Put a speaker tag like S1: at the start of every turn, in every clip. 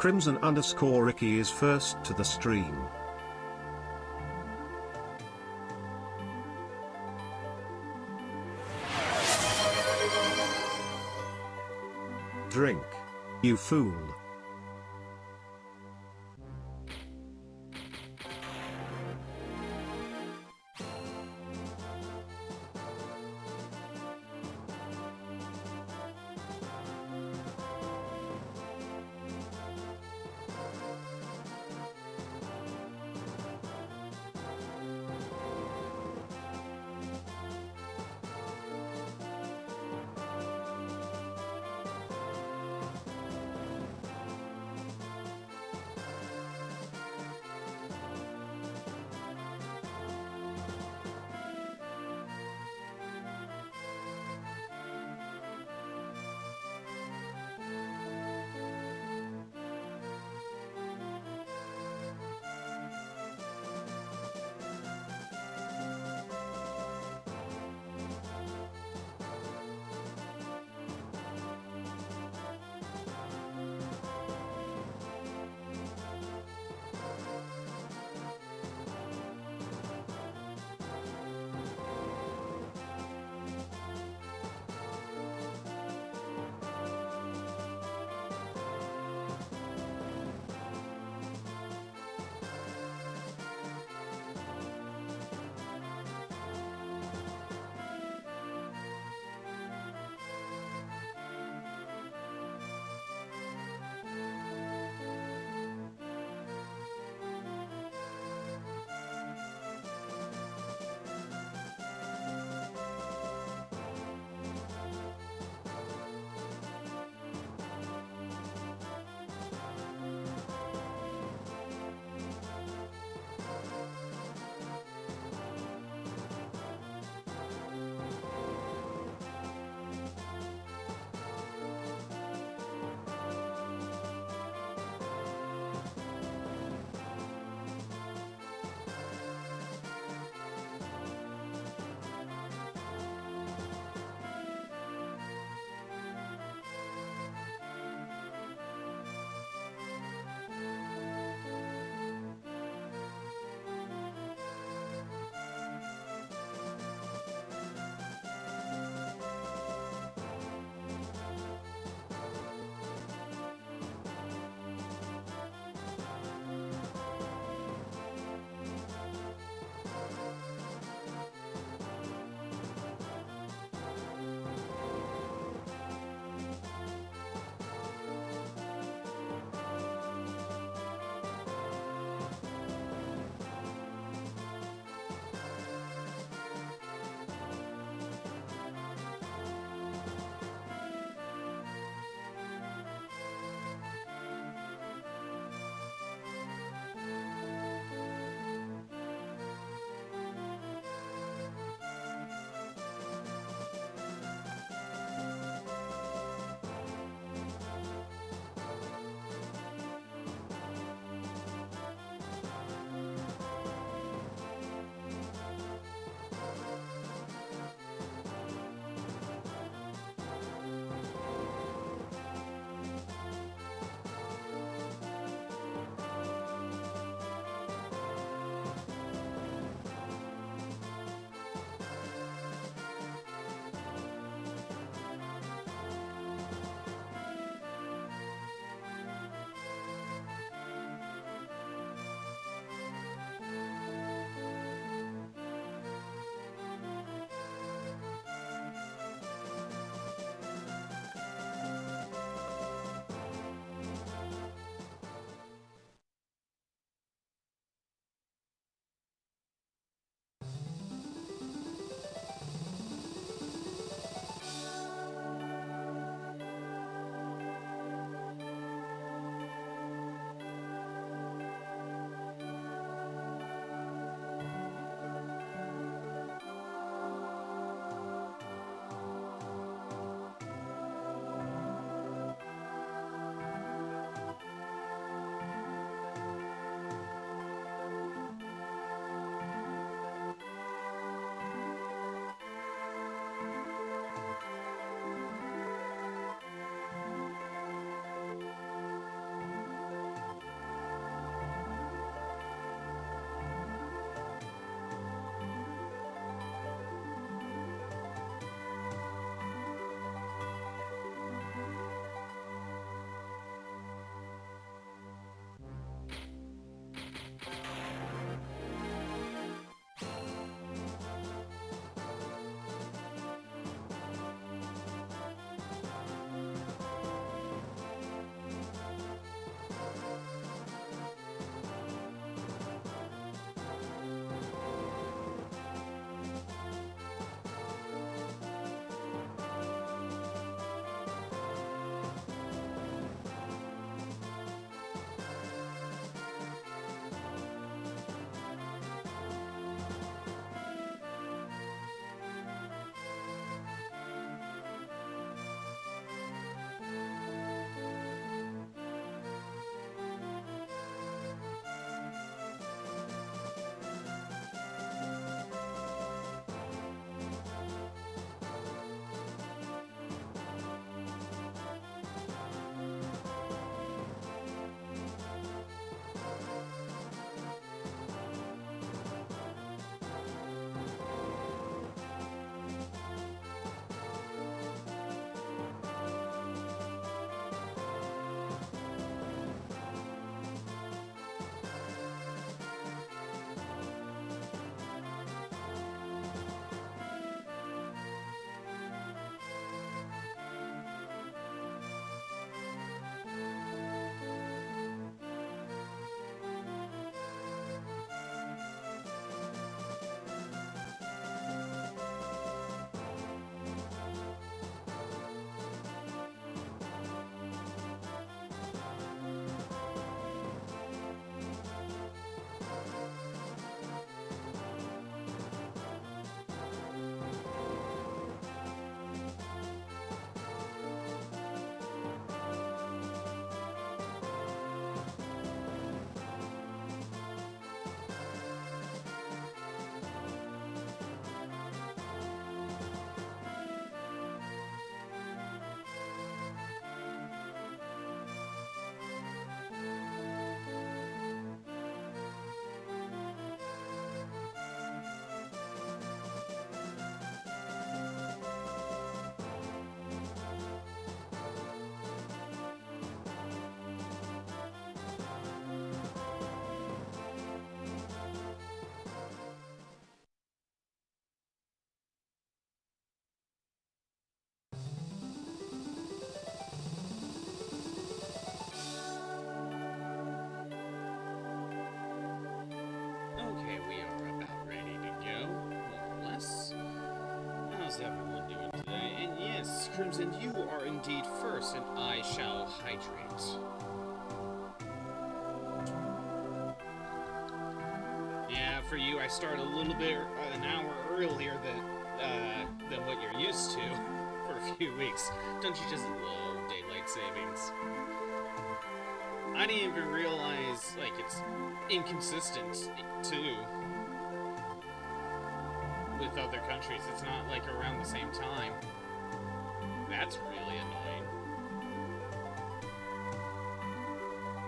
S1: Crimson_Ricky is first to the stream. Drink, you fool.
S2: everyone doing today? And yes, Crimson, you are indeed first, and I shall hydrate. Yeah, for you, I start a little bit an hour earlier than what you're used to for a few weeks. Don't you just love daylight savings? I didn't even realize, like, it's inconsistent, too, with other countries. It's not, like, around the same time. That's really annoying.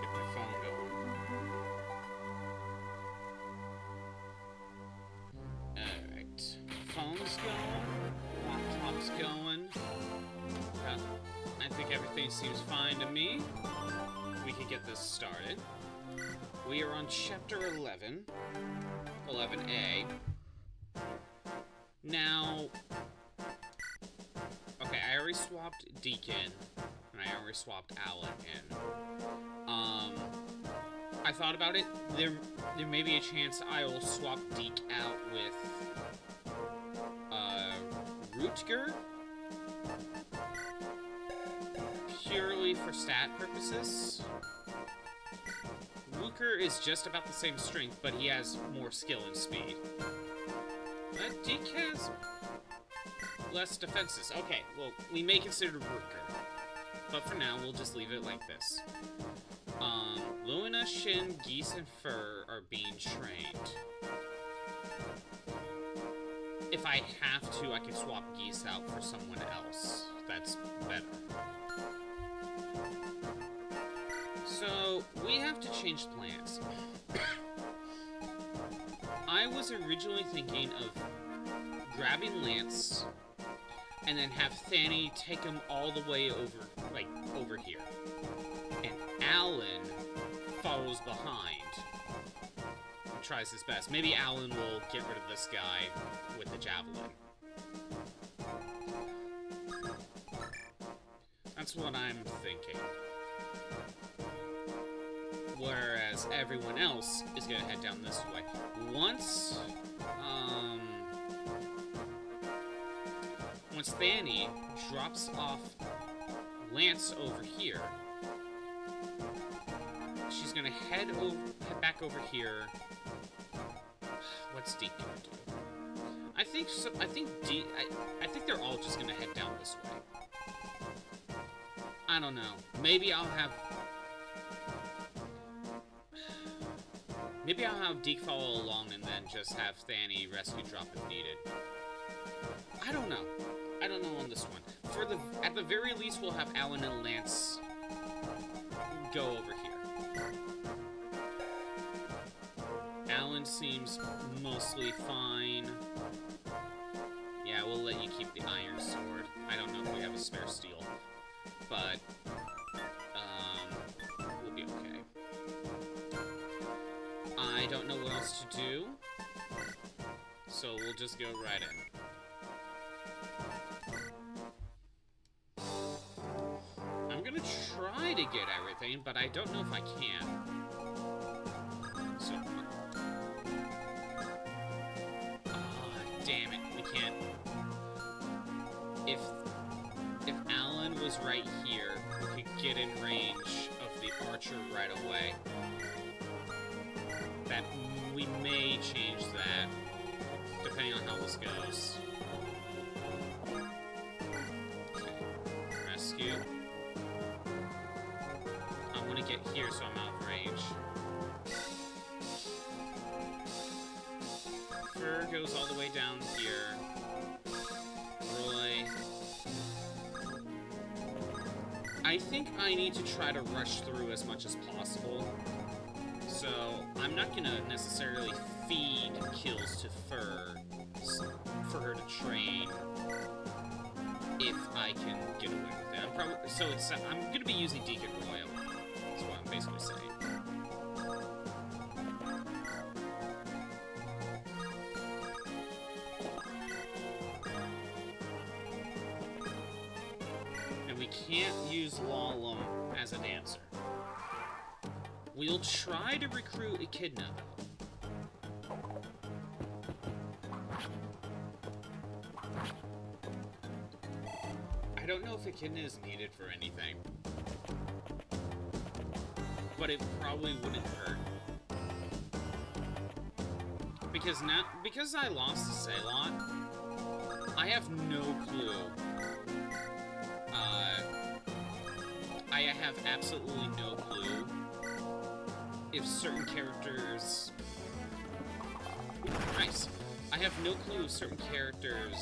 S2: Get my phone going. Alright. Phone's going. Laptop's going. I think everything seems fine to me. We can get this started. We are on Chapter 11. 11A. Now... Okay, I already swapped Deacon, and I already swapped Alan in. I thought about it. There may be a chance I will swap Deke out with, Rutger? Purely for stat purposes. Rutger is just about the same strength, but he has more skill and speed. But Deke has less defenses. Okay, well, we may consider Rutger. But for now, we'll just leave it like this. Luna, Shin, Geese, and Fur are being trained. If I have to, I can swap Geese out for someone else. That's better. So, we have to change plans. I was originally thinking of grabbing Lance and then have Fanny take him all the way over, like, over here. And Alan follows behind and tries his best. Maybe Alan will get rid of this guy with the javelin. That's what I'm thinking. Whereas everyone else is gonna head down this way. Once Fanny drops off Lance over here, she's gonna head back over here. What's Deke gonna do? I think they're all just gonna head down this way. I don't know. Maybe I'll have Deke follow along and then just have Fanny rescue drop if needed. I don't know. I don't know on this one. At the very least, we'll have Alan and Lance go over here. Alan seems mostly fine. Yeah, we'll let you keep the iron sword. I don't know if we have a spare steel, but we'll be okay. I don't know what else to do, so we'll just go right in. I'm gonna try to get everything, but I don't know if I can. So, damn it, we can't. If Alan was right here, we could get in range of the archer right away. That we may change that, depending on how this goes. Okay. Rescue. I want to get here so I'm out of range. Fur goes all the way down here. Roy. I think I need to try to rush through as much as possible. So, I'm not gonna necessarily feed kills to Fur for her to train if I can get away with it. I'm gonna be using Deacon Royal. That's what I'm basically saying. And we can't use Lalum as a dancer. We'll try to recruit Echidna, though. I don't know if echidna is needed for anything. But it probably wouldn't hurt. Because I lost to Ceylon, I have no clue. I have absolutely no clue if certain characters... Nice. I have no clue if certain characters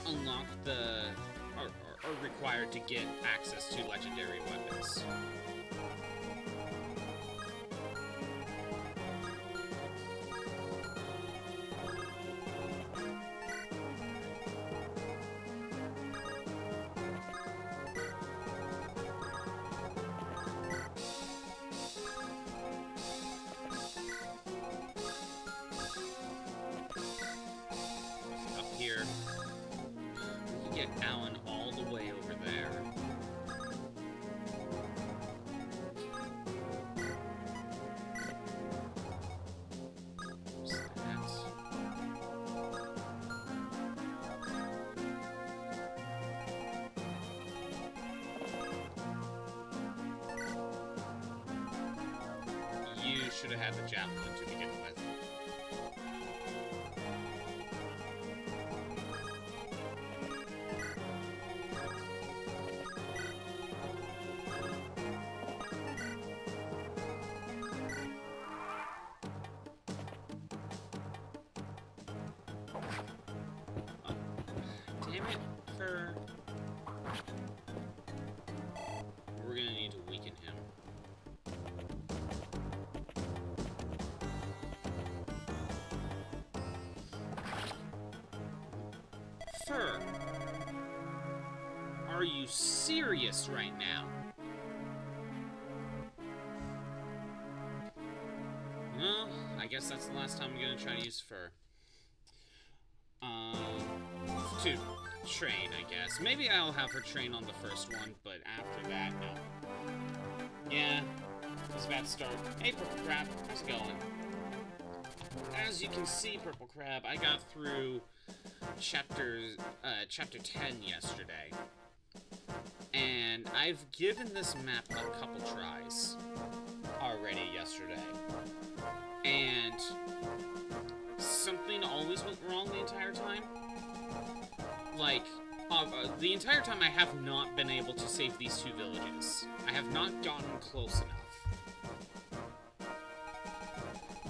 S2: unlock the... are required to get access to legendary weapons. Alan all the way over there. You should have had the javelin to begin with. We're gonna need to weaken him. Fur! Are you serious right now? Well, I guess that's the last time I'm gonna try to use fur. To train, I guess. Maybe I'll have her train on the first one, but after that, no. Yeah, it was a bad start. Hey, Purple Crab, how's it going? As you can see, Purple Crab, I got through chapter 10 yesterday. And I've given this map a couple tries already yesterday. And something always went wrong the entire time. Like, the entire time I have not been able to save these two villages. I have not gotten close enough.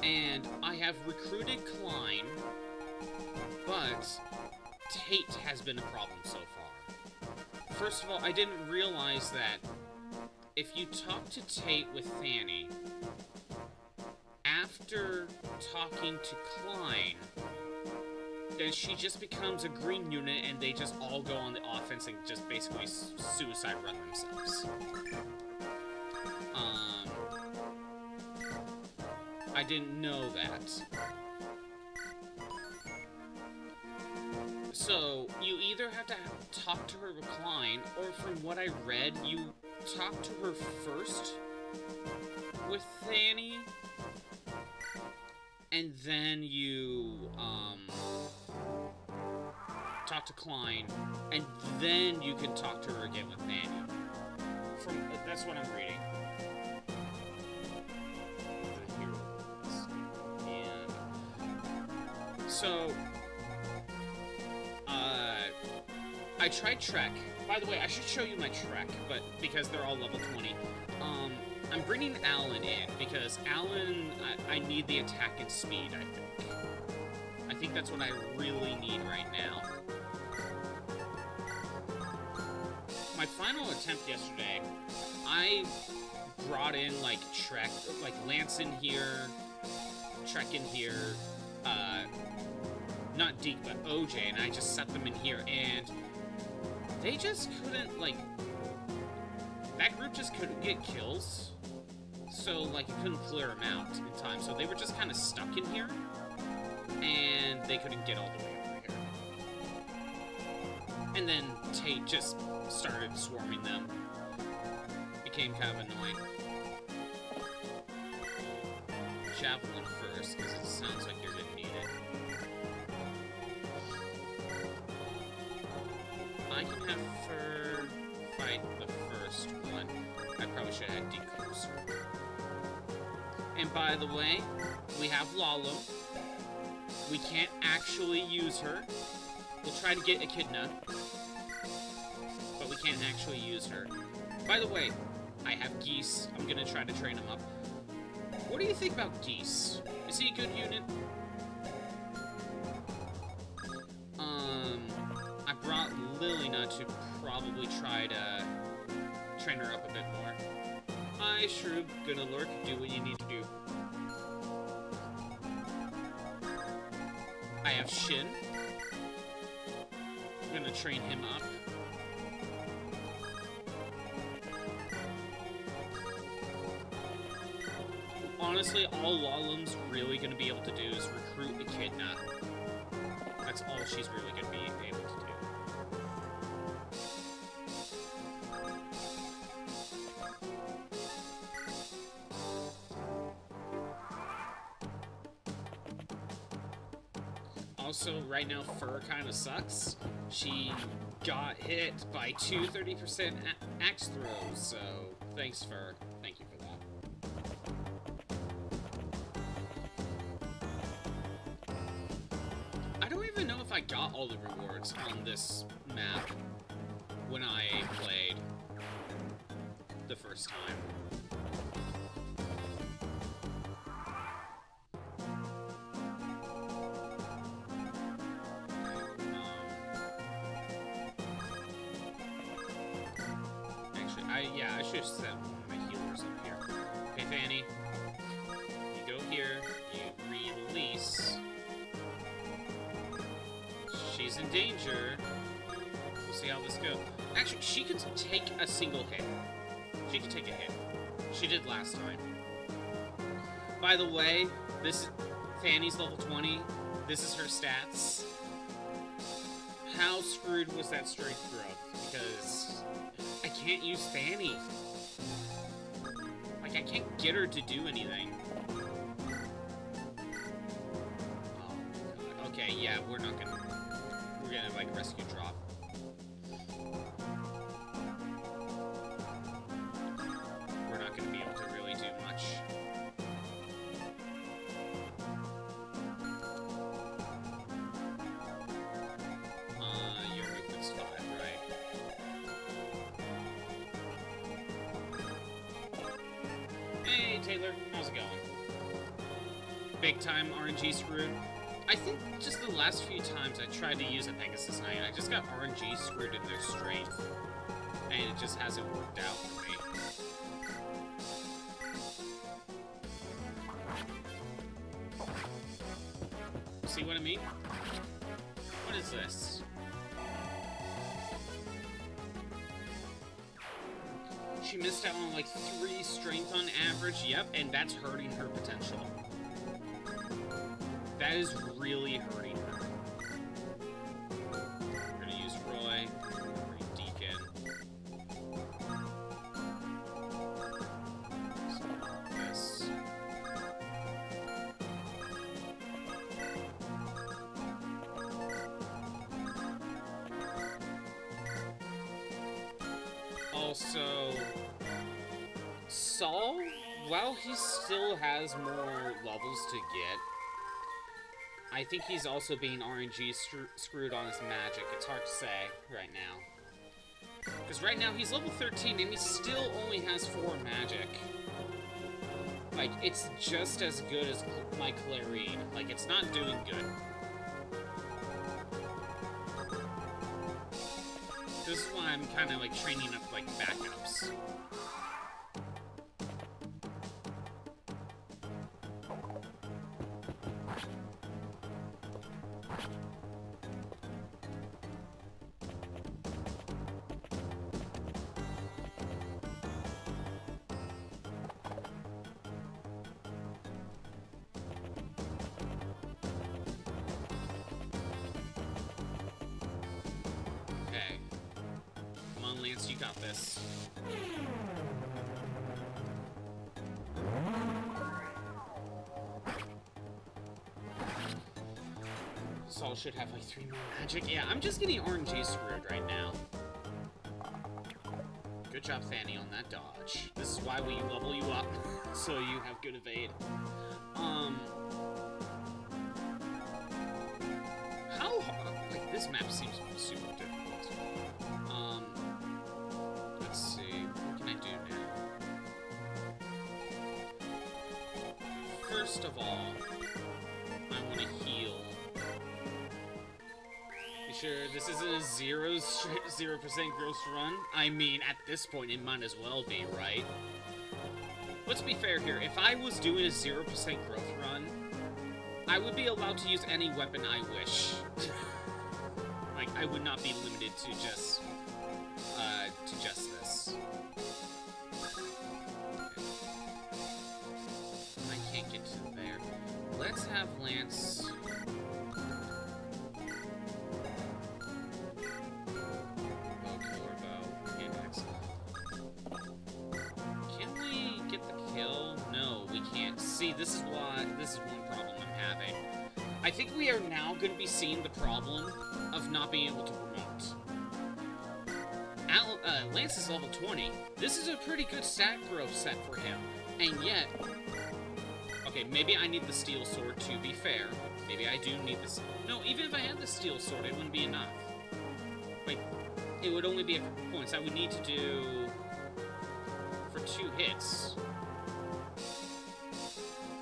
S2: And I have recruited Klein, but Tate has been a problem so far. First of all, I didn't realize that if you talk to Tate with Fanny, after talking to Klein, then she just becomes a green unit and they just all go on the offense and just basically suicide run themselves. I didn't know that. So, you either have to talk to her with Klein, or from what I read, you talk to her first with Fanny, and then you, talk to Klein, and then you can talk to her again with Fanny. That's what I'm reading. And so, I tried Trek. By the way, I should show you my Trek, but because they're all level 20. I'm bringing Alan in, because Alan, I need the attack and speed, I think. I think that's what I really need right now. My final attempt yesterday, I brought in, like, Trek, like, Lance in here, Trek in here, not Deke, but OJ, and I just set them in here, and they just couldn't, like, that group just couldn't get kills, so, like, it couldn't clear them out in time, so they were just kind of stuck in here, and they couldn't get all the way over here. And then Tate just started swarming them. Became kind of annoying. Javelin first, because it sounds like you're gonna need it. I can have fur. should have declosed her. And by the way, we have Lalo. We can't actually use her. We'll try to get Echidna, but we can't actually use her. By the way, I have Geese. I'm gonna try to train him up. What do you think about Geese? Is he a good unit? I brought Lilina to probably try to train her up a bit more. Hi, Shroob. Gonna lurk. Do what you need to do. I have Shin. I'm gonna train him up. Honestly, all Lalam's really gonna be able to do is recruit Echidna. That's all she's really gonna be able to do. Also, right now, Fur kind of sucks. She got hit by two 30% axe throws, so thanks, Fur. Thank you for that. I don't even know if I got all the rewards on this map when I played the first time. I should have set my healers up here. Okay, Fanny. You go here. You release. She's in danger. We'll see how this goes. Actually, she could take a single hit. She could take a hit. She did last time. By the way, this Fanny's level 20. This is her stats. How screwed was that strength growth? Because I can't use Fanny. Like, I can't get her to do anything. Oh, God. Okay, yeah, we're gonna, like, rescue drop. We're not gonna be able to really do much. Your movement's 5, right? Hey, Taylor, how's it going? Big time RNG screwed. I think just the last few times I tried to use a Pegasus Knight, I just got RNG screwed in their strength. And it just hasn't worked out for me. See what I mean? What is this? She missed out on like 3 strength on average. Yep, and that's hurting her potential. That is really hurting her. We're gonna use Roy. Bring Deacon. This. Also, Saul, while he still has more levels to get, I think he's also being RNG screwed on his magic. It's hard to say right now. Because right now he's level 13 and he still only has 4 magic. Like, it's just as good as my Clarine. Like, it's not doing good. This is why I'm kind of like training up like backups. Okay. Come on, Lance, you got this. Saul should have like 3 more magic. Yeah, I'm just getting RNG screwed right now. Good job, Fanny, on that dodge. This is why we level you up, so you have good evade. How hard? Like, this map seems super difficult. Let's see. What can I do now? First of all, I want to heal. You sure this isn't a 0% gross run? I mean, at this point, it might as well be, right? Let's be fair here. If I was doing a 0% growth run, I would be allowed to use any weapon I wish. Like, I would not be limited to just this. I can't get to there. Let's have Lance. Bow, killer, bow, pickaxe. Can we get the kill? No, we can't. See, this is one problem I'm having. I think we are now going to be seeing the problem of not being able to promote. Lance is level 20. This is a pretty good stat growth set for him. And yet... Okay, maybe I need the steel sword to be fair. Maybe I do need this. No, even if I had the steel sword, it wouldn't be enough. Like, it would only be a couple points. I would need to do... for 2 hits.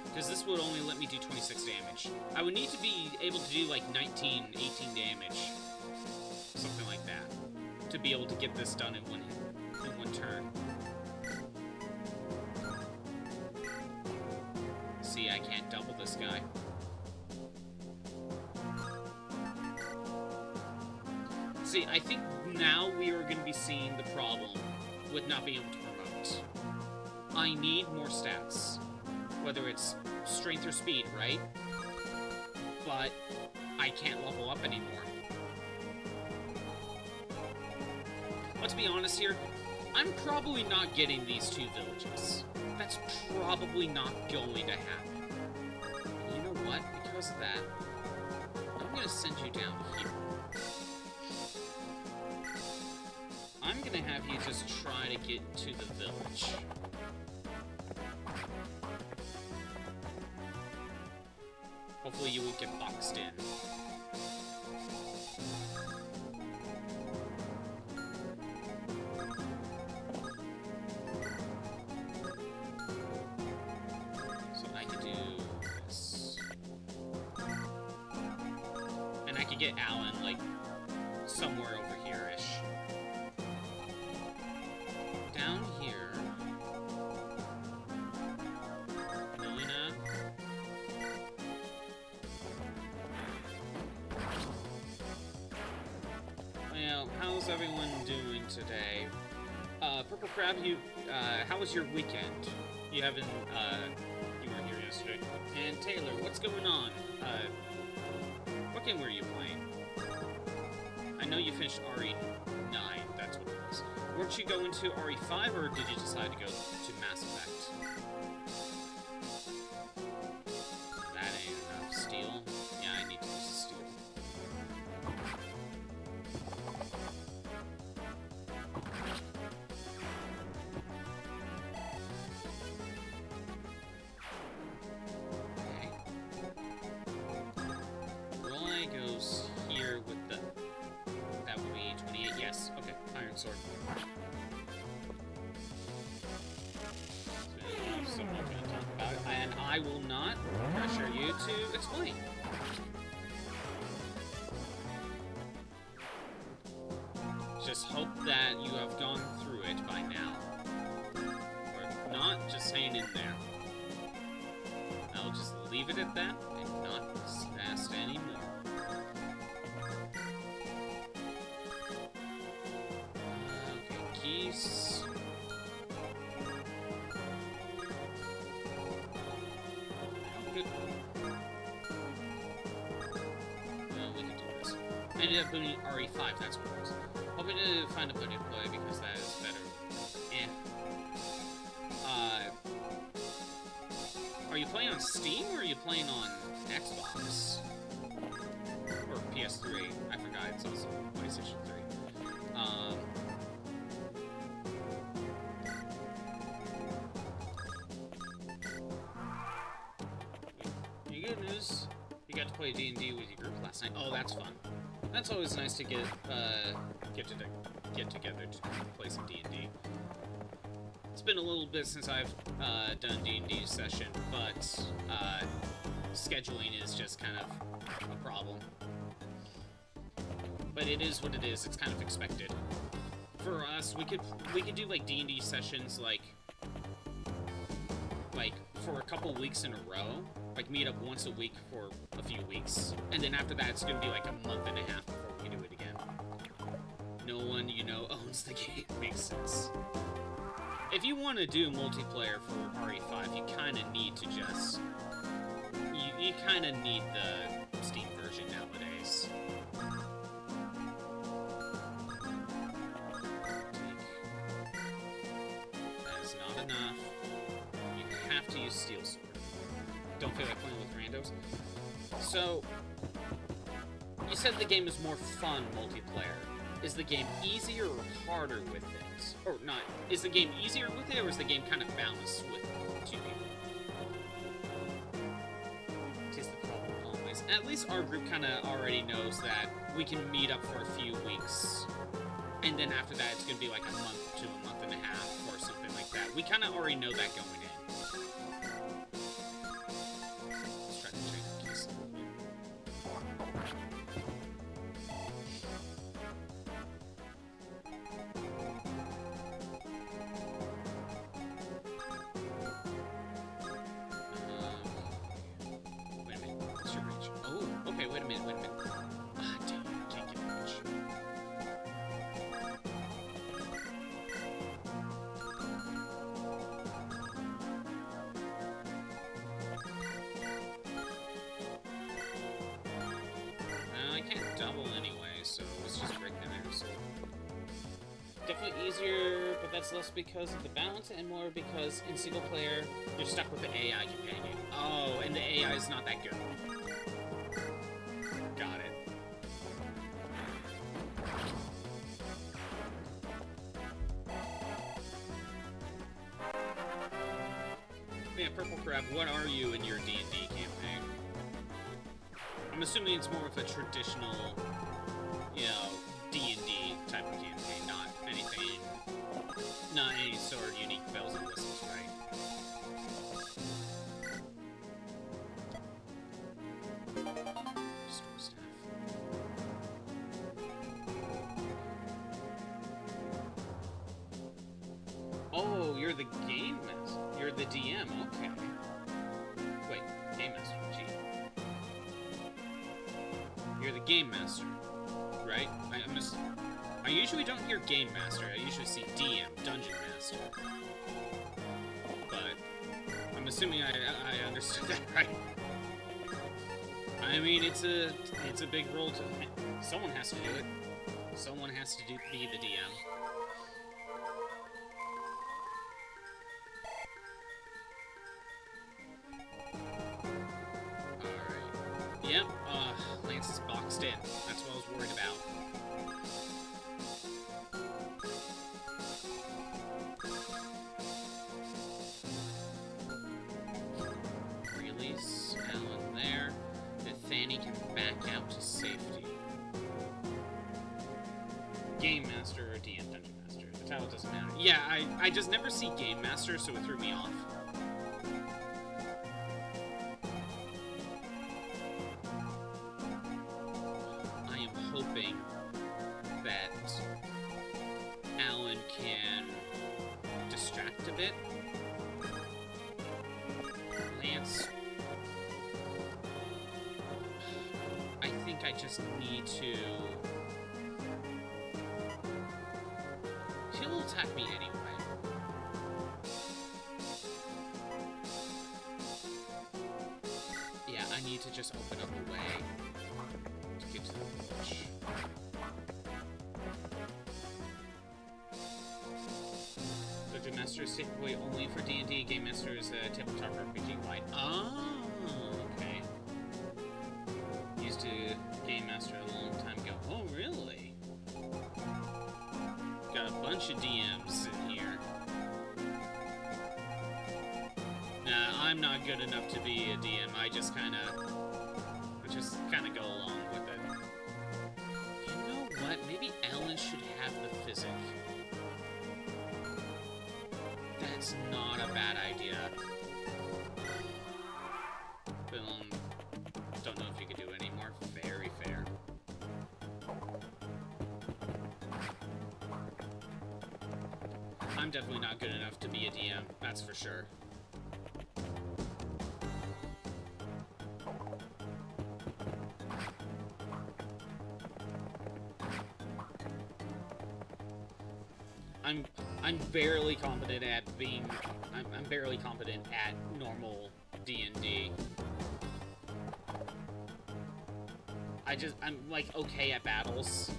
S2: Because this would only let me do 26 damage. I would need to be able to do like 19, 18 damage. Something like that. To be able to get this done in one turn. See, I can't double this guy. See, I think now we are going to be seeing the problem with not being able to promote. I need more stats. Whether it's strength or speed, right? But I can't level up anymore. Let's be honest here. I'm probably not getting these 2 villages. That's probably not going to happen. And you know what? Because of that, I'm going to send you down here. I'm going to have you just try to get to the village. Hopefully you won't get boxed in. So I could do this. And I could get Alan, like, somewhere over here-ish. Down here... Well, how's everyone doing today? Purple Crab, how was your weekend? You haven't, you weren't here yesterday. And Taylor, what's going on? What game were you playing? I know you finished RE9, that's what it was. Weren't you going to RE5, or did you decide to go to Mass Effect? That ain't enough. Steel? Yeah, I need to use the steel. Sword. So I'm not going to talk about it, and I will not pressure you to explain. Just hope that you have gone through it by now. Or if not, just hang in there. I'll just leave it at that and not ask anymore. Keys. Good. Well, we can do this. I ended up doing RE5, that's what it was. Hoping to find a budget play because that is better. Are you playing on Steam or are you playing on Xbox? Or PS3? I forgot, it's also PlayStation 3. play D&D with your group last night. Oh, that's fun. That's always nice to get together to play some D&D. It's been a little bit since I've done D&D session, but scheduling is just kind of a problem. But it is what it is. It's kind of expected. For us, we could do like D&D sessions like for a couple weeks in a row. Like meet up once a week for a few weeks, and then after that it's gonna be like a month and a half before we do it again. No one, you know, owns the game. Makes sense. If you want to do multiplayer for RE5, you kind of need to just you kind of need the Steam version nowadays. That is not enough. You have to use Steel Sword. Don't feel like playing with randos. So, you said the game is more fun multiplayer. Is the game easier or harder with it? Or not, is the game easier with it, or is the game kind of balanced with two people? Tis the problem always. At least our group kind of already knows that we can meet up for a few weeks, and then after that it's going to be like a month to a month and a half or something like that. We kind of already know that going in. Definitely easier, but that's less because of the balance and more because in single player, you're stuck with the AI companion. Oh, and the AI is not that good. Got it. Yeah, Purple Crab, what are you in your D&D campaign? I'm assuming it's more of a traditional, you know, D&D type of campaign, not anything, not any sort of unique bells and whistles, right? Store staff. Oh, you're the game master. You're the DM, okay. Wait, game master, gee. You're the game master, right? I usually don't hear Game Master, I usually see DM, Dungeon Master. But I'm assuming I understood that right. I mean, it's a big role to... Someone has to do it. Someone has to be the DM. Alright. Yep, Lance is boxed in. That's what I was worried about. Release Alan there. Nathani can back out to safety. Game Master or DM Dungeon Master. The title doesn't matter. Yeah, I just never see Game Master, so it threw me off. I am hoping that Alan can distract a bit. Lance, I think I just need to... He'll attack me anyway. Yeah, I need to just open up a way to get to the village. Dungeon Master is takeaway only for D&D. Game Master is a tabletop RPG wide. Oh, okay. Used to Game Master a long time ago. Oh, really? Got a bunch of DMs in here. Nah, I'm not good enough to be a DM. I just kind of... I'm just kind of go along with it. You know what? Maybe Ellen should have the physic. That's not a bad idea. Boom. Don't know if you could do any more. Very fair. I'm definitely not good enough to be a DM, that's for sure. I'm barely competent at being... I'm barely competent at normal D&D. I'm, like, okay at battles.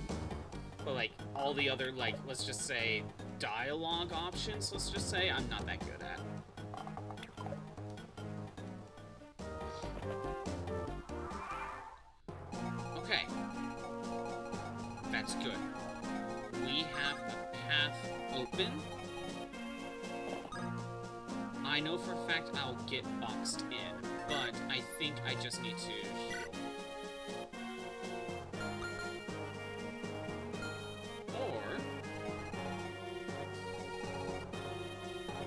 S2: But, like, all the other, like, let's just say, dialogue options, let's just say, I'm not that good at. Okay. That's good. We have a path open. I know for a fact I'll get boxed in, but I think I just need to heal. Or...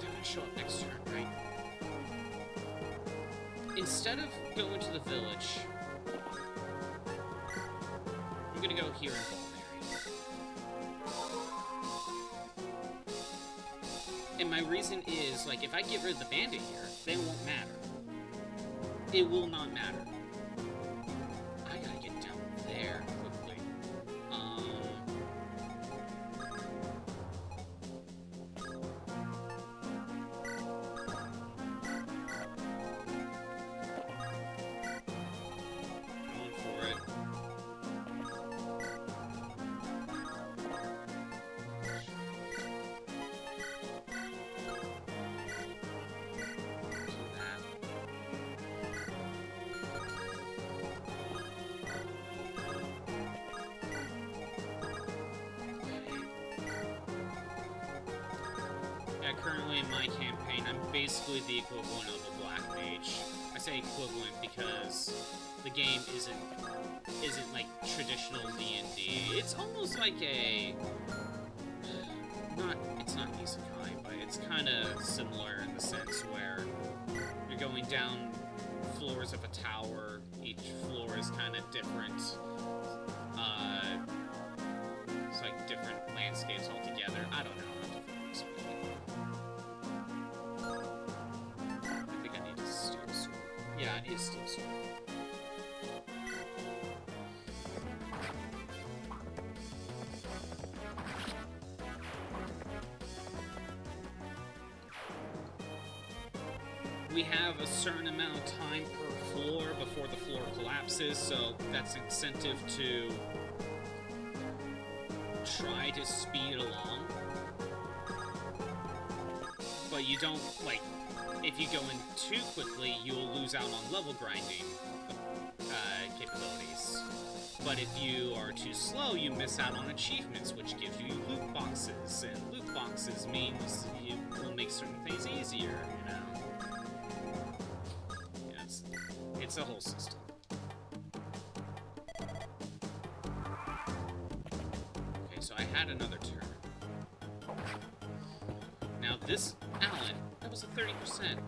S2: they're gonna show up next turn, right? Instead of going to the village, I'm gonna go here and and my reason is, like, if I get rid of the bandit here, then it won't matter. It will not matter. I gotta get down there quickly. Going for it. Currently in my campaign, I'm basically the equivalent of a black mage. I say equivalent because the game isn't like traditional D&D. It's almost like a it's not isekai, but it's kind of similar in the sense where you're going down floors of a tower. Each floor is kind of different. It's like different landscapes altogether. I don't know. Yeah, I need to steal sword. We have a certain amount of time per floor before the floor collapses, so that's incentive to try to speed along. But you don't, like... if you go in too quickly, you'll lose out on level grinding capabilities. But if you are too slow, you miss out on achievements, which gives you loot boxes. And loot boxes means you will make certain things easier, you know? Yeah, it's a whole system. Okay, so I had another turn. Now this Alan... that was a 30%.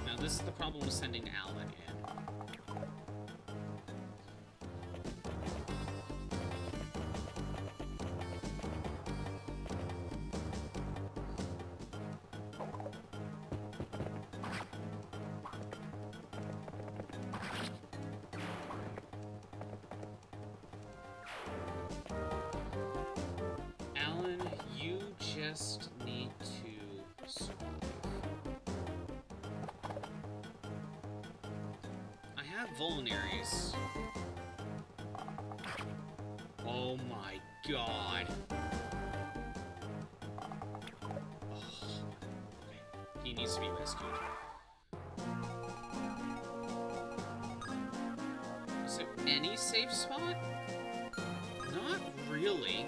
S2: Now this is the problem with sending Alan in. Just need to survive. I have vulneraries. Oh my god. Oh. Okay. He needs to be rescued. Is there any safe spot? Not really.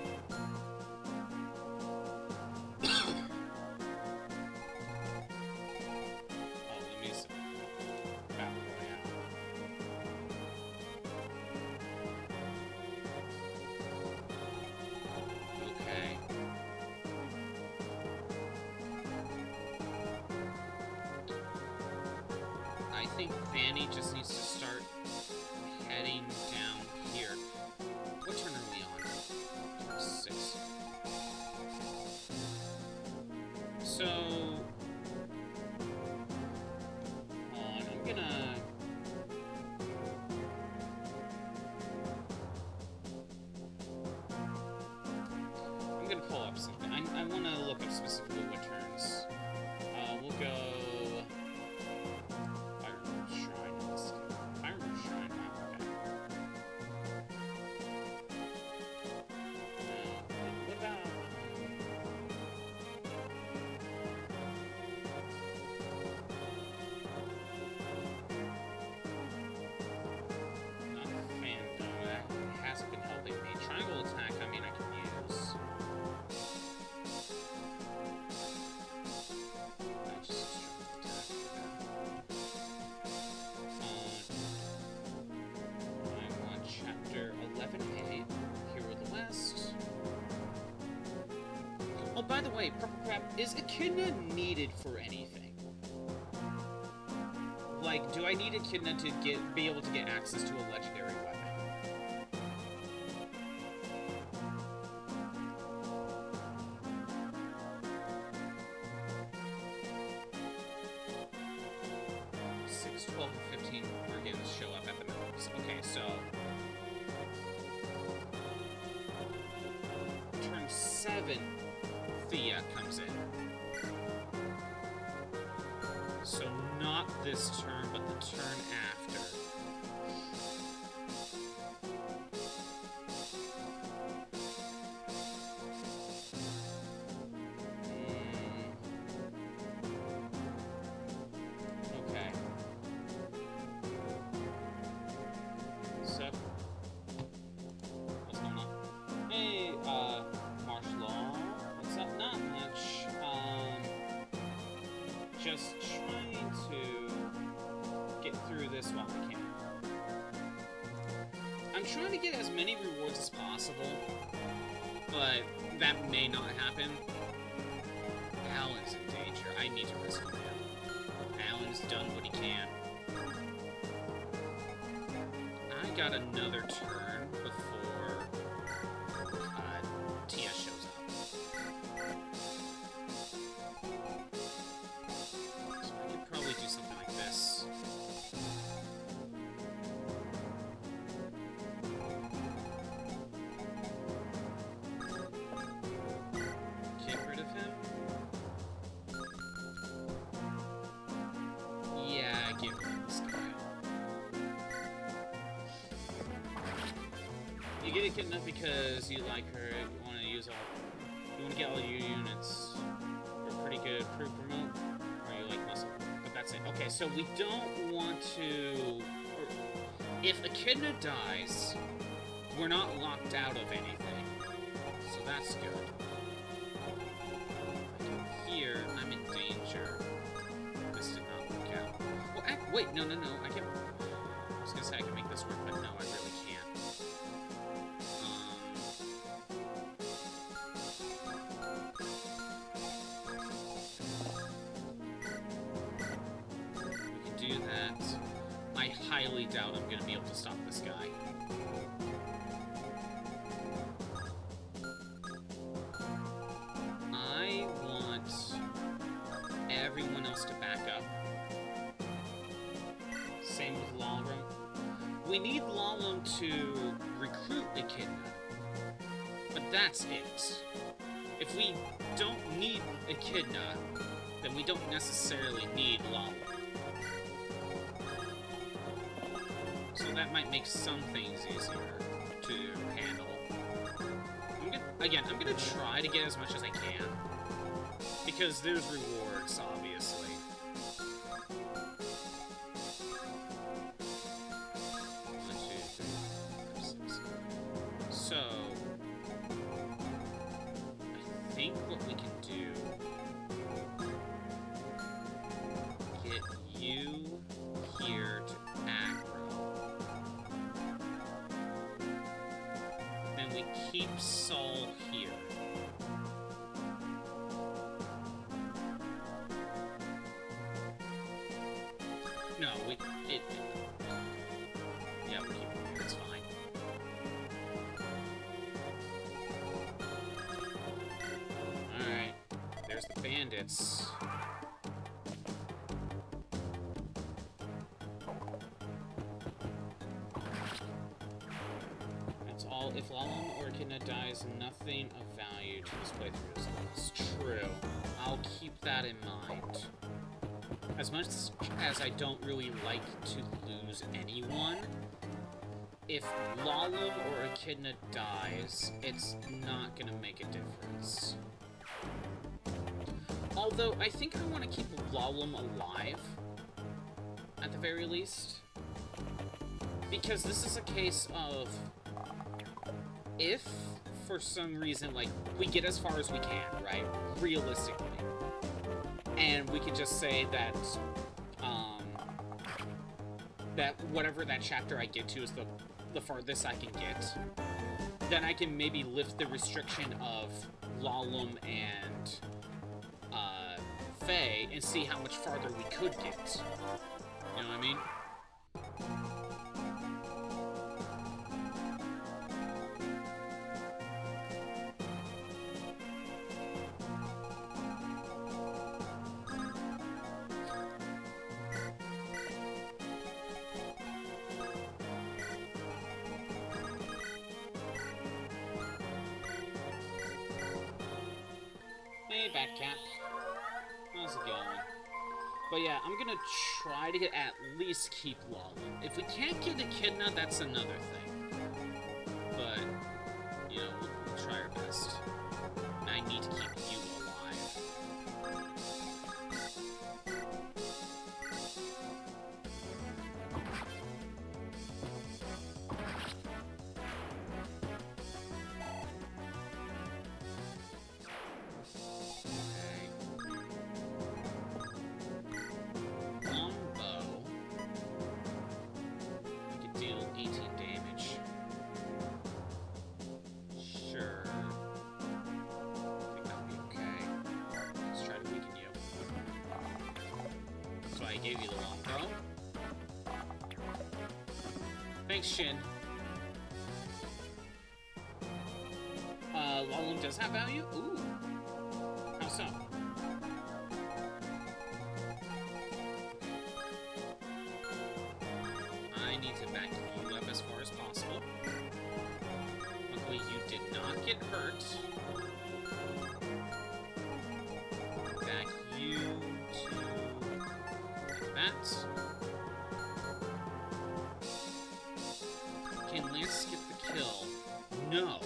S2: I think Vanny just needs to start heading down here. What turn are we on? Turn 6. So... I'm gonna pull up something. I want to look up specifically what turns. We'll go... Fire Shrine in this case. Fire Shrine, wow, okay. What about... Not Fandom, that hasn't been helping me. Triangle attack, I mean, I can use. Oh, by the way, Purple Crab, is Echidna needed for anything? Like, do I need Echidna to be able to get access to a legendary weapon? Six, 12, and 15 organs show up at the moves. Okay, so... Turn 7... Thea comes in. So not this turn, but the turn after. Okay. So, what's going on? Hey, Marshall. What's up? Not much. Just trying to get through this while we can. I'm trying to get as many rewards as possible, but that may not happen. Alan's in danger. I need to rescue him. Alan's done what he can. I got another turn before Tia shows up. So I could probably do something like this. Get rid of him? Yeah, get rid of this guy. You get it kidnapped because you like her, you want to use all, you want to get all your units. We're pretty good crew promote, or you like muscle. But that's it. Okay, so we don't want to, if Echidna dies, we're not locked out of anything. So that's good. Here, I'm in danger. This did not work out. Well, wait, no, I was gonna say I can make this work, but no, I really can't. We can do that. I highly doubt I'm gonna be able to stop this guy. I want everyone else to back up. Same with Lalrum. We need Lalrum to recruit Echidna, but that's it. If we don't need Echidna, then we don't necessarily need Lalrum. So that might make some things easier to handle. I'm gonna try to get as much as I can, because there's rewards, obviously. So, I think what we can do, get you here to aggro. Then we keep Saul here. No, we Yeah, we'll keep it here. It's fine. Alright. There's the bandits. That's all. If Lalum or Echidna dies, nothing of value to this playthrough is lost. True. I'll keep that in mind. As much as I don't really like to lose anyone, if Lalum or Echidna dies, it's not gonna make a difference. Although, I think I want to keep Lalum alive, at the very least. Because this is a case of, if, for some reason, like, we get as far as we can, right? Realistically. And we could just say that, that whatever that chapter I get to is the farthest I can get, then I can maybe lift the restriction of Lalum and Faye and see how much farther we could get. You know what I mean? Hey, Batcat. How's it going? But yeah, I'm gonna try to at least keep Lalum. If we can't get Echidna, that's another thing. But, you know, we'll try our best. And I need to keep you alive. Gave you the longbow. Thanks, Shin. Lalum does have value? Ooh. How so? I need to back you up as far as possible. Luckily, you did not get hurt. Back you to... that. Can Lance get the kill? No.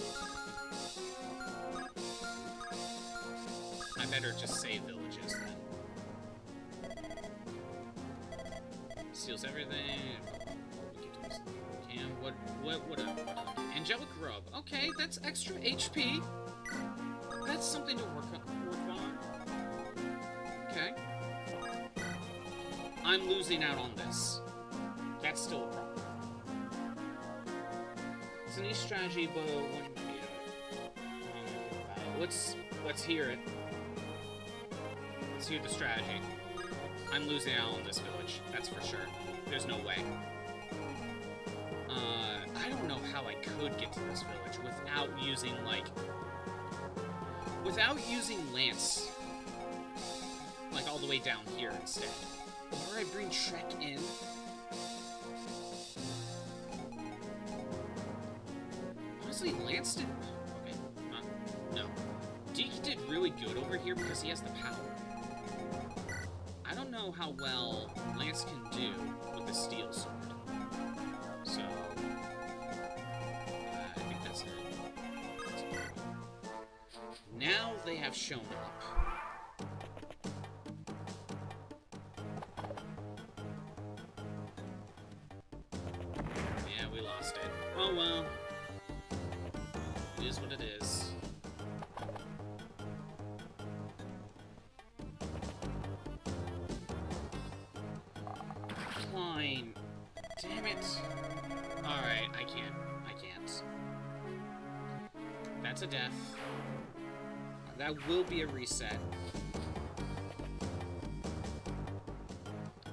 S2: I better just save villages then. Steals everything. What Angelic Rub. Okay, that's extra HP. That's something to work on. Okay. I'm losing out on this. That's still a problem. It's a new strategy, but let's hear it. Let's hear the strategy. I'm losing out on this village. That's for sure. There's no way. I don't know how I could get to this village without using, without using Lance, all the way down here instead. Or I bring Shrek in. Honestly, Lance did... Okay, no. Deke did really good over here because he has the power. I don't know how well Lance can do with the steel sword. So... I think that's it. Now they have shown up. Yeah, we lost it. Oh well. It is what it is. Fine. Damn it. Alright, I can't. That's a death. That will be a reset.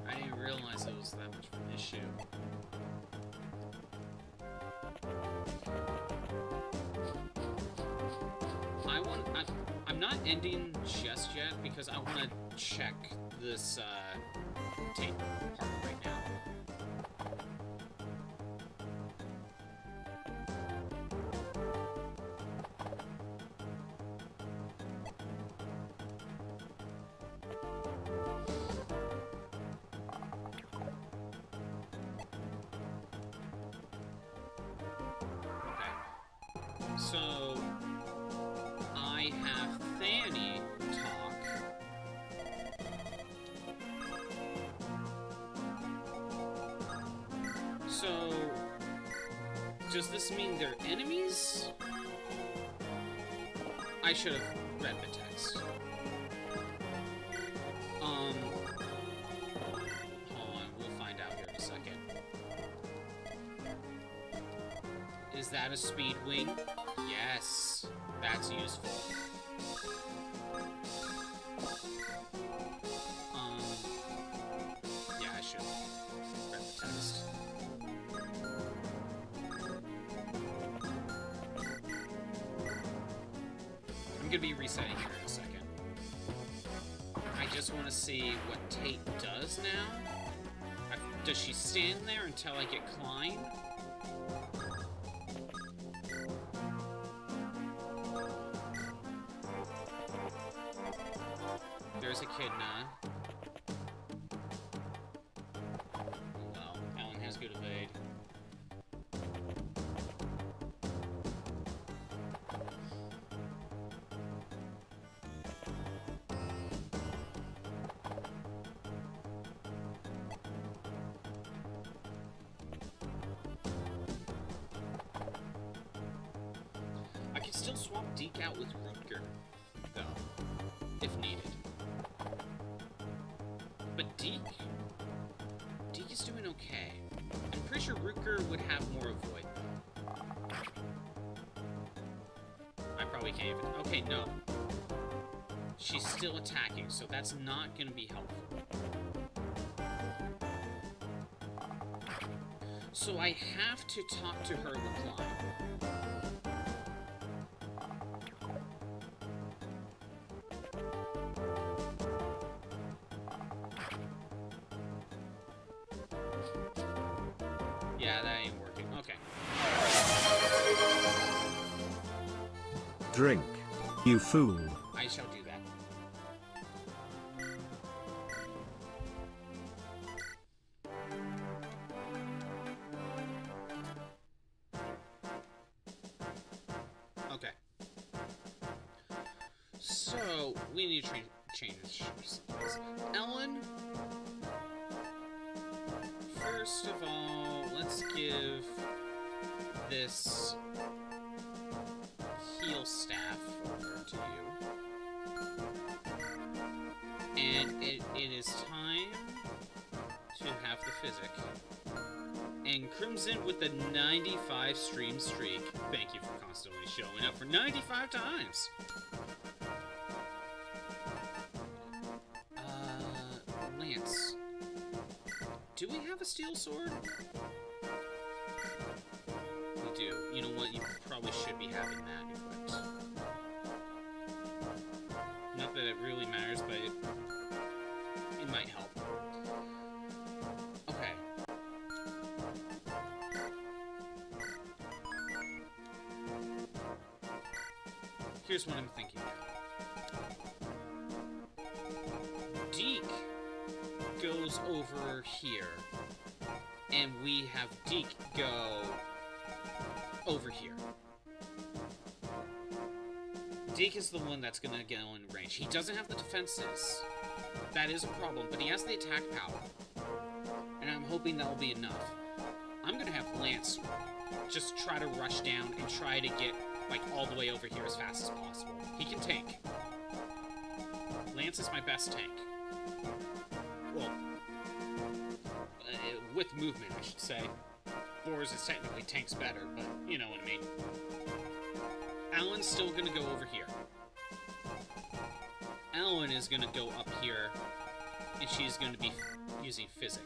S2: I didn't realize it was that much of an issue. I'm not ending just yet because I want to check this tape part right now. Okay. So I have Fanny talk. So, does this mean they're enemies? I should have read the text. Hold on, we'll find out here in a second. Is that a speed wing? Yes, that's useful. Yeah, I should have read the text. I'm gonna be resetting here in a second. I just want to see what Tate does now. Does she stand there until I get Klein? There's Echidna. Well, Alan has good evade. I can still swap Deke out with Rutger, though, if needed. But Deke is doing okay. I'm pretty sure Rutger would have more avoid. I probably can't even... Okay, no. She's still attacking, so that's not going to be helpful. So I have to talk to her with Klein. Yeah, that ain't working. Okay.
S1: Drink, you fool.
S2: I shall do that. Okay. So, we need to change this. Ellen, first of all, let's give this heal staff over to you. And it is time to have the physic. And Crimson with the 95 stream streak. Thank you for constantly showing up for 95 times. Lance. Do we have a steel sword? We do. You know what? You probably should be having that equipped. Not that it really matters, but it might help. Okay. Here's what I'm thinking now. Deke goes over here, and we have Deke go over here. Deke is the one that's gonna go in range. He doesn't have the defenses. That is a problem, but he has the attack power. And I'm hoping that'll be enough. I'm gonna have Lance just try to rush down and try to get, like, all the way over here as fast as possible. He can tank. Lance is my best tank. Well, with movement, I should say. Boars is technically tanks better, but you know what I mean. Alan's still gonna go over here. Alan is gonna go up here, and she's gonna be using physic.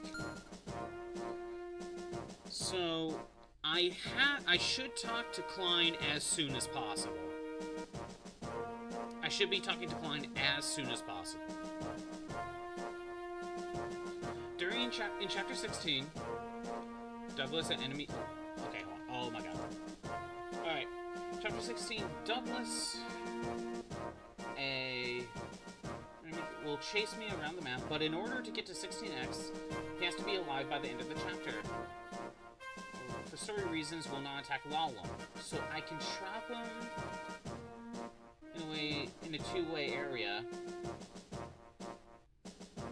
S2: So, I should talk to Klein as soon as possible. I should be talking to Klein as soon as possible. In chapter 16, Douglas and enemy... Okay, hold on. Oh my god. Alright. Chapter 16, Douglas... will chase me around the map, but in order to get to 16X, he has to be alive by the end of the chapter. For story reasons, will not attack Lalum, so I can trap him in a two-way area.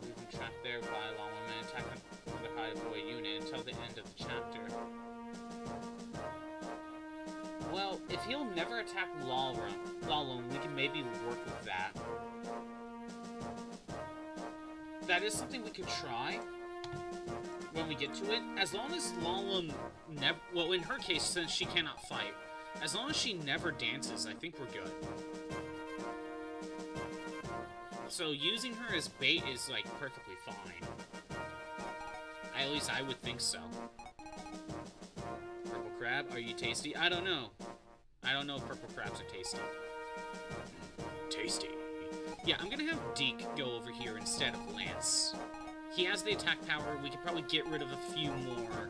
S2: Leave him trapped there by Lalum and attack another high-boy unit until the end of the chapter. Well, if he'll never attack Lalum, we can maybe work with that. That is something we could try when we get to it. As long as Lalum never... Well, in her case, since she cannot fight, as long as she never dances, I think we're good. So using her as bait is, like, perfectly fine. At least I would think so. Purple crab, are you tasty? I don't know. I don't know if purple crabs are tasty. Tasty. Yeah, I'm gonna have Deke go over here instead of Lance. He has the attack power. We could probably get rid of a few more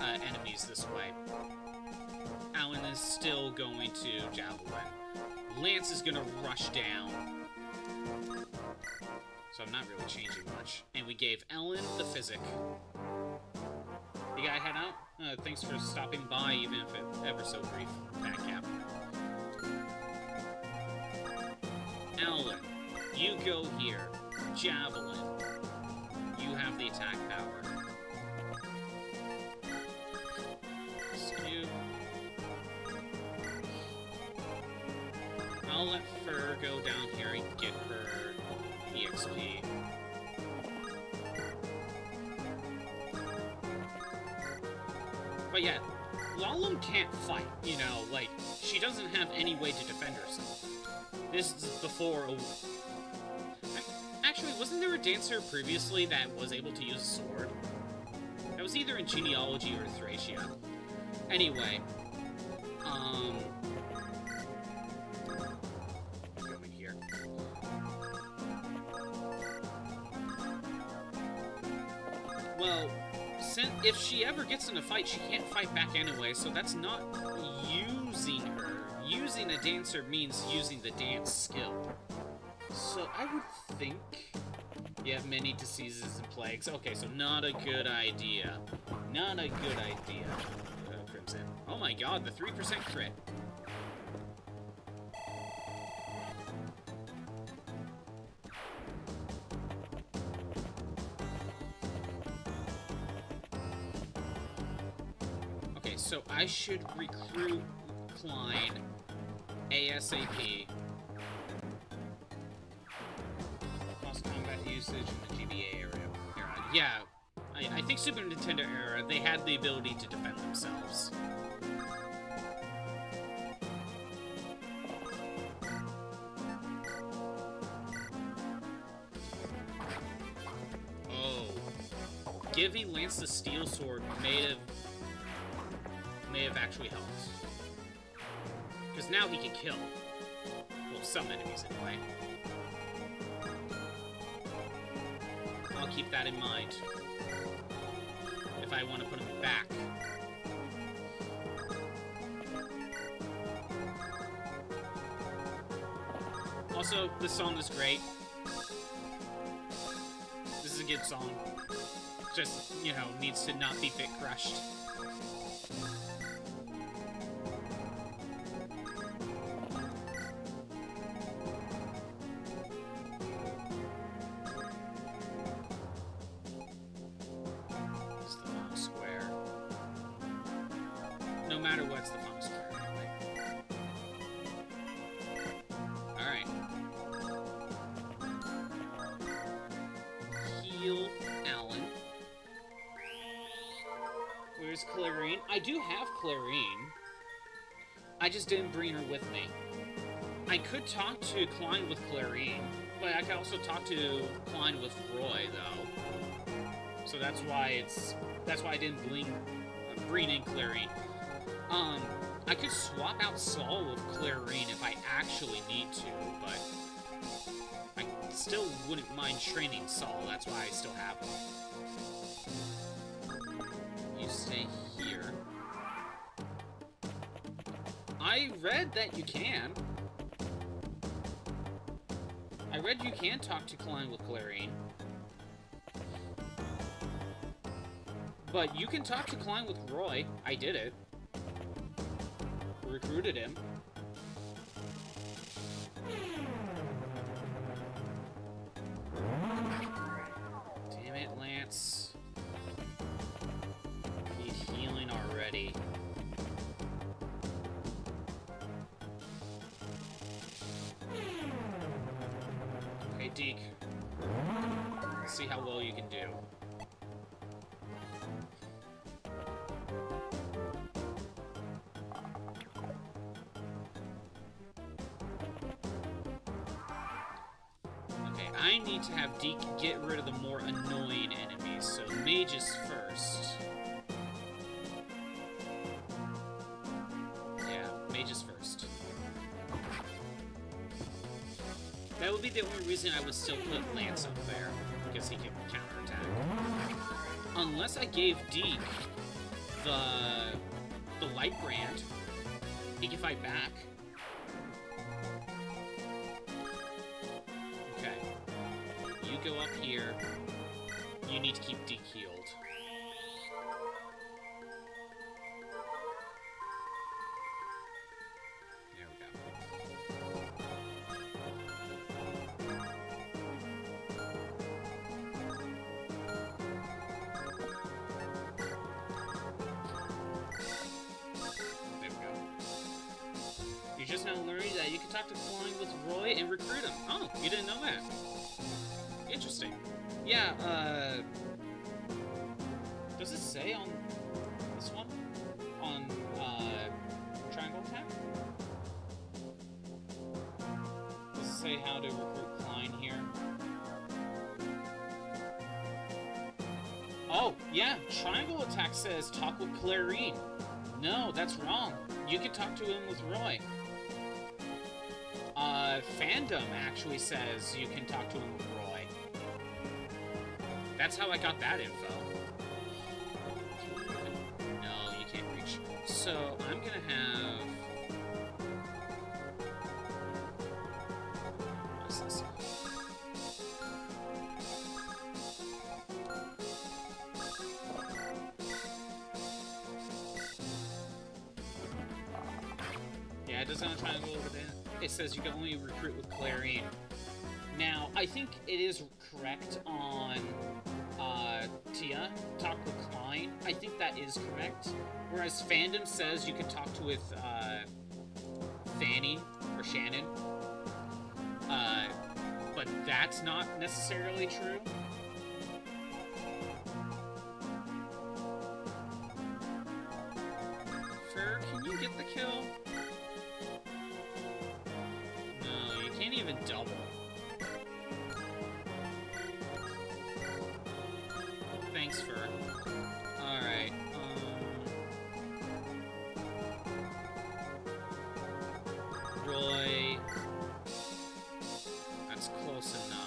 S2: enemies this way. Alan is still going to Javelin. Lance is gonna rush down. So I'm not really changing much. And we gave Ellen the physic. You gotta head out? Thanks for stopping by, even if it's ever so brief. Back cap. Ellen, you go here. Javelin, you have the attack power. Skew. I'll let Fur go down here and get her EXP. But yeah, Lalum can't fight, you know, like, she doesn't have any way to defend herself. This is before... Actually, wasn't there a dancer previously that was able to use a sword? That was either in Genealogy or Thracia. Anyway, go in here. Well, if she ever gets in a fight, she can't fight back anyway, so that's not using her. Using a dancer means using the dance skill. So I would think you have many diseases and plagues. Okay, so not a good idea. Not a good idea. Crimson. Oh my god, the 3% crit. Okay, so I should recruit Klein ASAP. Lost combat usage in the GBA era. Yeah, I think Super Nintendo era, they had the ability to defend themselves. Oh. Giving Lance the Steel Sword may have actually helped. Because now he can kill. Well, some enemies anyway. I'll keep that in mind. If I want to put him back. Also, this song is great. This is a good song. Just, you know, needs to not be bit crushed. No matter what's the final square, anyway. Alright. Heal Alan. Where's Clarine? I do have Clarine. I just didn't bring her with me. I could talk to Klein with Clarine, but I could also talk to Klein with Roy, though. So that's why I didn't Breen and Clarine. I could swap out Saul with Clarine if I actually need to, but I still wouldn't mind training Saul. That's why I still have him. You stay here. I read that you can. I read you can talk to Klein with Clarine. But you can talk to Klein with Roy. I did it. Recruited him. Damn it, Lance. Need healing already. Okay, Deke. Let's see how well you can do. I need to have Deke get rid of the more annoying enemies, so mages first. Yeah, mages first. That would be the only reason I would still put Lance up there, because he can counterattack. Unless I gave Deke the light brand, he can fight back. Go up here. You need to keep Deke healed. There we go. There we go. You're just now learning that you can talk to Klein with Roy and recruit him. Oh, you didn't know that. Interesting. Yeah, does it say on this one? On, triangle attack? Does it say how to recruit Klein here? Oh, yeah, triangle attack says talk with Clarine. No, that's wrong. You can talk to him with Roy. Fandom actually says you can talk to him with Roy. That's how I got that info. No, you can't reach. So, I'm gonna have... What's this? Yeah, it doesn't try to go over there. It says you can only recruit with Clarine. Now, I think it is correct on Tia, talk with Klein. I think that is correct. Whereas Fandom says you can talk to with Fanny or Shannon. But that's not necessarily true. Fur, can you get the kill? No, you can't even double. Thanks, Fur. Alright, Roy. That's close enough.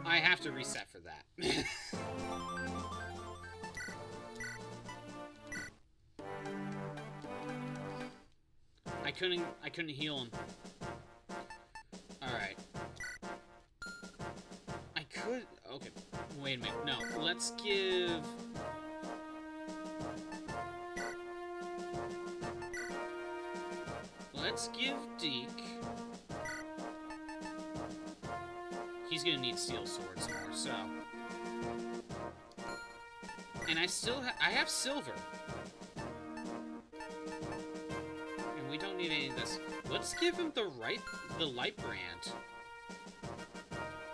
S2: I have to reset for that. I couldn't heal him. Alright. I could... Okay. Wait a minute. No. Let's give... Let's give Deke... He's gonna need steel swords more, so... And I still I have silver. And we don't need any of this. Let's give him the light brand.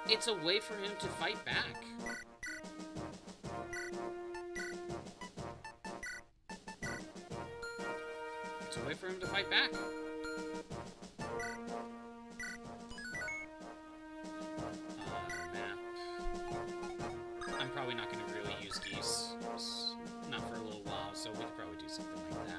S2: It's a way for him to fight back. It's a way for him to fight back. Map. I'm probably not going to really use geese. Not for a little while, so we could probably do something like that.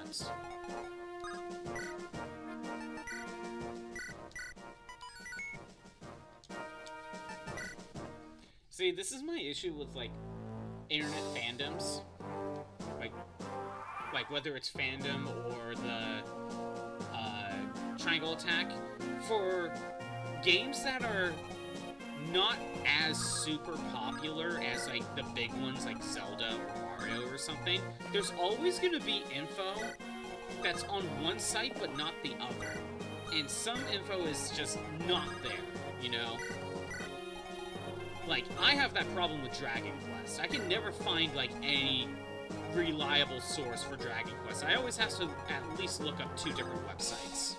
S2: See, this is my issue with, like, internet fandoms. Like whether it's fandom or the triangle attack. For games that are not as super popular as, like, the big ones like Zelda or Mario or something, there's always going to be info that's on one site but not the other. And some info is just not there, you know? Like, I have that problem with Dragon Quest. I can never find, like, any reliable source for Dragon Quest. I always have to at least look up 2 different websites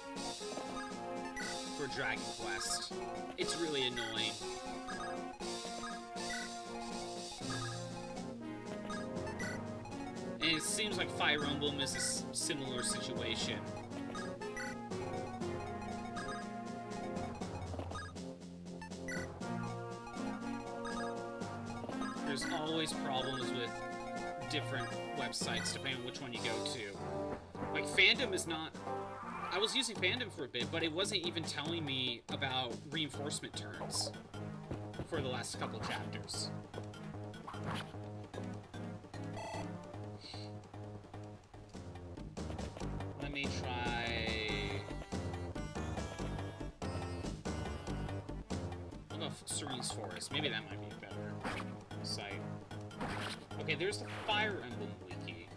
S2: for Dragon Quest. It's really annoying. And it seems like Fire Emblem is a similar situation. There's always problems with different websites depending on which one you go to. Like, fandom is not... I was using fandom for a bit, but it wasn't even telling me about reinforcement turns for the last couple chapters. Let me try... I'll go Serene's Forest. Maybe that might be a better site. Okay, there's the Fire Emblem wiki.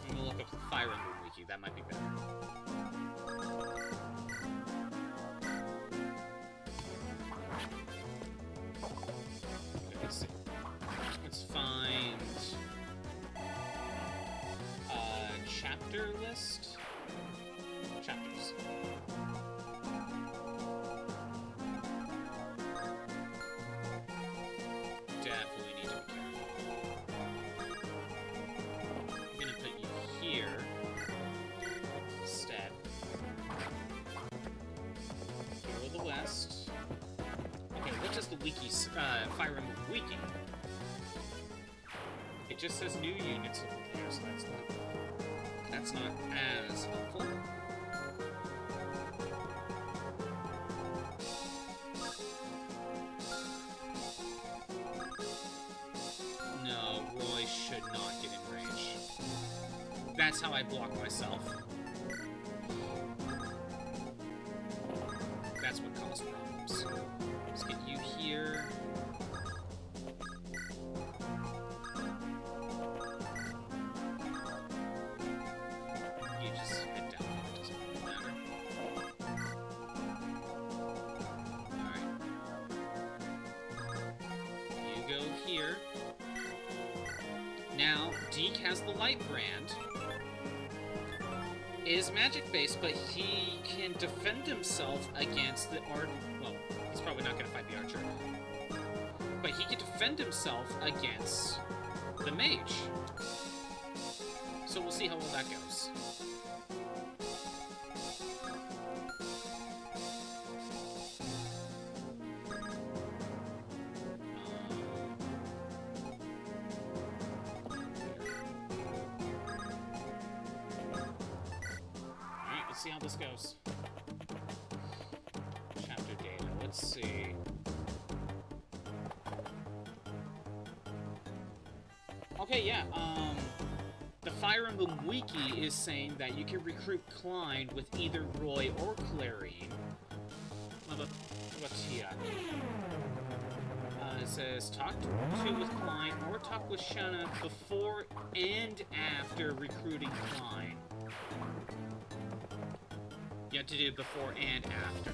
S2: I'm gonna look up the Fire Emblem wiki. That might be better. Okay, let's see. Let's find chapter list. Chapters. Definitely need to be careful. I'm gonna put you here instead. Go to the west. Okay, what does the wiki, Fire Emblem wiki? It just says new units over there, so that's not as helpful. No, Roy should not get in range. That's how I block myself. That's what caused problems. Let's get you here. You just head down. It doesn't really matter. Alright. You go here. Now, Deke has the light brand. It is magic-based, but he can defend himself against the well, he's probably not going to fight the archer. But he can defend himself against the mage. So we'll see how well that goes. See how this goes. Chapter data. Let's see. Okay, yeah. The Fire Emblem wiki is saying that you can recruit Klein with either Roy or Clarine. What about Tia? It says talk to with Klein or talk with Shanna before and after recruiting Klein. You have to do before and after.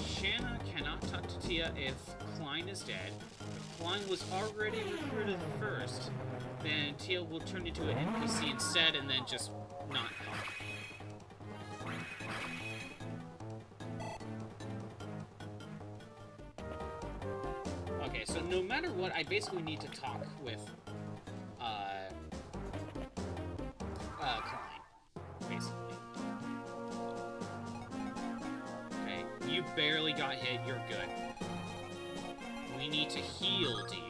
S2: Shanna cannot talk to Tia if Klein is dead. If Klein was already recruited first, then Teal will turn into an NPC instead and then just not talk. Okay, so no matter what, I basically need to talk with Klein, basically. Okay, you barely got hit, you're good. We need to heal, Deke.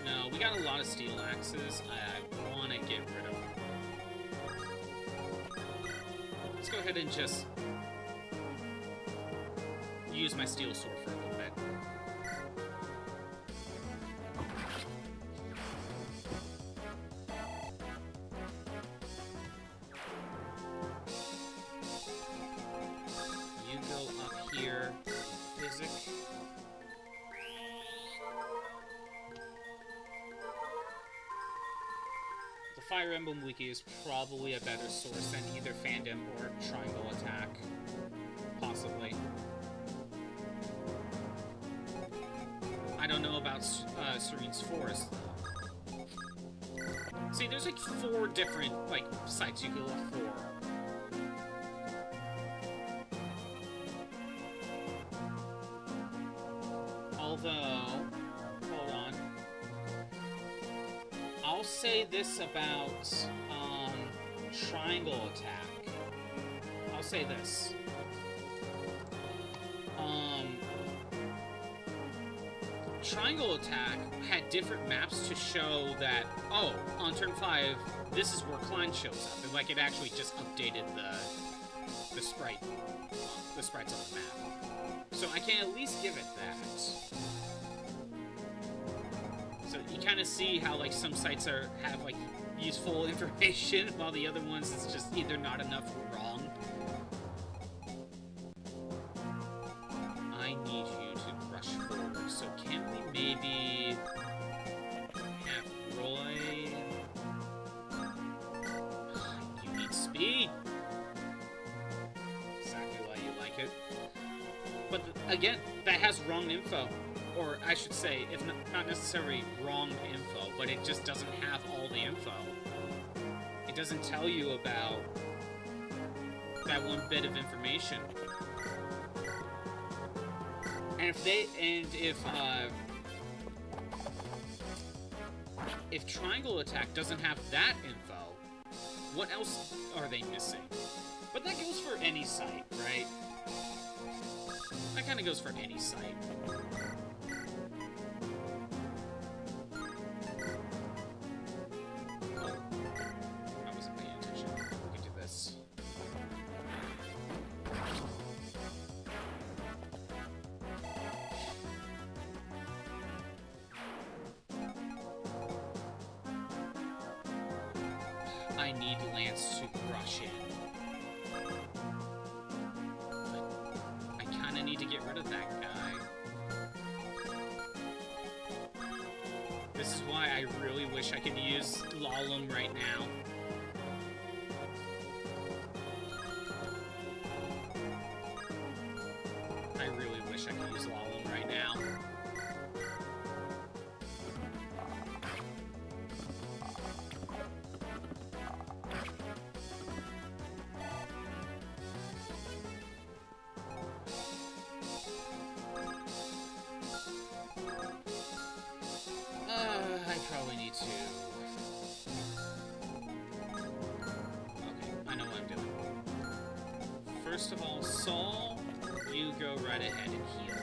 S2: No, we got a lot of steel axes. I want to get rid of them. Let's go ahead and just use my steel sword for a little bit. You go up here, physic. The Fire Emblem Wiki is probably a better source than either Fandom or Triangle Attack. Possibly. I don't know about Serene's Forest, though. See, there's like 4 different, like, sites you can look for. Although, hold on. I'll say this about Triangle Attack. I'll say this. Triangle Attack had different maps to show that, oh, on turn 5, this is where Klein shows up. And, like, it actually just updated the sprites on the map. So I can at least give it that. So you kind of see how, like, some sites have, like, useful information, while the other ones it's just either not enough or wrong. I need you to rush forward. So can we maybe have Roy? You need speed. Exactly why you like it. But again, that has wrong info. Or I should say, if not necessarily wrong info, but it just doesn't have all the info. It doesn't tell you about that one bit of information. And if Triangle Attack doesn't have that info, what else are they missing? But that goes for any site, right? That kind of goes for any site. I need Lance to rush in. But I kind of need to get rid of that guy. This is why I really wish I could use Lalum right now. I really wish I could use Lalum right now. I probably need to... Okay, I know what I'm doing. First of all, Saul, you go right ahead and heal.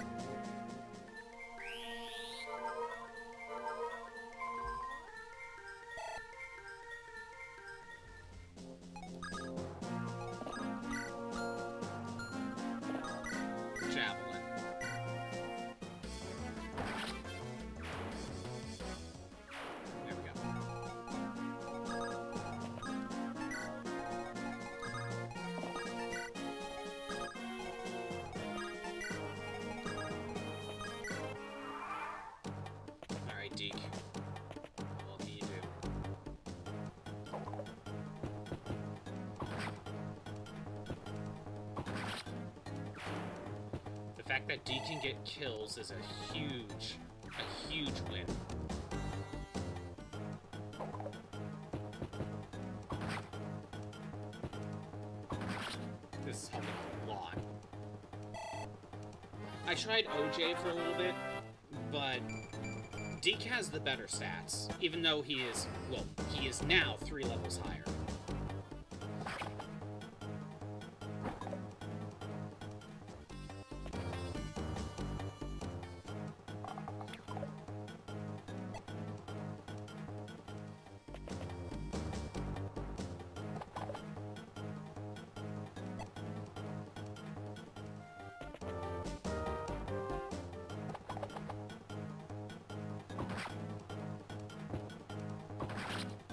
S2: Javelin. There we go. Alright, Deke. What can you do? fact that D can get kills is a huge win. This is helping a lot. I tried OJ for a little bit, but Deke has the better stats, even though he is now 3 levels higher.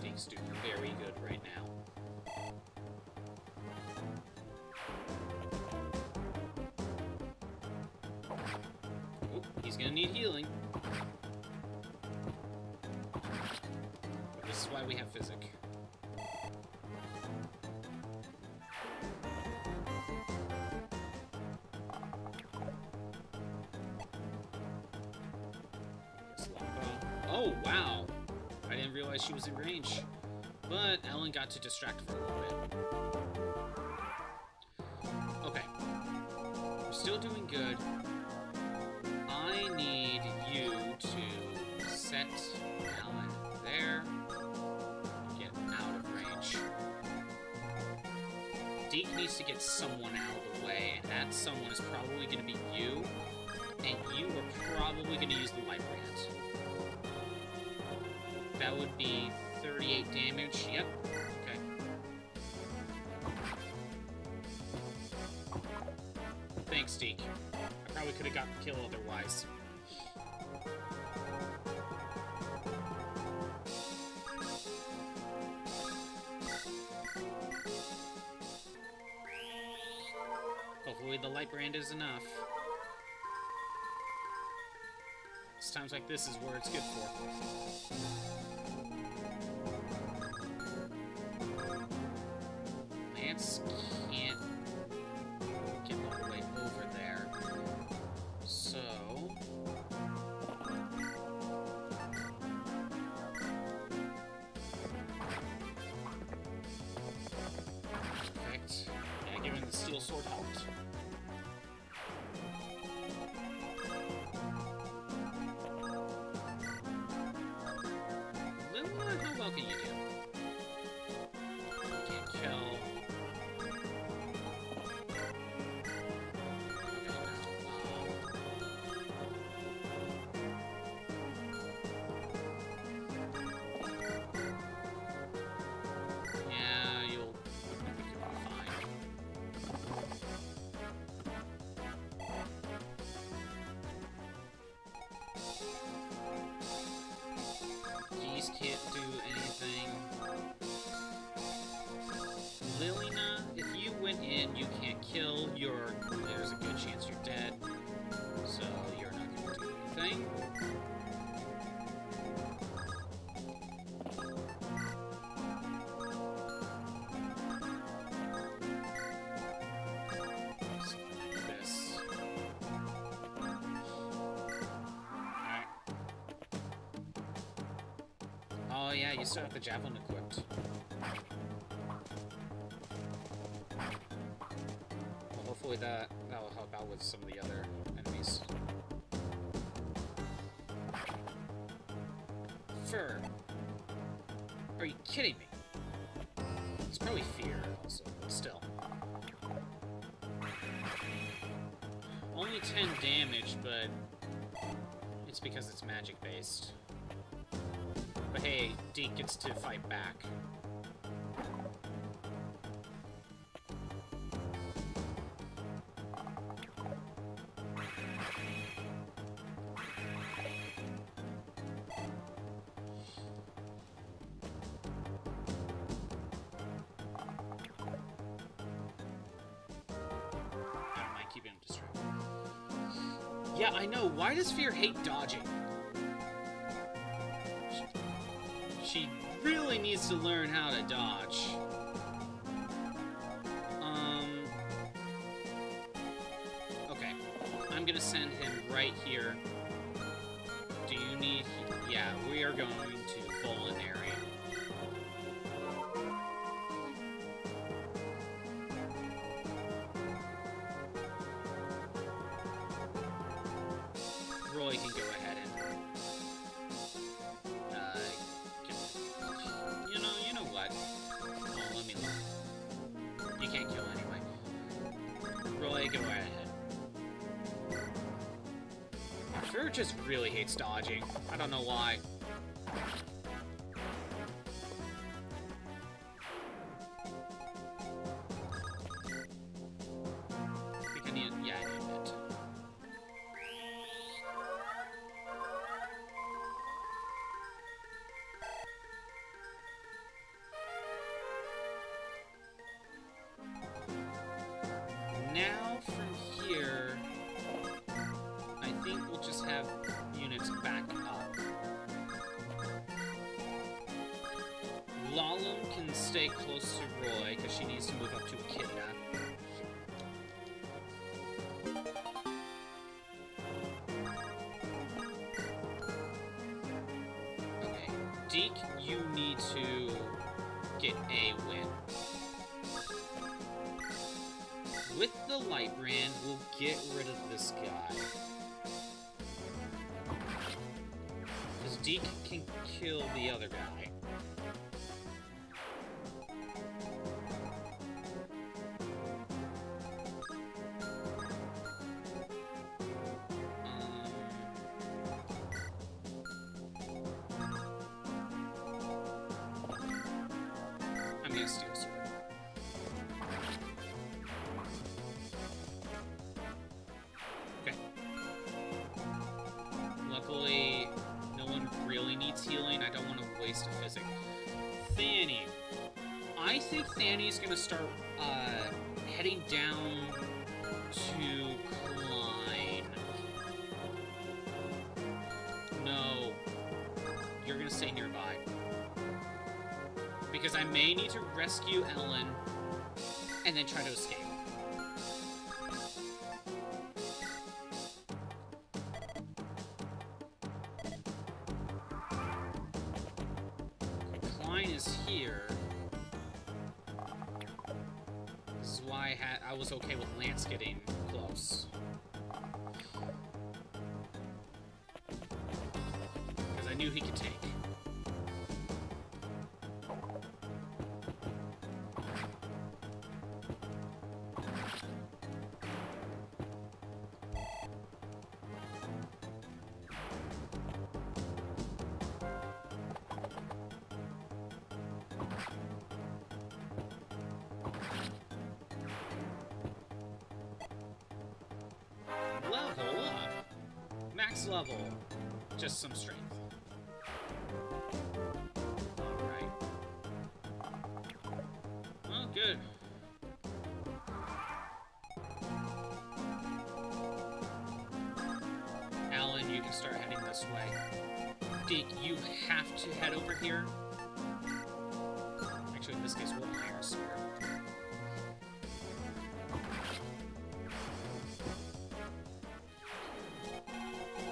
S2: Deke's doing very good right now. Oh, he's gonna need healing. But this is why we have Physic. Oh, wow! I didn't realize she was in range. But Ellen got to distract for a little bit. Okay. We're still doing good. I need you to set Ellen there. Get out of range. Deke needs to get someone out of the way, and that someone is probably going to be you. And you are probably going to use the Light Brand. That would be 38 damage. Yep. Okay. Thanks, Deke. I probably could have gotten the kill otherwise. Hopefully the Light Brand is enough. It's times like this is where it's good for. Lance can't get all the way over there. So... perfect. Yeah, giving the Steel Sword helped. How well can you do? Can't kill. Yeah, you'll be fine. Geese can't do anything. Lilina, if you went in, you can't kill. There's a good chance you're dead. So you're not going to do anything. This. Alright. Oh yeah, you still have the javelin equipped. Well, hopefully that'll help out with some of the other enemies. Fur. Are you kidding me? It's probably fear also, but still. Only 10 damage, but it's because it's magic based. But hey, Deke gets to fight back. I don't mind keeping him distracted. Yeah, I know. Why does Fear hate dodging? She really needs to learn how to dodge. Okay. I'm send him right here. Do you need... Yeah, we are going to Volan area. Roy can go ahead and... you know what? Oh, let me look. You can't kill anyway. Roy, go ahead. Fur just really hates dodging. I don't know why. I think I need... Yeah, I need it. Now, from here, I think we'll just have units back up. Lalum can stay close to Roy, because she needs to move up to Echidna. Okay, Deke, you need to get a win. With the Light Brand, we'll get rid of this guy. Because Deke can kill the other guy. I'm gonna steal sword. Okay. Luckily, no one really needs healing. I don't want to waste a physic. Fanny. I think Fanny's gonna start heading down to Klein. No. You're gonna stay nearby. Because I may need to rescue Ellen and then try to escape. Klein is here. This is why I was okay with Lance getting close. Because I knew he could take. Level up. Max level. Just some strength. Alright. Oh, good. Alan, you can start heading this way. Deke, you have to head over here. Actually, in this case, we'll hire a sword.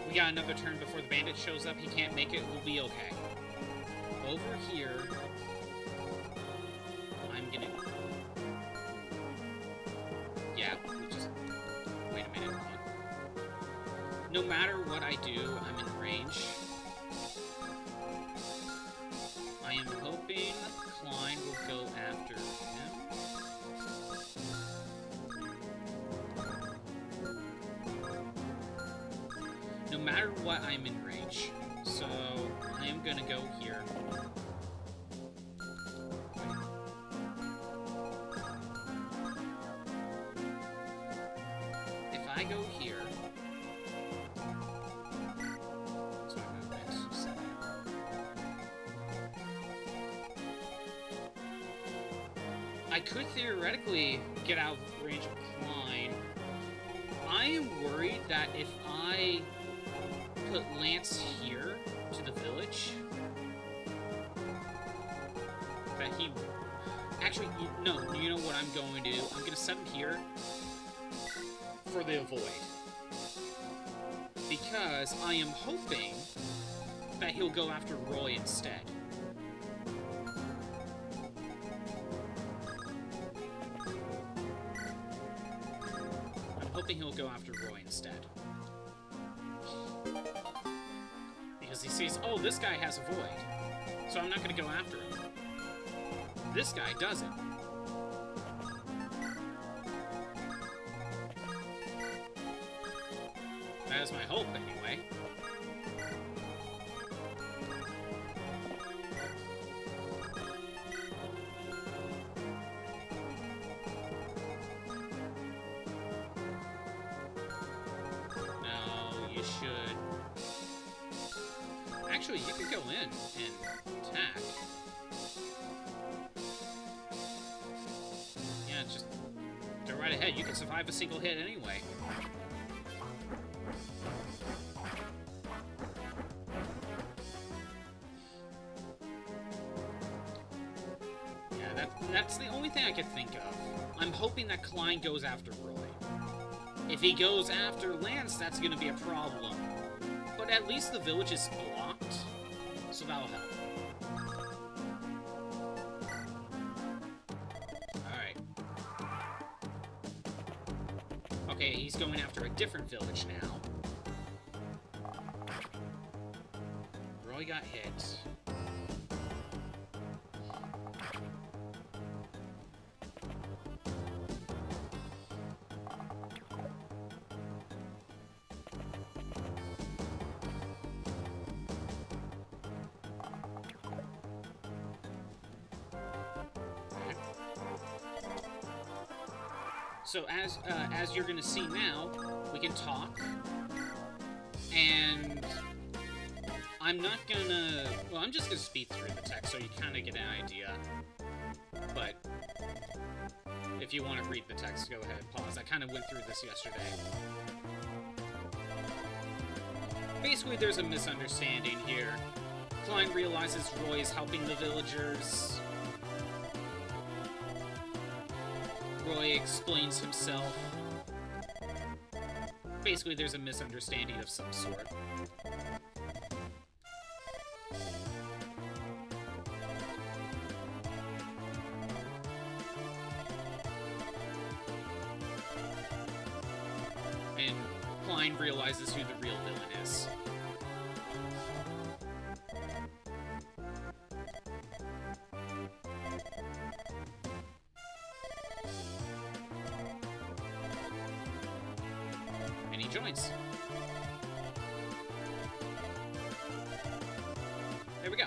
S2: We got another turn before the bandit shows up. He can't make it. We'll be okay. Over here, I'm gonna... Yeah, we just... Wait a minute. No matter what I do, I'm in range. I am hoping Klein will go after him. No matter what, I'm in range. So, I am gonna go here. If I go here... That's my movement. 7. I could theoretically get out of range of Klein. I am worried that if I put Lance here to the village, that he... Actually, no, you know what I'm going to do? I'm going to set him here for the avoid. because I am hoping that he'll go after Roy instead. I'm hoping he'll go after Roy instead. Because he sees, oh, this guy has a void, so I'm not going to go after him. This guy doesn't. That is my hope, anyway. No, you should... Actually, you could go in and attack. Yeah, just go right ahead. You can survive a single hit anyway. That's the only thing I could think of. I'm hoping that Klein goes after Roy. If he goes after Lance, that's going to be a problem. But at least the village is blocked, so that'll help. Alright. Okay, he's going after a different village now. Roy got hit. So as you're gonna see now, we can talk, and I'm not gonna, well, I'm just gonna speed through the text so you kind of get an idea, but if you want to read the text, go ahead, pause. I kind of went through this yesterday. Basically, there's a misunderstanding here. Klein realizes Roy is helping the villagers. Roy explains himself. Basically, there's a misunderstanding of some sort. And Klein realizes who the real villain is. Joins. There we go.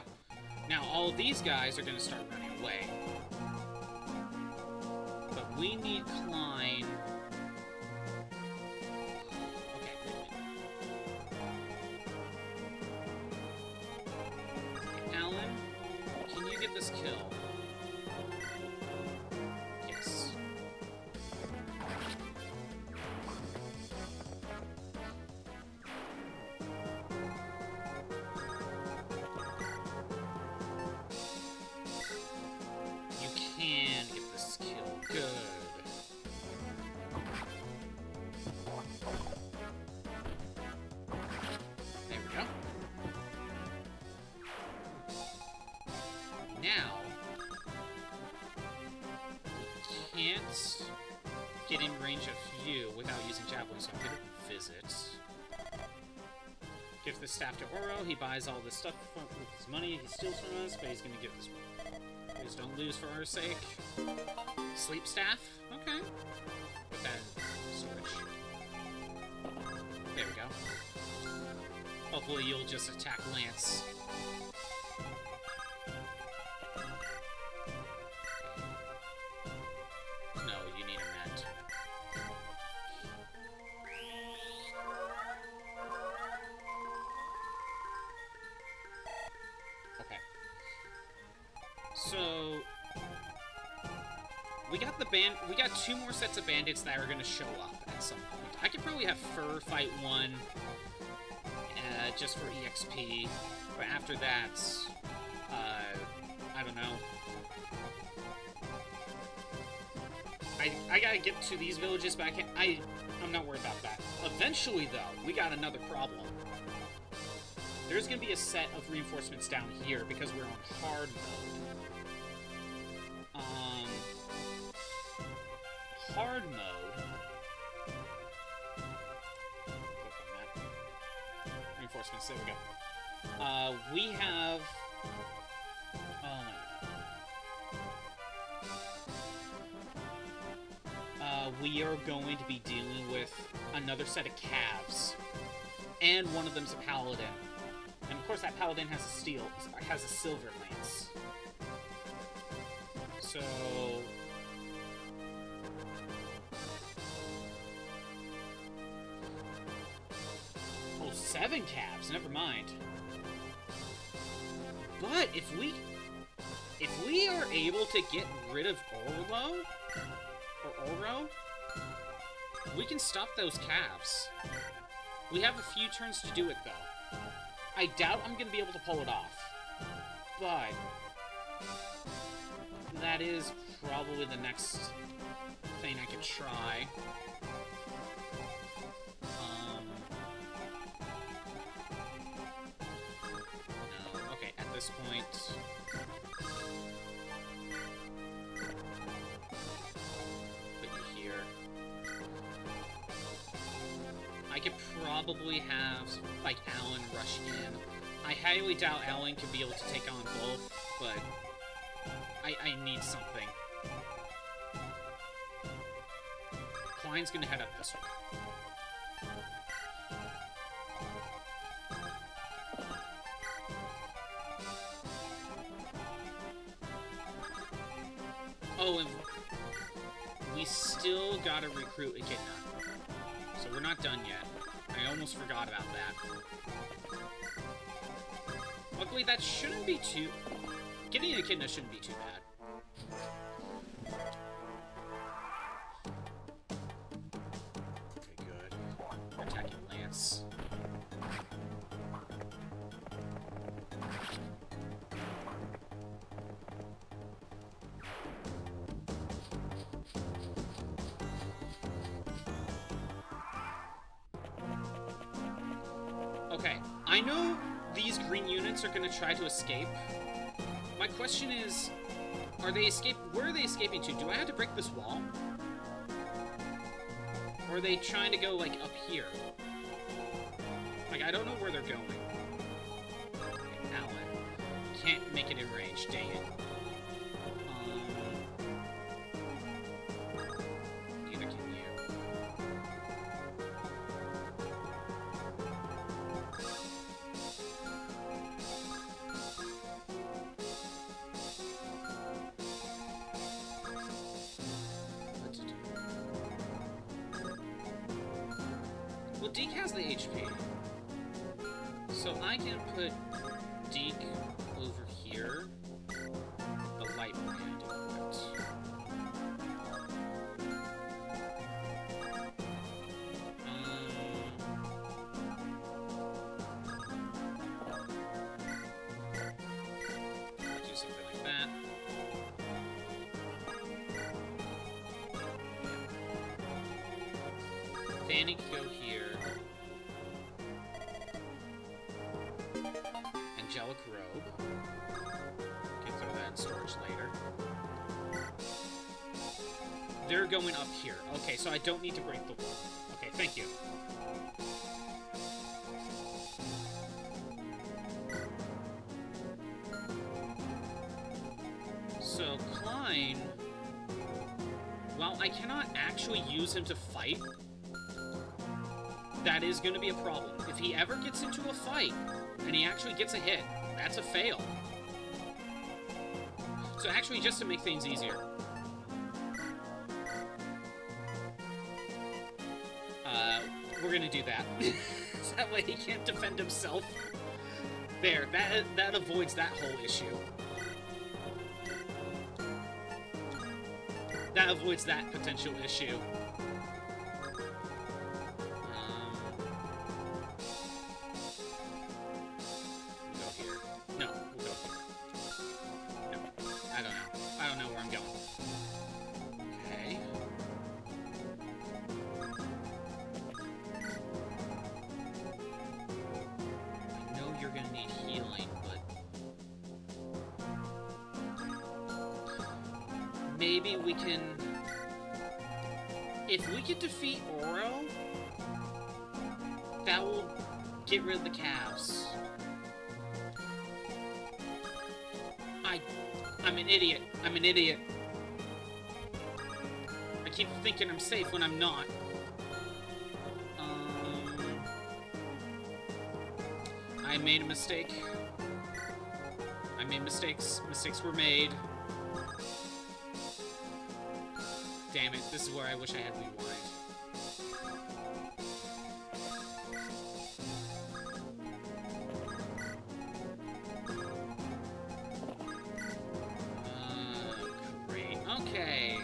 S2: Now all of these guys are going to start running away. But we need Klein. Okay, wait a minute. Alan, can you get this kill? Yes. Now, can't get in range of you without using javelin, so I'm gonna visit. Give the staff to Oro. He buys all this stuff with his money he steals from us, but he's gonna give this one. Please don't lose for our sake. Sleep staff? Okay. Put that in storage. There we go. Hopefully you'll just attack Lance. So we got two more sets of bandits that are going to show up at some point. I could probably have Fur fight one just for EXP, but after that, I don't know. I gotta get to these villages, but I'm not worried about that. Eventually, though, we got another problem. There's gonna be a set of reinforcements down here because we're on hard mode. Hard mode. Click on that. Reinforcements, there we go. We have... Oh my god. We are going to be dealing with another set of calves. And one of them's a paladin. And of course that paladin has a silver lance. So... Oh, 7 calves, never mind. But if we are able to get rid of Oro, we can stop those calves. We have a few turns to do it, though. I doubt I'm going to be able to pull it off. But that is probably the next thing I could try. No. Okay, at this point... Put you here. I could probably have, like, Alan rush in. I highly doubt Alan could be able to take on both, but I need something. Klein's gonna head up this way. Oh, and we still gotta recruit Echidna. So we're not done yet. I almost forgot about that. Luckily, that shouldn't be too... Getting an Echidna shouldn't be too bad. Okay, good. Attacking Lance. Okay, I know these green units are going to try to escape. My question is, where are they escaping to? Do I have to break this wall? Or are they trying to go, like, up here? Like, I don't know where they're going. Okay, Alan. Can't make it in range, dang it. Neither can you. What to do? Well, Deke has the HP. So I can put Deke over here. The light brand equipped. Do something like that. Fanny can go here. Angelic Robe. Can throw that in storage later. They're going up here. Okay, so I don't need to break the wall. Okay, thank you. So, Klein... While I cannot actually use him to fight, that is going to be a problem. If he ever gets into a fight, and he actually gets a hit, that's a fail. So actually, just to make things easier, we're gonna do that. That way he can't defend himself. There, that avoids that whole issue. That avoids that potential issue. gonna need healing, but... Maybe we can... If we can defeat Oro, that will get rid of the calves. I'm an idiot. I'm an idiot. I keep thinking I'm safe when I'm not. I made a mistake. I made mistakes. Mistakes were made. Damn it, this is where I wish I had rewind. Great. Okay.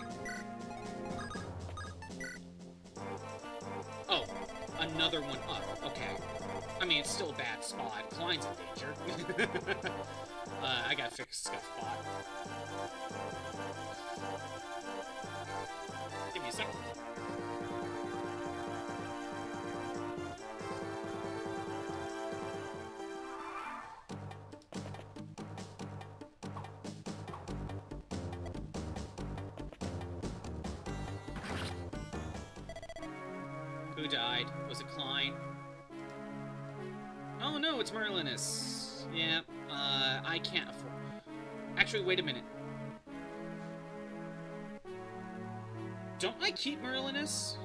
S2: Oh, another one up. Okay. I mean, it's still a bad spot. Klein's in danger. I gotta fix Scuffbot. Give me a second. Who died? Was it Klein? Oh no, it's Merlinus. Yeah, I can't afford... Actually, wait a minute. Don't I keep Merlinus?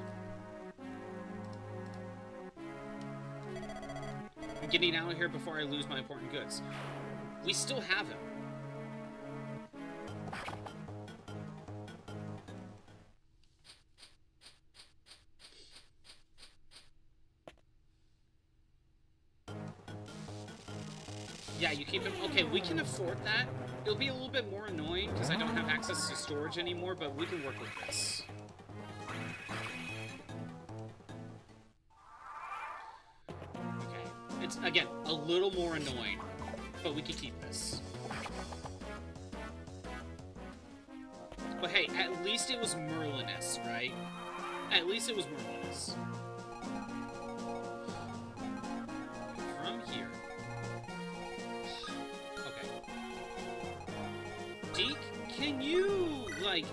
S2: I'm getting out of here before I lose my important goods. We still have him. Yeah, you keep him. Okay, we can afford that. It'll be a little bit more annoying because I don't have access to storage anymore, but we can work with this. Okay. It's, again, a little more annoying, but we can keep this. But hey, at least it was Merlinus, right? At least it was Merlinus. From here. Deke, can you, like...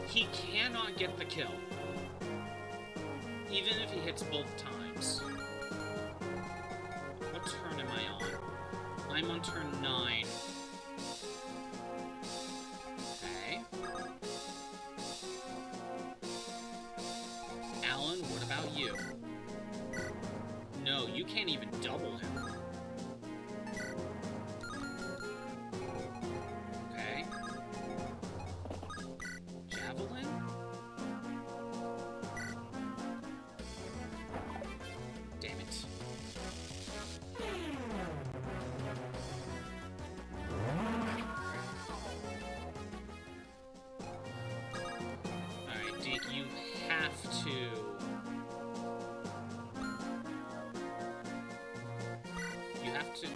S2: He cannot get the kill. Even if he hits both times. What turn am I on? I'm on turn 9. Okay. Alan, what about you? No, you can't even double him. You have to... You have to...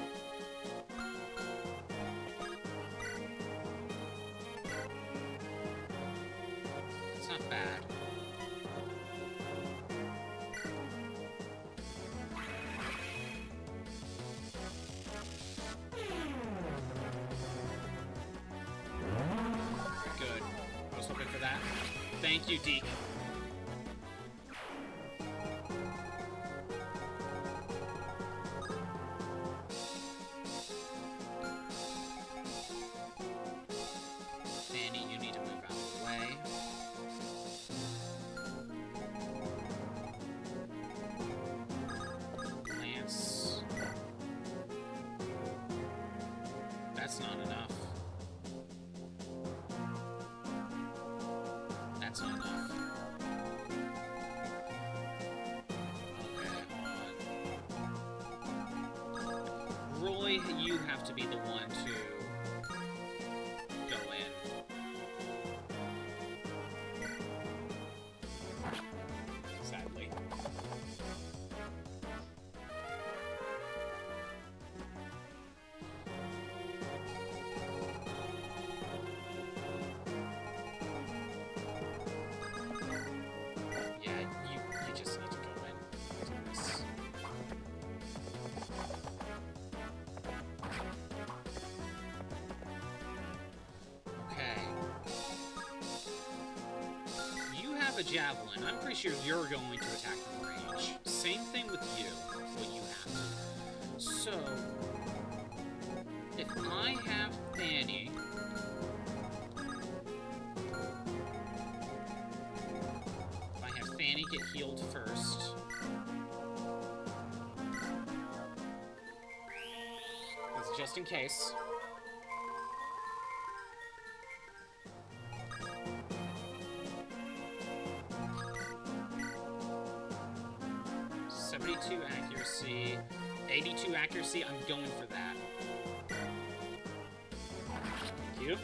S2: It's not bad. Good. I was hoping for that. Thank you, Deke. Fanny, you need to move out of the way. Lance. That's not enough. That's not enough. Okay, Roy, you have to be the one to go in. Sadly. Yeah, you just need to go in. Do this. a javelin, I'm pretty sure you're going to attack from range. Same thing with you, what you have. So, if I have Fanny, get healed first. That's just in case. .72 accuracy, 82 accuracy. I'm going for that. Thank you.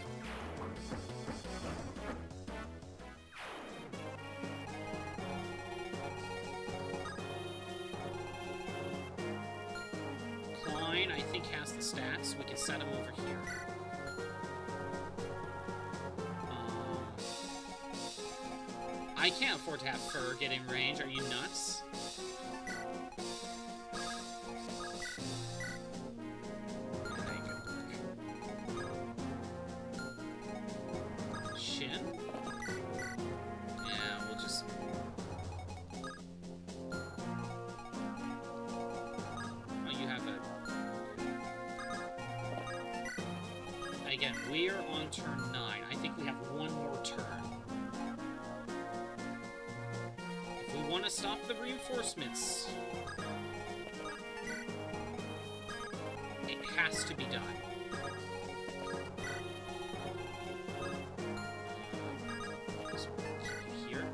S2: I think has the stats. We can set him over here. I can't afford to have Fur get in range. Are you nuts? Shin? Yeah, we'll just... Oh, you have a... Again, we're on turn 9. I think we have one more turn. If we want to stop the reinforcements, it has to be done. Here.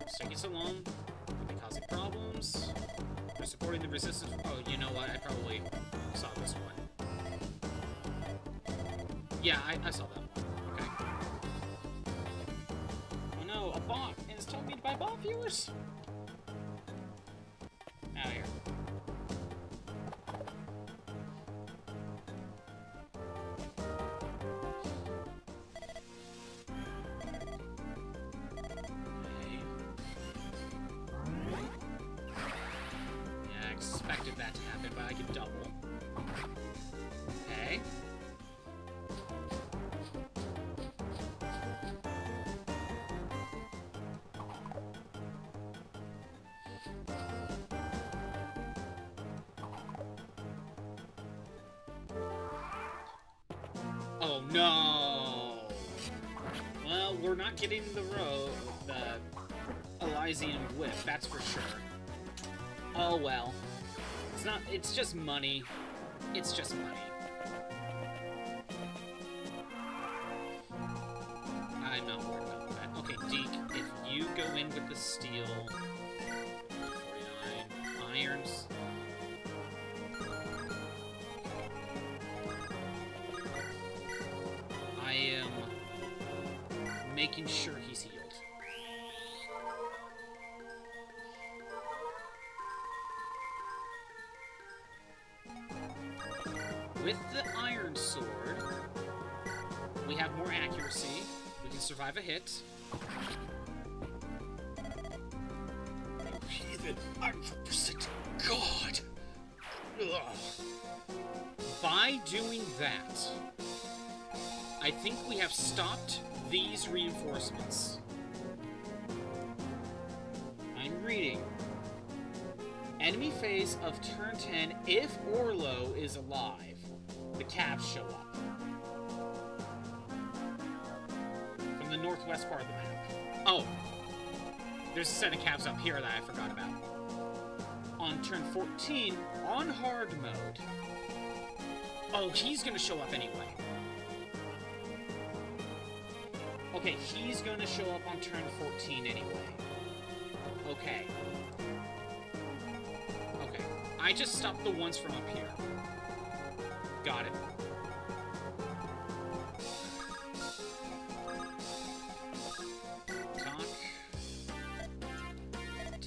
S2: It's taking so long. They're causing problems. They're supporting the resistance. Oh, you know what? I probably saw this one. Yeah, I saw that one. Okay. Oh no, a bot! And it's telling me to buy bot viewers? Out of here. Yeah, I expected that to happen, but I could double. Okay. Oh no! Well, we're not getting the Elysian Whip, that's for sure. Oh well. It's not, it's just money. It's just money. I'm not worried about that. Okay, Deke, if you go in with the steel... 49 irons... I am making sure he's healed. With the Iron Sword, we have more accuracy. We can survive a hit. Heathen, I'm representing God! Ugh. By doing that, I think we have stopped these reinforcements. I'm reading. Enemy phase of turn 10, if Orlo is alive, the cabs show up. From the northwest part of the map. Oh! There's a set of cabs up here that I forgot about. On turn 14, on hard mode. Oh, he's gonna show up anyway. Okay, he's gonna show up on turn 14 anyway. Okay. Okay. I just stopped the ones from up here. Got it. Talk.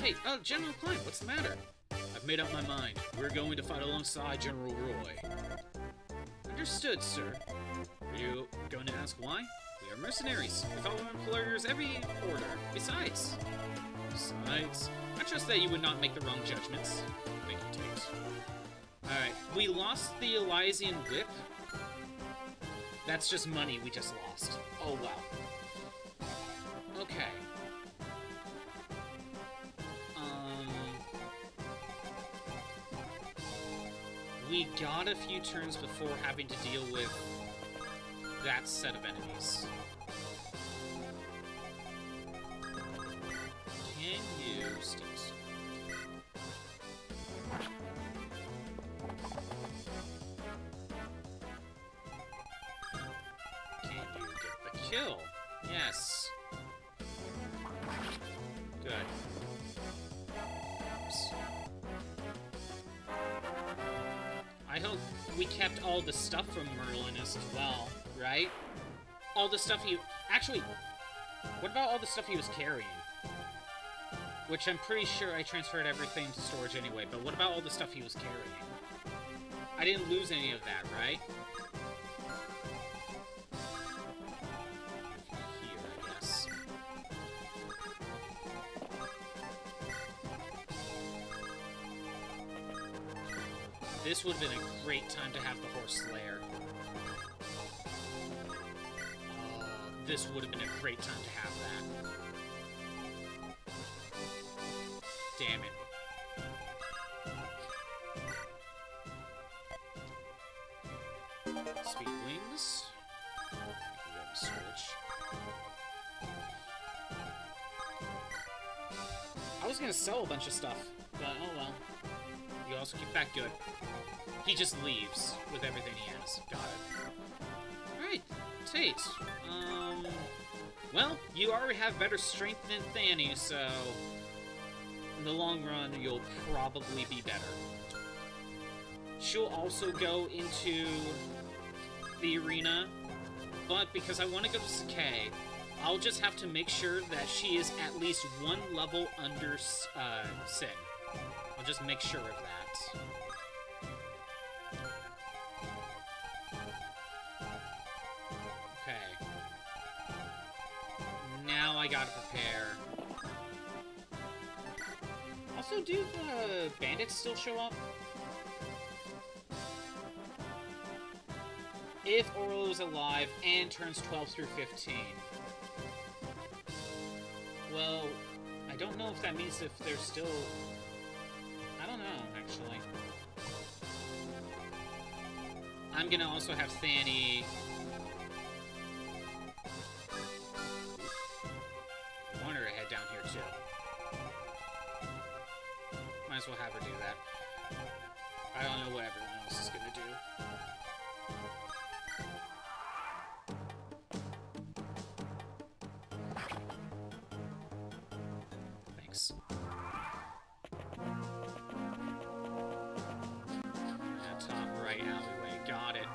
S2: Hey, General Klein, what's the matter? I've made up my mind. We're going to fight alongside General Roy. Understood, sir. Are you going to ask why? We are mercenaries. We follow employers every order. Besides, I trust that you would not make the wrong judgments. Thank you, Tate. Alright, we lost the Elysian Whip. That's just money we just lost. Oh, wow. we got a few turns before having to deal with that set of enemies. Can you steal? Can you get the kill? Yes. Good. Oops. I hope we kept all the stuff from Merlin as well, right? All the stuff he... Actually, what about all the stuff he was carrying? Which I'm pretty sure I transferred everything to storage anyway, but what about all the stuff he was carrying? I didn't lose any of that, right? Here, I guess. This would have been a great time to have the Horse Slayer. This would have been a great time to have that. Damn it. Sweet wings. We have a switch. I was gonna sell a bunch of stuff, but oh well. You also keep that good. He just leaves with everything he has. Got it. Alright, Tate. Well, you already have better strength than Thanny, so in the long run, you'll probably be better. She'll also go into the arena, but because I want to go to Sakai, I'll just have to make sure that she is at least one level under Sin. I'll just make sure of that. Okay. Now I gotta prepare. Also, do the bandits still show up? If Orlo is alive and turns 12 through 15. Well, I don't know if that means if they're still... I don't know, actually. I'm gonna also have Thanny... I want her to head down here, too. Might as well have her do that. I don't know what everyone else is gonna do. Thanks. Top right alleyway. Got it.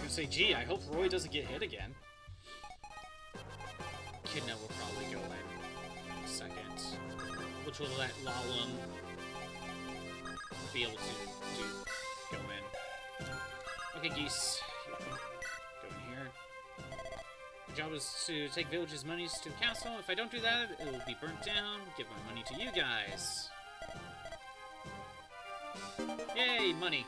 S2: Say, gee, I hope Roy doesn't get hit again. Kidna will probably go in a second, which will let Lalum be able to go in. Okay, Geese, go in here. My job is to take villages' monies to the castle. If I don't do that, it will be burnt down. Give my money to you guys. Yay, money.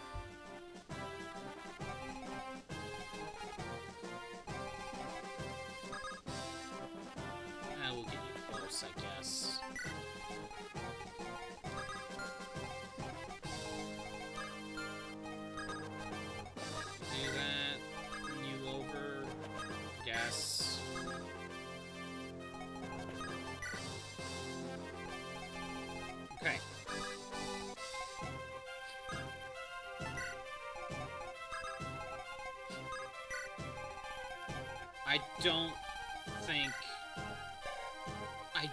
S2: We'll get you close, I guess. Do that. Bring you over. Yes. Okay. I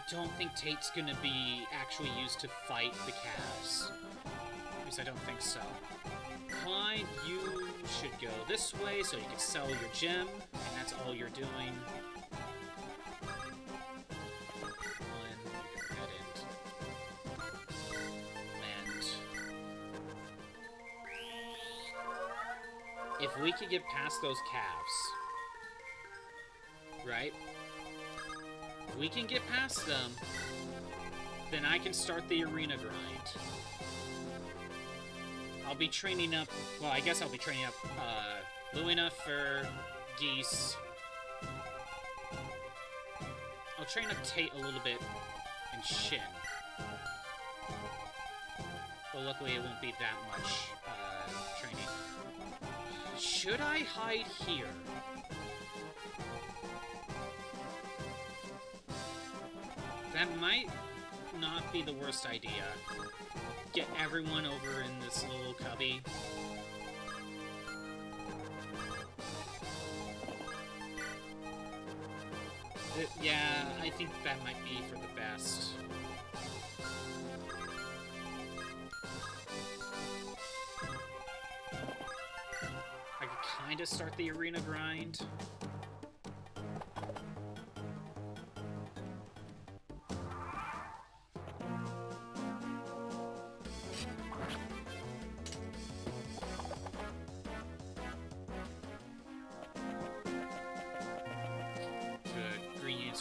S2: don't think Tate's gonna be actually used to fight the calves. At least I don't think so. Clyde, you should go this way so you can sell your gem, and that's all you're doing. And if we could get past those calves, right? If we can get past them, Then I can start the arena grind. I'll be training up... Well, I guess I'll be training up Luina for Geese. I'll train up Tate a little bit and Shin. But luckily it won't be that much training. Should I hide here? That might not be the worst idea. Get everyone over in this little cubby. Yeah, I think that might be for the best. I could kind of start the arena grind.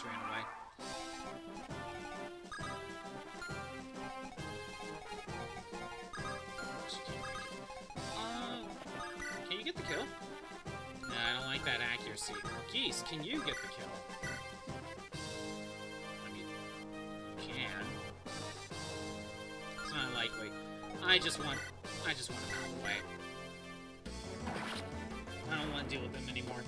S2: Ran away. Can you get the kill? Nah, I don't like that accuracy. Geese, can you get the kill? I mean, you can. It's not lightweight. I just want him out of the way. I don't want to deal with them anymore.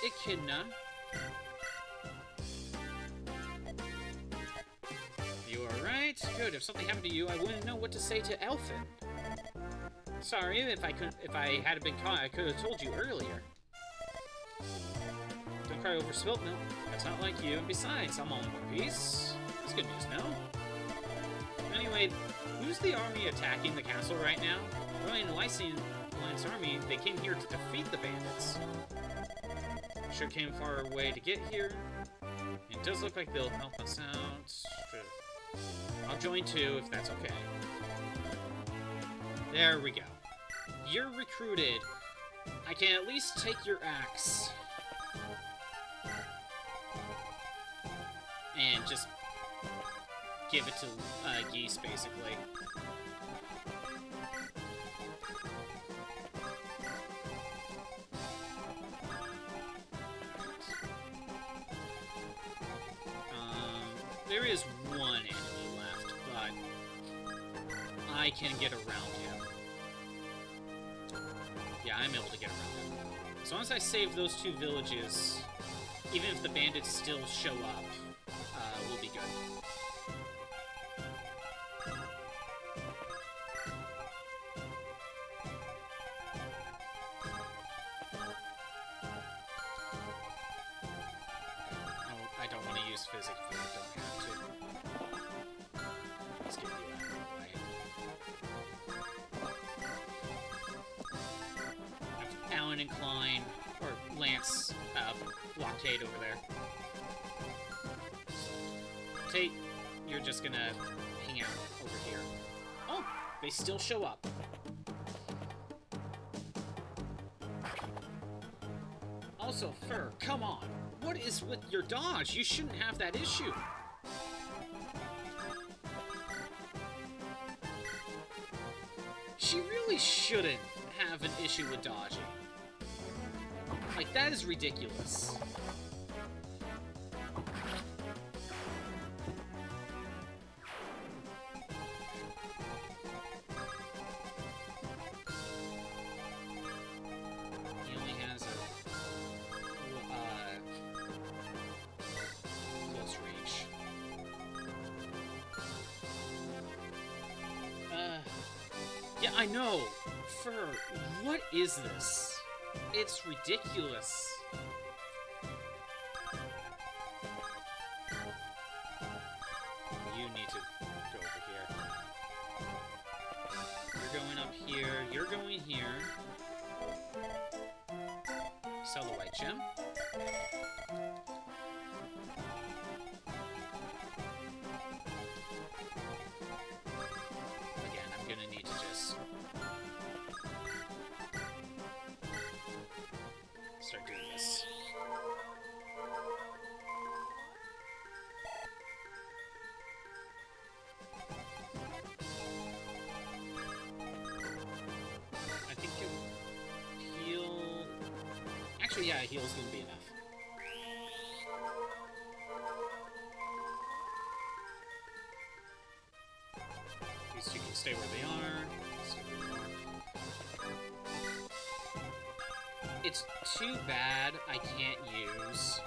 S2: Echidna. You alright? Good. If something happened to you, I wouldn't know what to say to Elfin. Sorry, if I hadn't been caught, I could have told you earlier. Don't cry over spilt milk. That's not like you. And besides, I'm all in one piece. That's good news, no? Anyway, who's the army attacking the castle right now? Really, in the Lycian Alliance army, they came here to defeat the bandits. Sure came far away to get here. It does look like they'll help us out. I'll join too, if that's okay. There we go. You're recruited. I can at least take your axe. And just give it to Geese, basically. There is one enemy left, but I can get around him. Yeah, I'm able to get around him. As long as I save those two villages, even if the bandits still show up, we'll be good. Oh, I don't want to use physics if I don't have to. Let's get you out of the way. Alan and Klein, or Lance, blockade over there. Tate, you're just gonna hang out over here. Oh, they still show up. Also, Fur, come on. What is with your dodge? You shouldn't have that issue. She really shouldn't have an issue with dodging. Like, that is ridiculous. He only has a close range. Yeah, I know. Fur, what is this? It's ridiculous. You need to go over here. You're going up here. You're going here. Sell the white gem. Again, I'm gonna need to just start doing this. Actually, yeah, a heal's gonna be enough. These two can stay where they are. It's too bad I can't use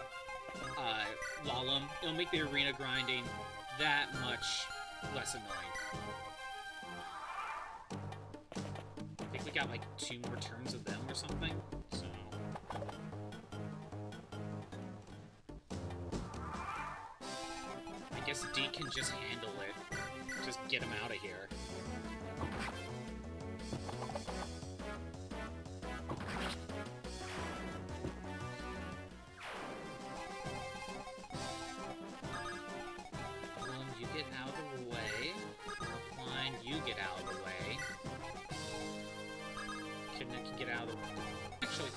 S2: Lalum. It'll make the arena grinding that much less annoying. I think we got like 2 more turns of them or something, so... I guess D can just handle it. Just get him out of here. You get out of the way. Line, you get out of the way. Kidna can get out of the way. Actually...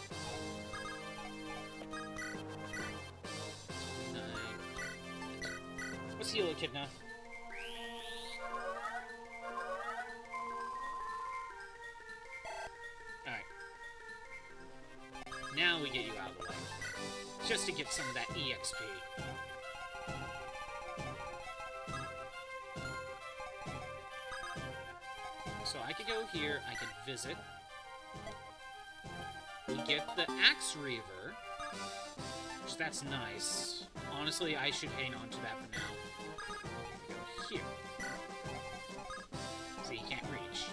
S2: 29. Let's heal Echidna. Alright. Now we get you out of the way. Just to get some of that EXP. So I could go here, I could visit. We get the Axe Reaver, which that's nice. Honestly, I should hang on to that for now. Go here. See, he can't reach.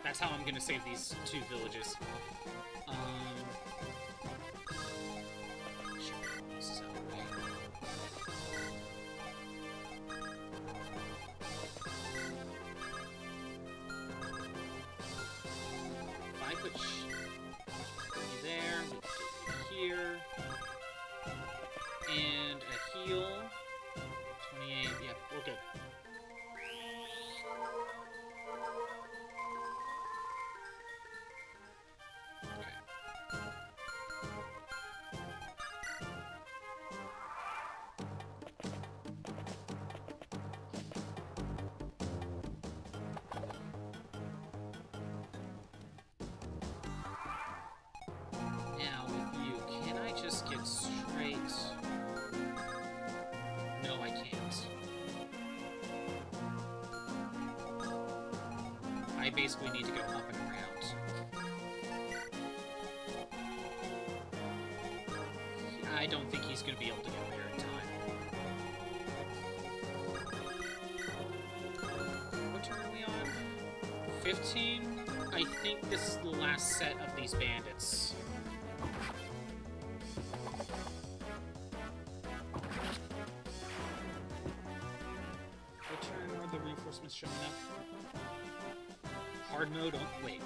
S2: That's how I'm gonna save these 2 villages. Sure, this is out of the way. If I put you there, we put you here, and a heal. 28, yeah, we're good. Okay. Now with you, can I just get straight? No, I can't. I basically need to go up and around. I don't think he's going to be able to get there in time. What turn are we on? 15? I think this is the last set of these bandits. What turn are the reinforcements showing up? Hard mode on... Wait.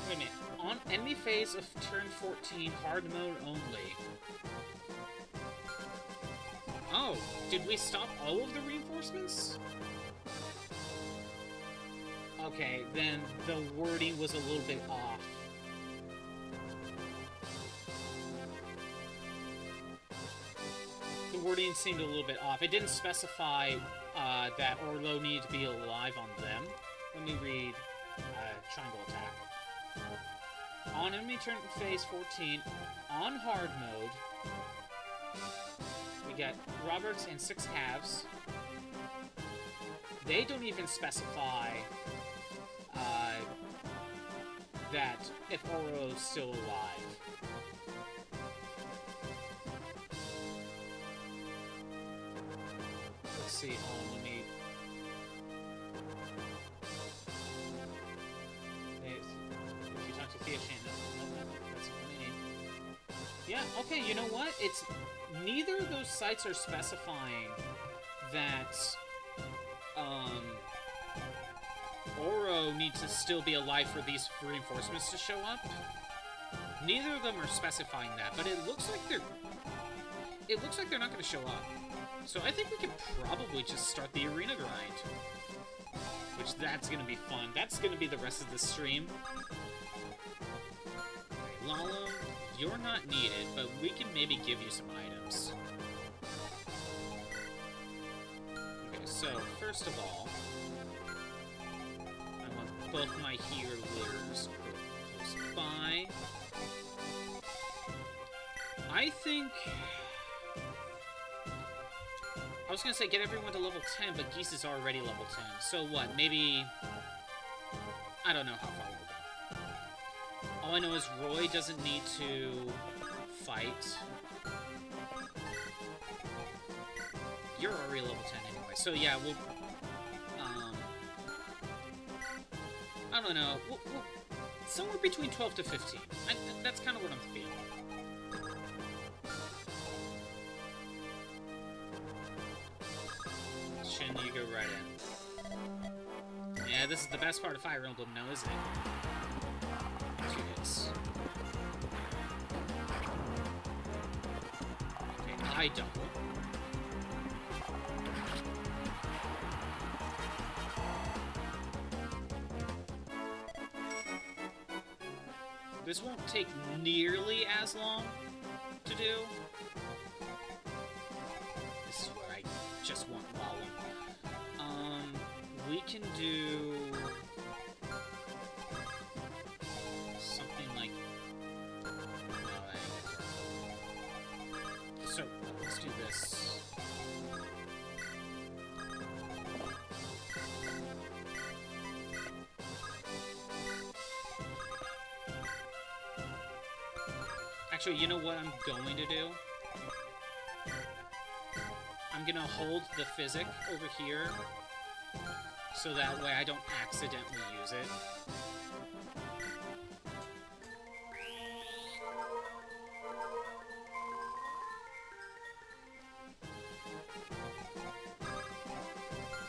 S2: Wait a minute. On enemy phase of turn 14, hard mode only. Oh, did we stop all of the reinforcements? Okay, then the wording was a little bit off. The wording seemed a little bit off. It didn't specify that Orlo needed to be alive on them. Let me read triangle attack. On enemy turn phase 14, on hard mode, we got Roberts and 6 halves. They don't even specify that if Oro's still alive. Let's see, let me... If you talk to Thea Shannon, that's what I need. Yeah, okay, you know what? It's... Neither of those sites are specifying that, Oro needs to still be alive for these reinforcements to show up. Neither of them are specifying that, but it looks like they're not going to show up. So I think we could probably just start the arena grind. Which, that's going to be fun. That's going to be the rest of the stream. Okay, Lalo, you're not needed, but we can maybe give you some items. Okay, so, first of all, I want both my healers equipped. by. I think... I was gonna say get everyone to level 10, but Geese is already level 10. So what, maybe... I don't know how far we'll go. All I know is Roy doesn't need to fight. You're already level 10 anyway, so yeah, we'll... I don't know. We'll somewhere between 12 to 15. That's kind of what I'm feeling. Shin, you go right in. Yeah, this is the best part of Fire Emblem now, isn't it? 2 hits. Okay, I double. This won't take nearly as long to do. This is where I just want Lalum. We can do something like... So, let's do this. Actually, you know what I'm going to do? I'm gonna hold the physic over here, so that way I don't accidentally use it.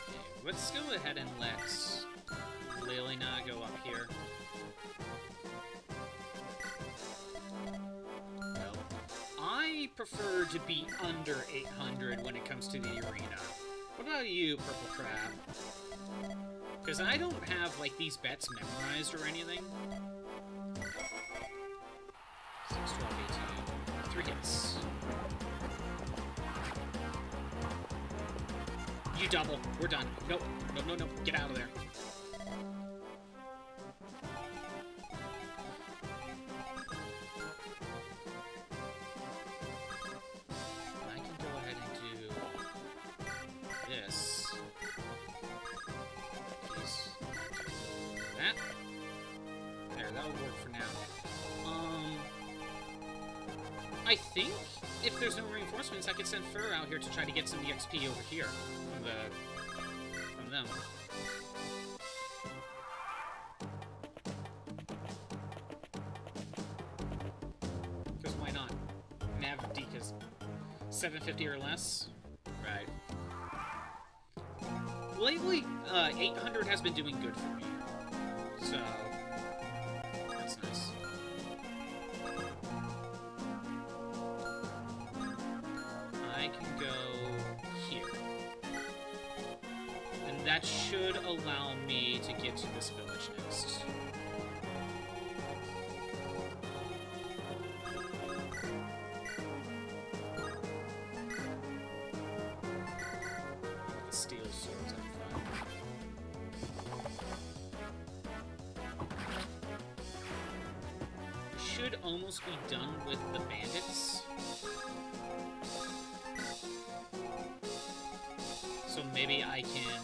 S2: Okay, let's go ahead and let Lilina go up here. I prefer to be under 800 when it comes to the arena. What about you, Purple Crab? Because I don't have, like, these bets memorized or anything. 6, 12, 18. 3 hits. You double. We're done. Nope. No, no, no. Get out of there. I think if there's no reinforcements, I could send Fur out here to try to get some EXP over here from them. Because why not? Nav Dika's 750 or less. Right. Lately, 800 has been doing good for me. So that's nice. I can go here. And that should allow me to get to this village next. Steel swords are fun. Should almost be done with the bandits. So maybe I can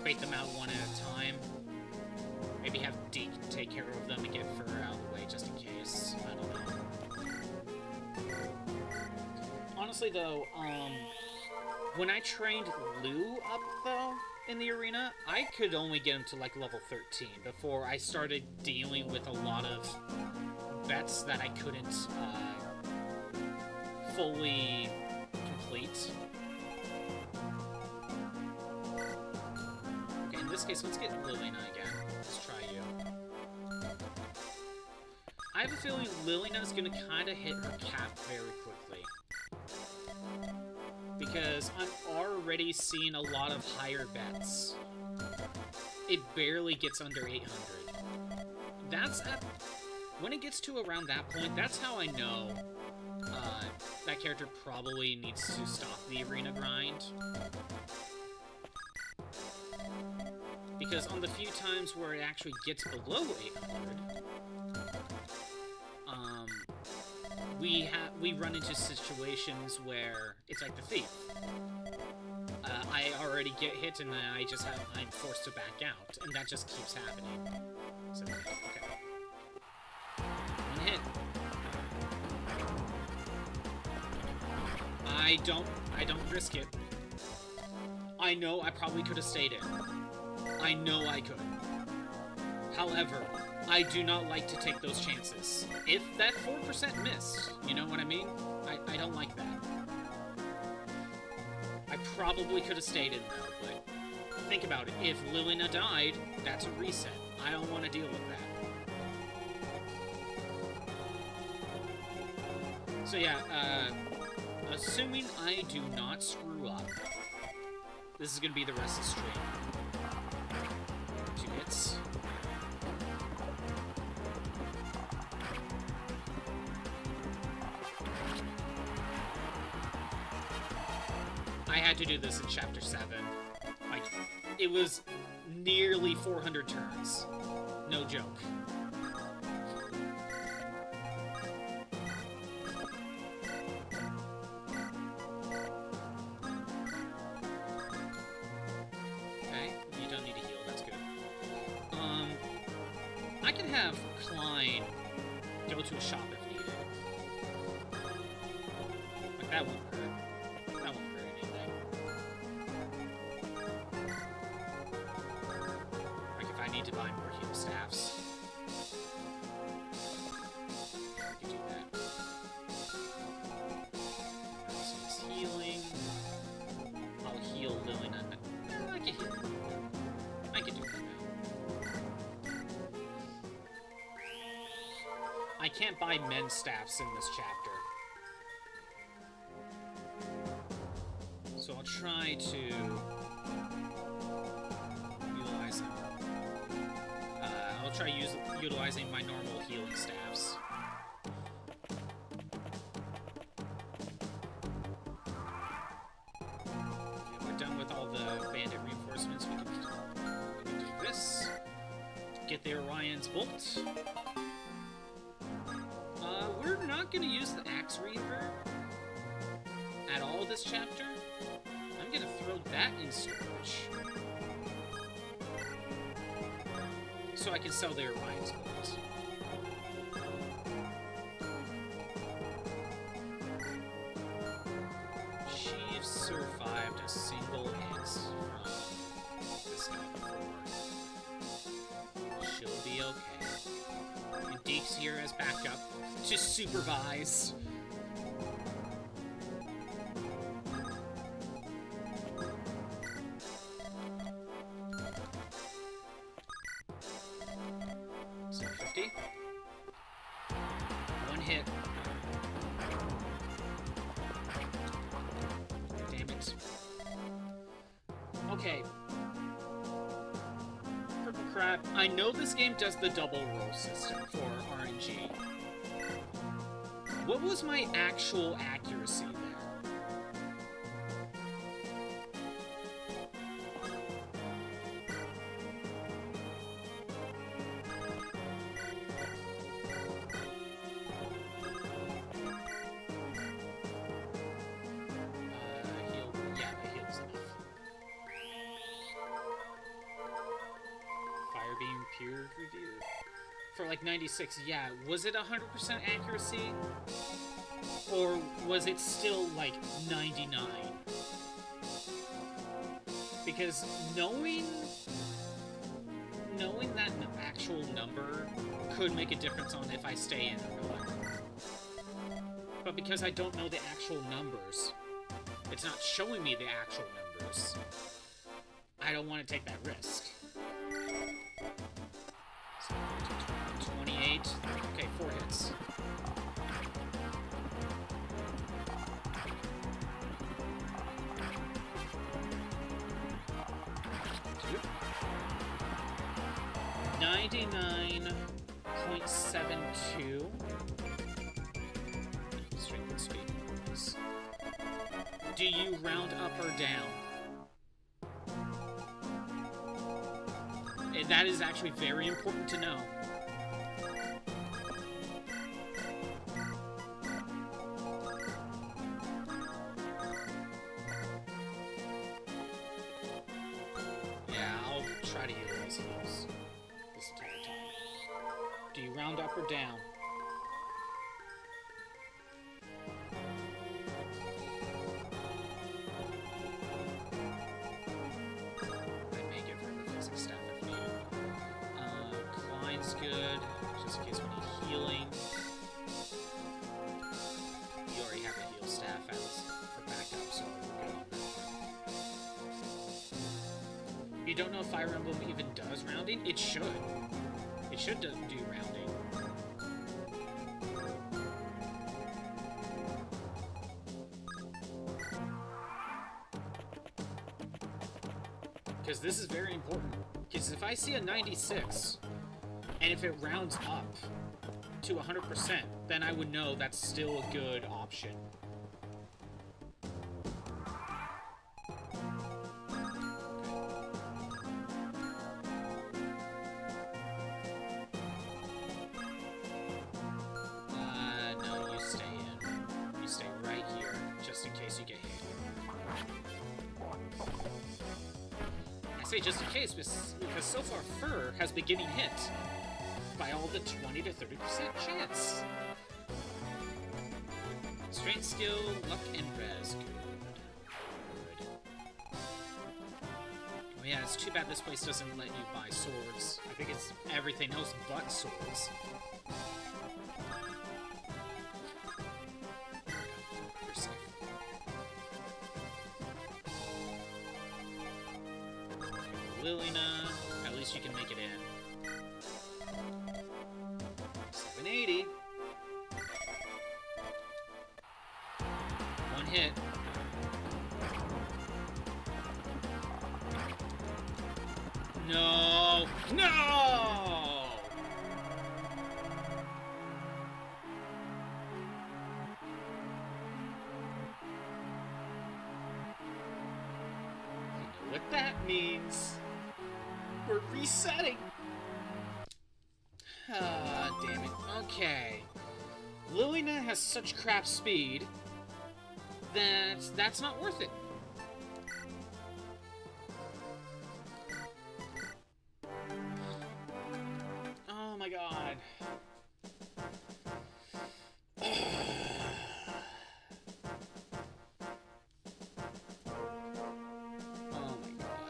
S2: bait them out one at a time. Maybe have Deke take care of them and get Fur out of the way just in case. I don't know. Honestly though, when I trained Lou up though in the arena, I could only get him to like level 13 before I started dealing with a lot of bets that I couldn't fully complete. Okay, in this case, let's get Lilina again. Let's try you. I have a feeling Lilina's gonna kind of hit her cap very quickly. Because I'm already seeing a lot of higher bets. It barely gets under 800. That's at... When it gets to around that point, that's how I know that character probably needs to stop the arena grind. Because on the few times where it actually gets below 800, we run into situations where it's like the thief. I already get hit and then I'm forced to back out, and that just keeps happening. So okay, one hit. I don't risk it. I know I probably could have stayed in. I know I could. However, I do not like to take those chances. If that 4% missed, you know what I mean? I don't like that. I probably could have stayed in though, but think about it. If Lilina died, that's a reset. I don't want to deal with that. So yeah, assuming I do not screw up, this is going to be the rest of the stream. 2 hits. I had to do this in Chapter 7. Like, it was nearly 400 turns. No joke. Okay, you don't need to heal, that's good. I can have Klein go to a shop if needed. Like, that won't hurt. That won't hurt anything. Like, if I need to buy more heal staffs, I can do that. So he's healing. I'll heal Lilina. I can heal. I can do that now. I can't buy men's staffs in this chapter. So I'll try to utilize them. I'll try utilizing my normal healing staffs. Okay, we're done with all the bandit reinforcements. We can do this. Get the Orion's Bolt. We're not going to use the Axe Reaver at all this chapter. I'm going to throw that in storage so I can sell the Orion's Bolt. She's survived a single hit from this guy before. She'll be okay. And Deke's here as backup to supervise. So 50. One hit. Damn it. Okay. Purple Crab. I know this game does the double roll system for RNG. What was my actual accuracy there? Heal. Yeah, the heal's enough. Fire beam peer review. For like 96, yeah. Was it 100% accuracy? Or was it still like 99? Because knowing that actual number could make a difference on if I stay in or not. But because I don't know the actual numbers, it's not showing me the actual numbers, I don't want to take that risk. So, 28. Okay, 4 hits. .72. Strength and speed. Nice. Do you round up or down? That is actually very important to know. Do you round up or down? I may give her the physics staff if needed. Klein's good, just in case we need healing. You already have a heal staff as for backup, so we're good on that front. You don't know if Fire Emblem even does rounding? It should. It should do rounding. Because this is very important. Because if I see a 96, and if it rounds up to 100%, then I would know that's still a good option. No, you stay in. You stay right here, just in case you get hit. I say just in case, because so far Fur has been getting hit by all the 20 to 30% chance. Strength, skill, luck, and res. Good. Oh yeah, it's too bad this place doesn't let you buy swords. I think it's everything else but swords. You're safe. Lilina, at least you can make it in. 780. One hit. No! No! You know what that means. We're resetting. Ah, damn it. Okay. Lilina has such crap speed that that's not worth it. Oh my god. Oh my god.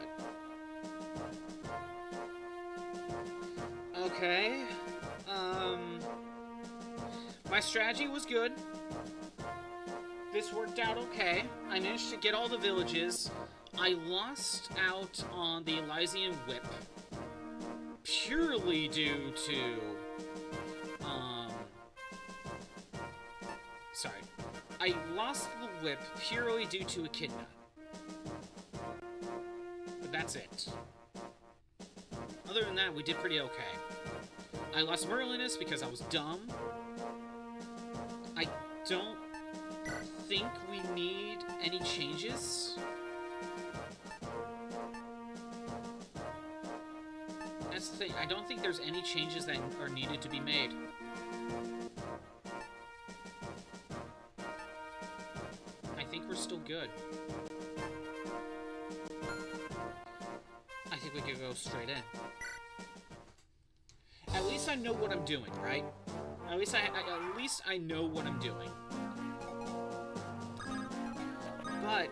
S2: Okay. My strategy was good. This worked out okay. I managed to get all the villages. I lost out on the Elysian Whip purely due to, sorry. I lost the whip purely due to Echidna. But that's it. Other than that, we did pretty okay. I lost Merlinus because I was dumb. I don't think we need any changes. That's the thing. I don't think there's any changes that are needed to be made. I think we're still good. I think we could go straight in. At least I know what I'm doing, right? At least I know what I'm doing. But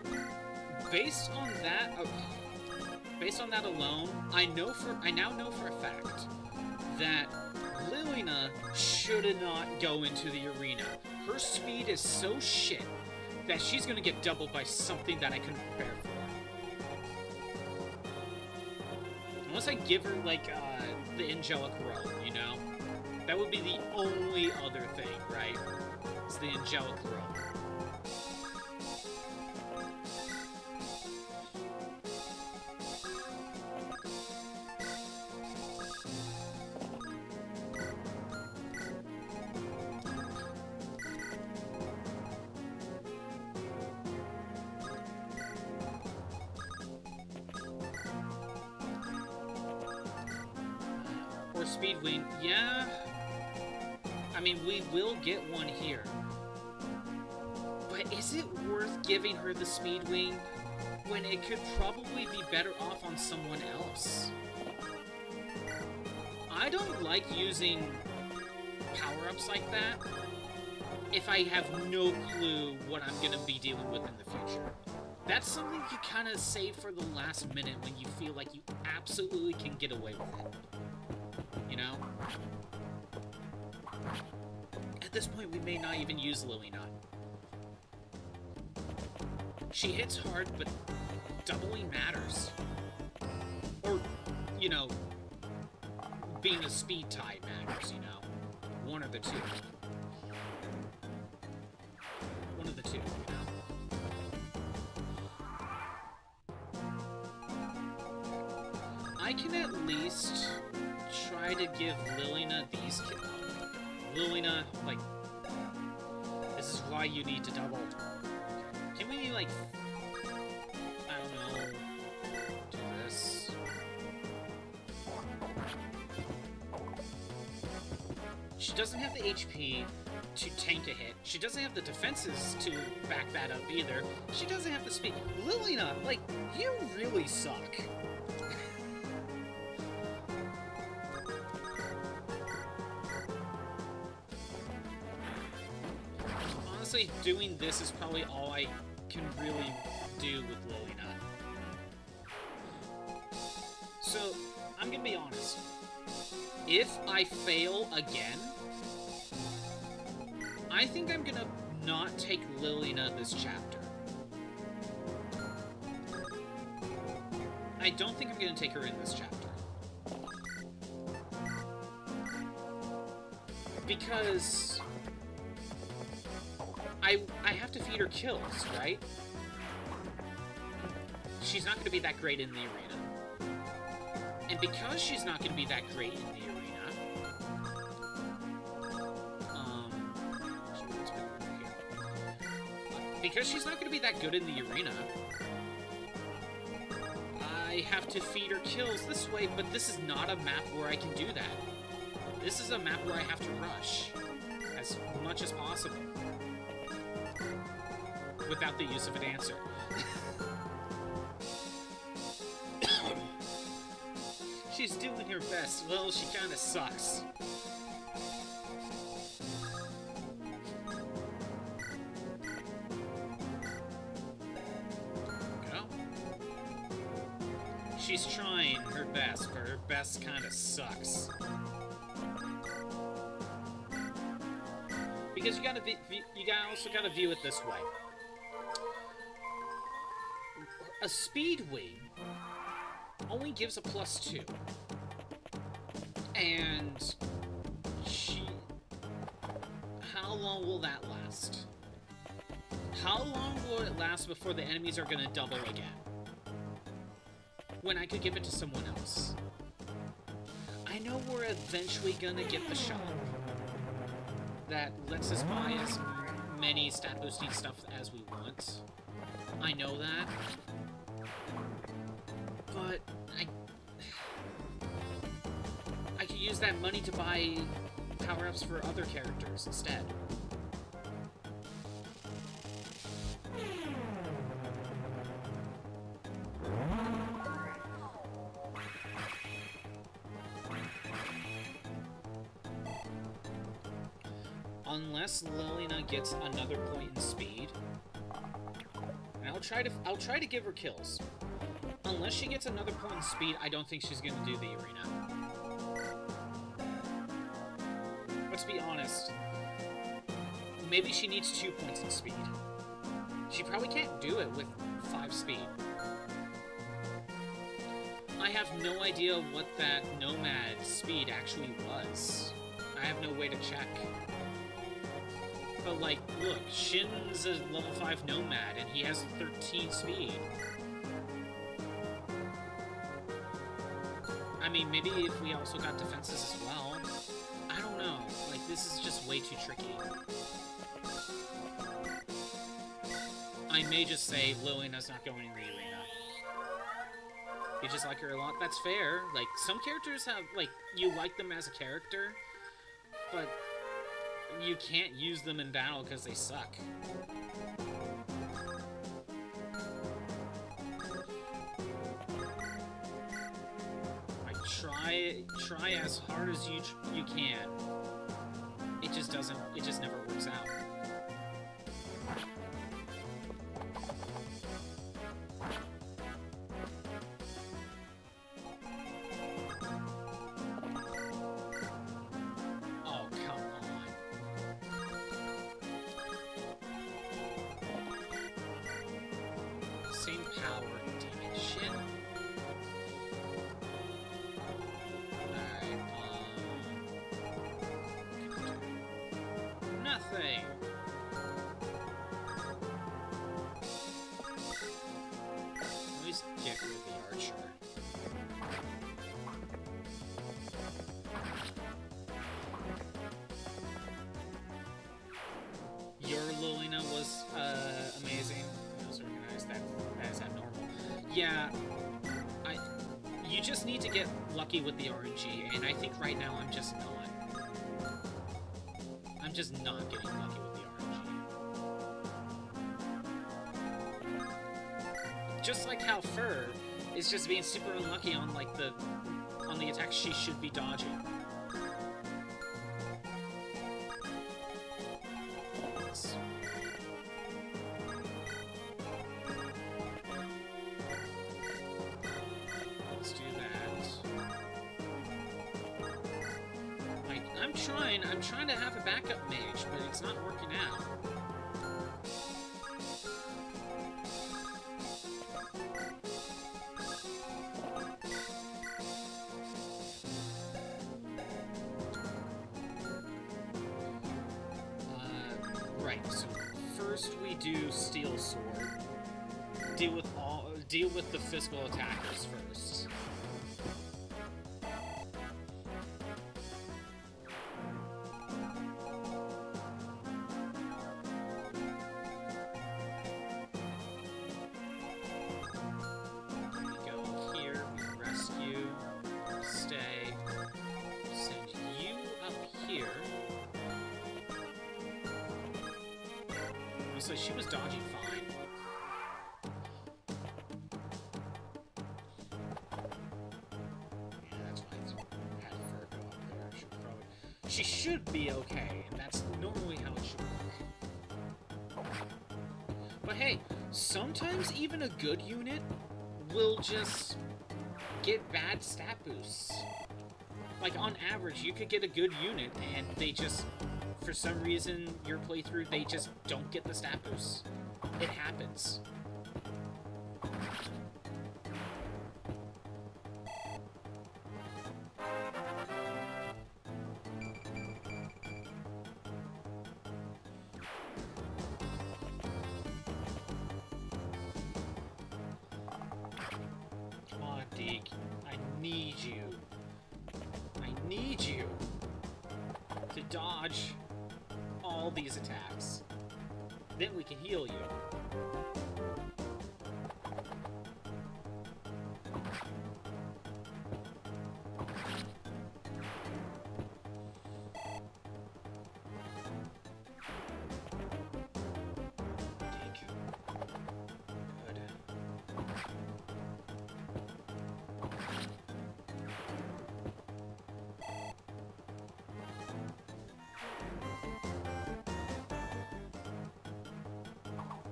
S2: based on that alone, I now know for a fact that Lilina should not go into the arena. Her speed is so shit that she's gonna get doubled by something that I couldn't prepare for. Unless I give her like the angelic robe, you know? That would be the only other thing, right? It's the angelic robe. Or speed wing, yeah. I mean, we will get one here. But is it worth giving her the speed wing when it could probably be better off on someone else? I don't like using power-ups like that if I have no clue what I'm going to be dealing with in the future. That's something you kind of save for the last minute when you feel like you absolutely can get away with it. You know? At this point, we may not even use Lilina. She hits hard, but doubling matters. Or, you know, being a speed type matters, you know? One or the two. One of the two, you know? I can at least try to give Lilina these kills. Lilina, like, this is why you need to double. Can we, like, I don't know, do this? She doesn't have the HP to tank a hit. She doesn't have the defenses to back that up either. She doesn't have the speed. Lilina, like, you really suck. Honestly, doing this is probably all I can really do with Lilina. So, I'm gonna be honest. If I fail again, I think I'm gonna not take Lilina this chapter. I don't think I'm gonna take her in this chapter. Because I have to feed her kills, right? She's not going to be that great in the arena. And because she's not going to be that great in the arena... because she's not going to be that good in the arena, I have to feed her kills this way, but this is not a map where I can do that. This is a map where I have to rush as much as possible. Without the use of a dancer. She's doing her best. Well, she kind of sucks. Go. She's trying her best, but her best kind of sucks. Because you also gotta view it this way. A speed wing only gives a +2. And how long will that last? How long will it last before the enemies are gonna double again? When I could give it to someone else. I know we're eventually gonna get the shop that lets us buy as many stat boosting stuff as we want. I know that. But I could use that money to buy power-ups for other characters instead. Unless Lilina gets another point in speed, and I'll try to give her kills. Unless she gets another point in speed, I don't think she's gonna do the arena. Let's be honest. Maybe she needs 2 points in speed. She probably can't do it with 5 speed. I have no idea what that Nomad speed actually was. I have no way to check. But, like, look, Shin's a level 5 Nomad, and he has 13 speed. I mean, maybe if we also got defenses as well. I don't know. Like, this is just way too tricky. I may just say Lilina's not going in the arena. You just like her a lot. That's fair. Like, some characters have, like, you like them as a character, but you can't use them in battle because they suck. Like, try as hard as you can. it just doesn't, it just never works out. Oh, come on. Same power, damn it, shit. Alright, nothing. At least get rid of the archer. Your Lilina was amazing. That was organized. That is abnormal. Yeah, you just need to get lucky with the RNG, and I think right now I'm just not. I'm just not getting lucky with the RNG. Just like how Fur is just being super unlucky on like the attacks she should be dodging. Let's do that. Like, I'm trying to have a backup mage, but it's not working out. Right, so first we do Steel Sword. Deal with the physical attackers first. We go here, we rescue, stay, send you up here. So she was dodging fine. Yeah, that's why I had Fur go up there. She should be okay, and that's normally how it should work. But hey, sometimes even a good unit will just get bad stat boosts. Like, on average, you could get a good unit, and they just... for some reason, your playthrough, they just don't get the stat boosts. It happens. Come on, Deke. I need you. I need you to dodge all these attacks. Then we can heal you. Dig. Good.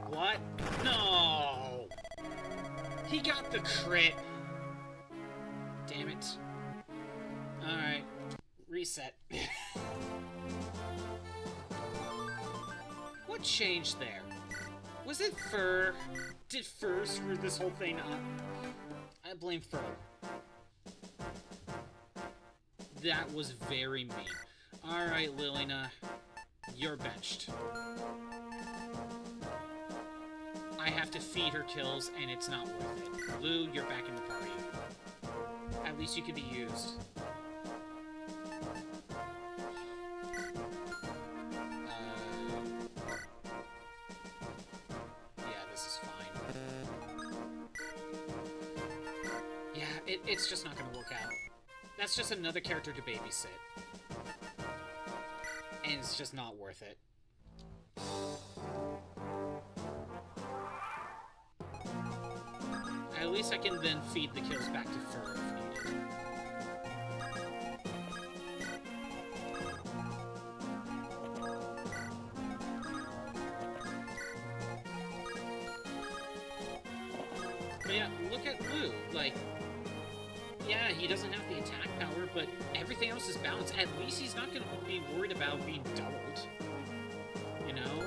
S2: What? No! He got the crit! Damn it. Alright. Reset. What changed there? Was it Fur? Did Fur screw this whole thing up? I blame Fur. That was very mean. Alright, Lilina. You're benched. I have to feed her kills, and it's not worth it. Lou, you're back in the party. At least you can be used. Yeah, this is fine. Yeah, it's just not going to work out. That's just another character to babysit. And it's just not worth it. At least I can then feed the kills back to Fur if needed. yeah, look at Lou. Like, yeah, he doesn't have the attack power, but everything else is balanced. At least he's not going to be worried about being doubled. You know?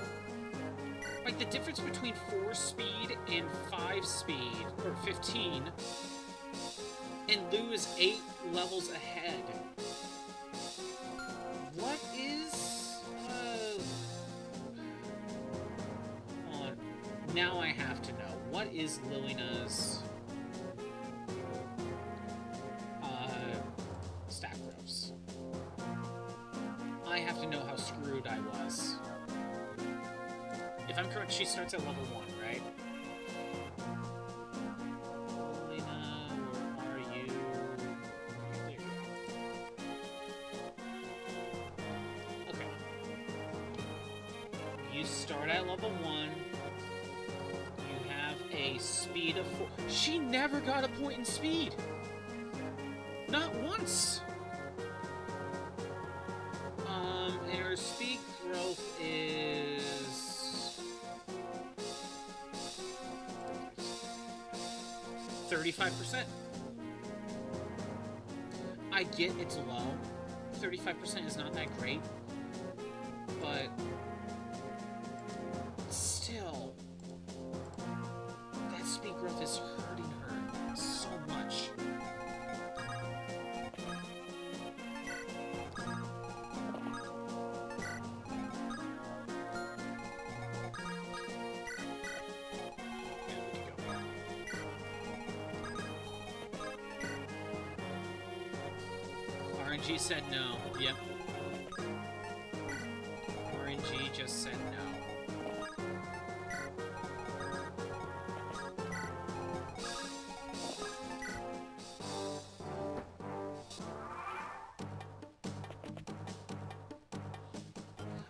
S2: Like, the difference between 4 speed and 5 speed, or 15, and Lou is 8 levels ahead. What is... hold on. Now I have to know. What is Lilina's... stack growths? I have to know how screwed I was. If I'm correct, she starts at level 1, right? Lilina, where are you? There you go. Okay. You start at level 1. You have a speed of 4. She never got a point in speed! Not once! And her speed growth is 35%. I get it's low. 35% is not that great. But still, that speed growth is hurting her so much. RNG said no. Yep. RNG just said no.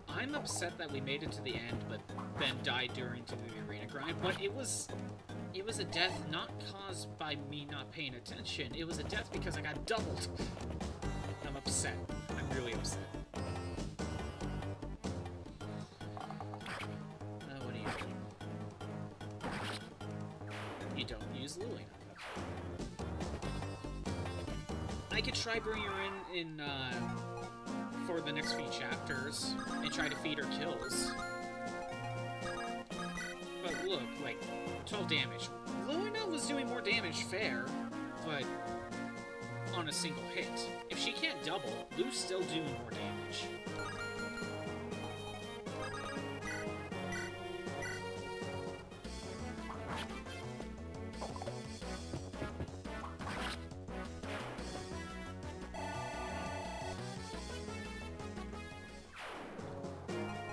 S2: I'm upset that we made it to the end, but Ben died during the arena grind. But it was a death not caused by me not paying attention. It was a death because I got doubled. I'm upset. I'm really upset. What do you do? You don't use Lily. I could try bringing her in for the next few chapters and try to feed her kills. But look, like, 12 damage. Luna was doing more damage, fair, but on a single hit. If she can't double, Lou's still doing more damage.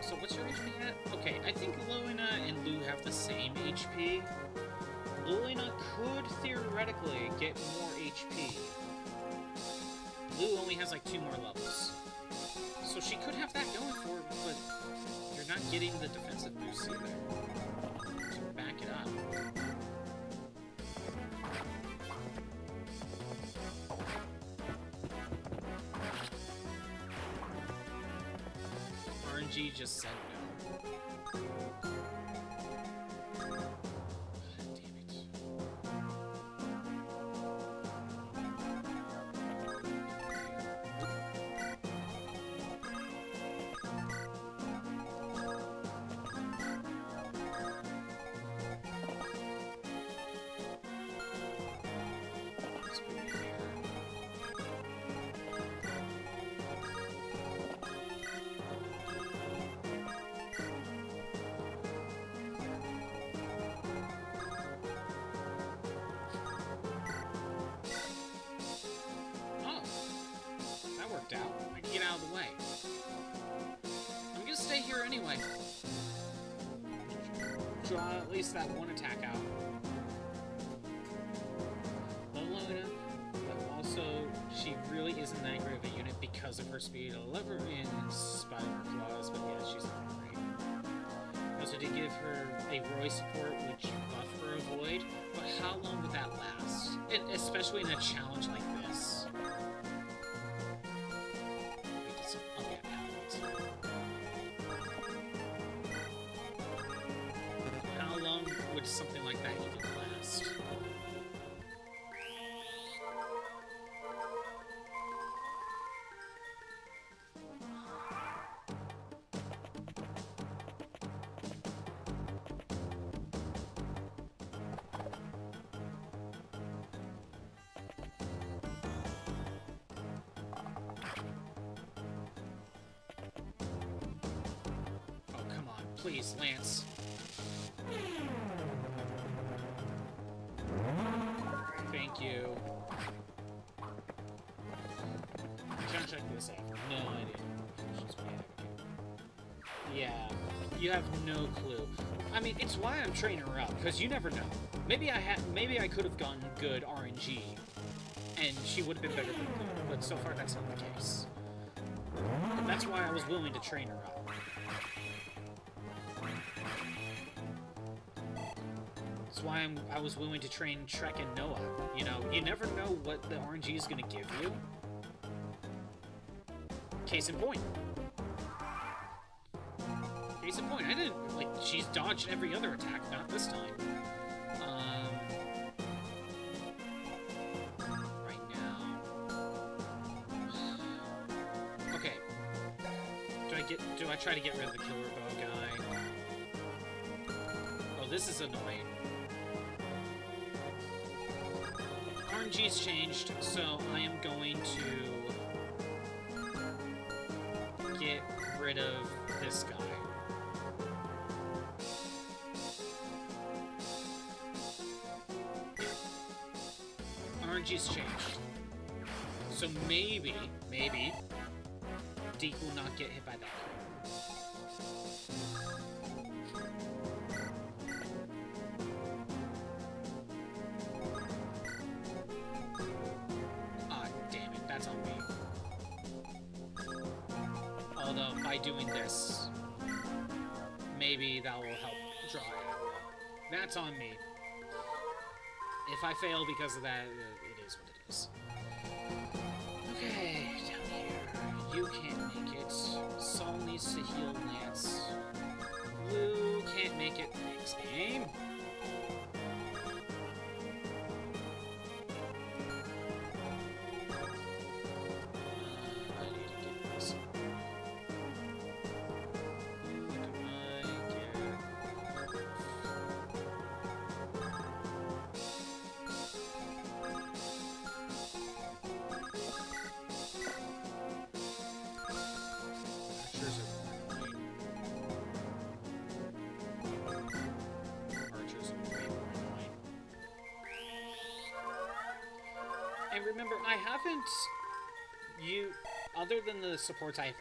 S2: So what's your HP at? Okay, I think Luna and Lou have the same HP. Luna could theoretically get more HP. Lou only has like 2 more levels. So she could have that going for her, but you're not getting the defensive boost either. So back it up. RNG just said no. Out. I can get out of the way. I'm gonna stay here anyway. Draw at least that one attack out. Luna, but also she really isn't that great of a unit because of her speed. I love her in spite of her flaws, but yeah, she's not great. I also did give her a Roy support, which buff her a void, but how long would that last? And especially in a challenge like this. Something like that even last. Please, Lance. Thank you. Trying to check this out. No idea. Yeah, you have no clue. I mean, it's why I'm training her up, because you never know. Maybe I could have gotten good RNG, and she would have been better than good, but so far that's not the case. And that's why I was willing to train her up. That's why I was willing to train Trek and Noah. You know, you never know what the RNG is going to give you. Case in point. Case in point, I didn't, like, she's dodged every other attack, not this time. Right now. Okay. Do I try to get rid of the killer bow guy? Oh, this is annoying. RNG's changed, so I am going to get rid of this guy. RNG's changed. So maybe, Deke will not get hit by that crit. Ah, damn it, that's on me. Although, by doing this, maybe that will help draw it out. That's on me. If I fail because of that, it is what it is. Okay, down here. You can't make it. Saul needs to heal Lance. Blue can't make it. Thanks, game. I need to get this. And remember, I haven't other than the supports I've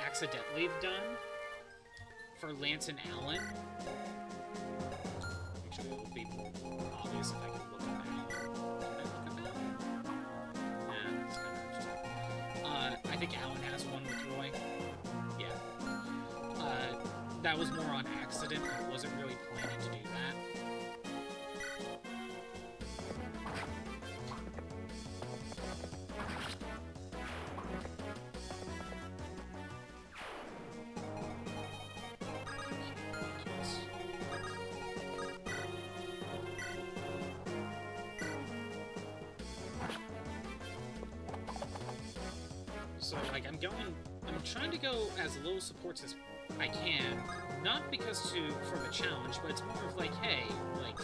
S2: accidentally done for Lance and Alan. Actually, it would be more obvious if I could look up Alan. Can I look up Alan? Nah, that's kind of interesting. I think Alan has one with Roy. Yeah. That was more on accident. I wasn't really planning to do that. So, like, I'm trying to go as low supports as I can, not because for the challenge, but it's more of like, hey, like,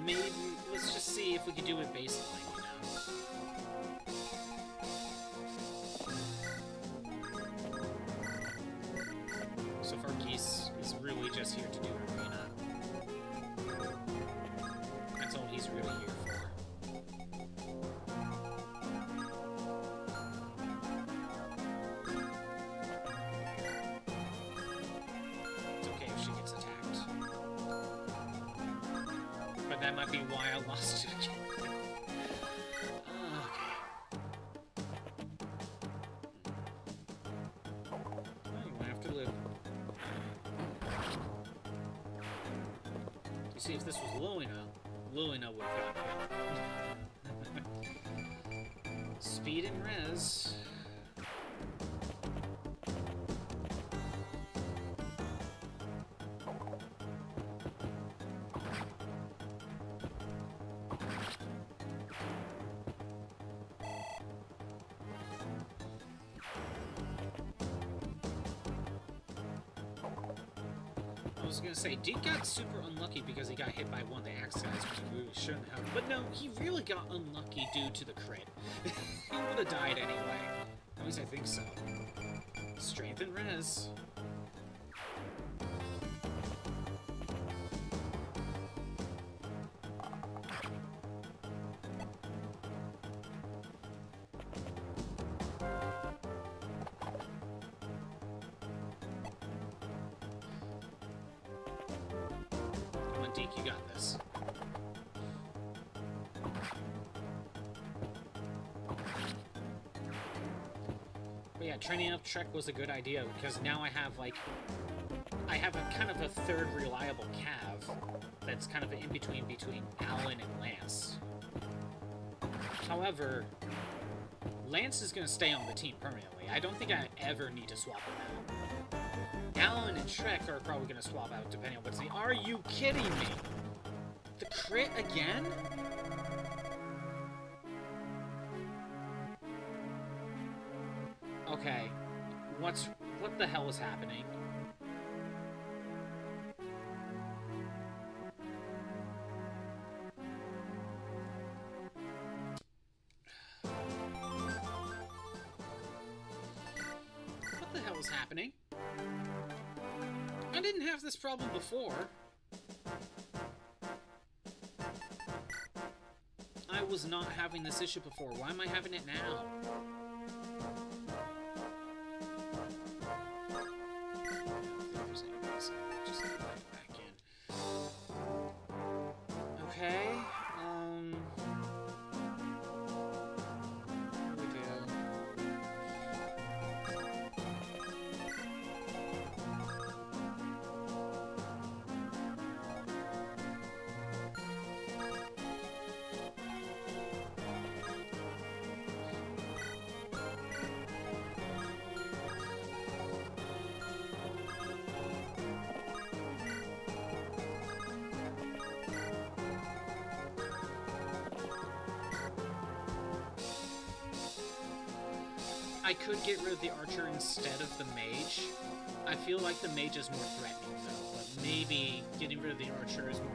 S2: maybe, let's just see if we can do it baseline, you know? So far, Geese is really just here to do arena. That's all he's really here for. That might be why I lost it again. Okay. Well, you might have to live. You see, if this was Luna would have gotten it. Speed and res. I was gonna say, Deke got super unlucky because he got hit by one of the axe guys, which he really shouldn't have. But no, he really got unlucky due to the crit. He would have died anyway. At least I think so. Strength and res. think you got this. But yeah, training up Trek was a good idea, because now I have, like... I have a kind of a third reliable Cav that's kind of in between Alan and Lance. However, Lance is going to stay on the team permanently. I don't think I ever need to swap him out. Alan and Trek are probably going to swap out depending on what's the... Are you kidding me? The crit again? Okay. What the hell is happening? What the hell is happening? I didn't have this problem before. I was not having this issue before. Why am I having it now? Just get back in. Okay. What do we do? I could get rid of the archer instead of the mage. I feel like the mage is more threatening though, but maybe getting rid of the archer is more...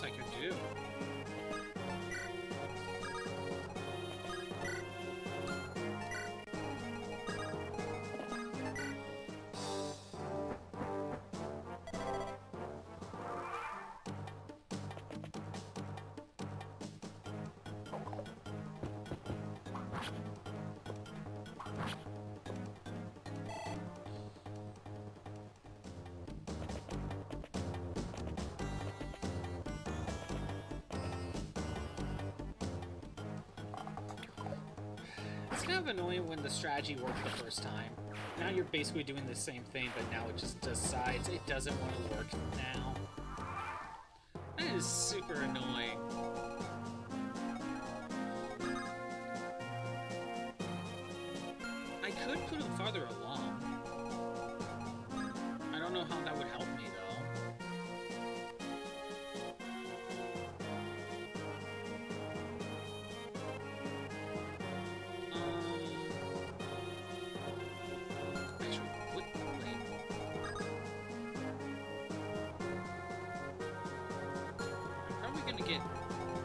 S2: I could do. It's kind of annoying when the strategy worked the first time. Now you're basically doing the same thing, but now it just decides it doesn't want to work now. That is super annoying. I could put him farther along. I don't know how that would help me, though. Gonna get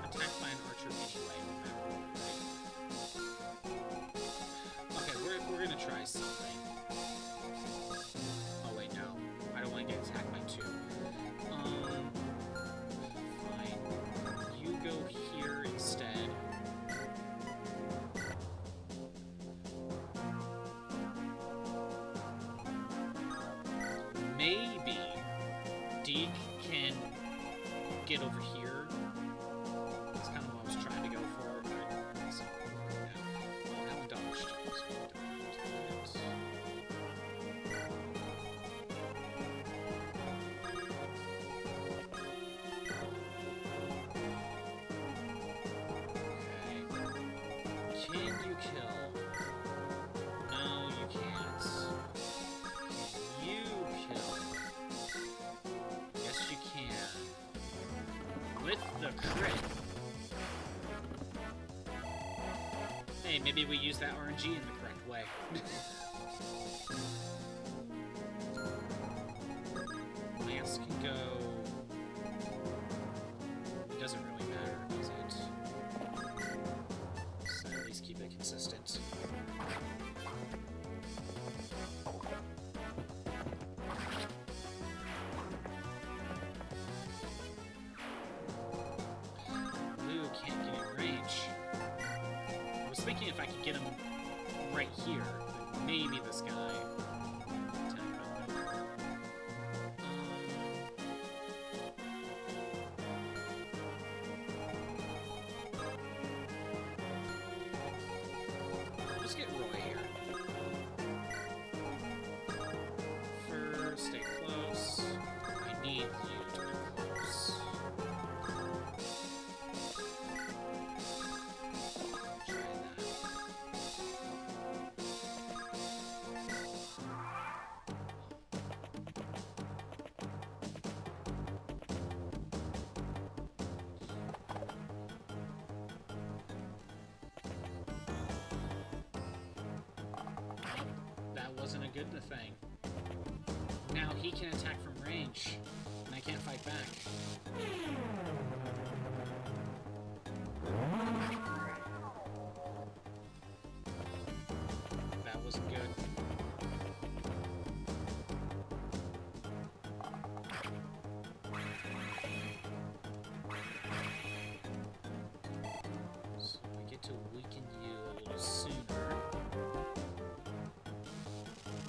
S2: attacked by an archer anyway, no matter what, right? Okay, we're gonna try something. Oh wait, no. I don't want to get attacked by two. Fine. You go here instead. Maybe Deke can get over here. That's kind of what I was trying to go for. But it's not working now. Oh, now I'm dodged. Okay. Can you kill? No, you can't. You kill. Yes, you can. With the crit. Hey, maybe we use that RNG in the correct way. Lance can go... It doesn't really matter, does it? thinking if I could get him right here, then maybe this guy. Just get Roy here. First, stay close. I need you to be close. Try that. That wasn't a good thing. Now he can attack from range, and I can't fight back. That wasn't good. So we get to weaken you a little sooner.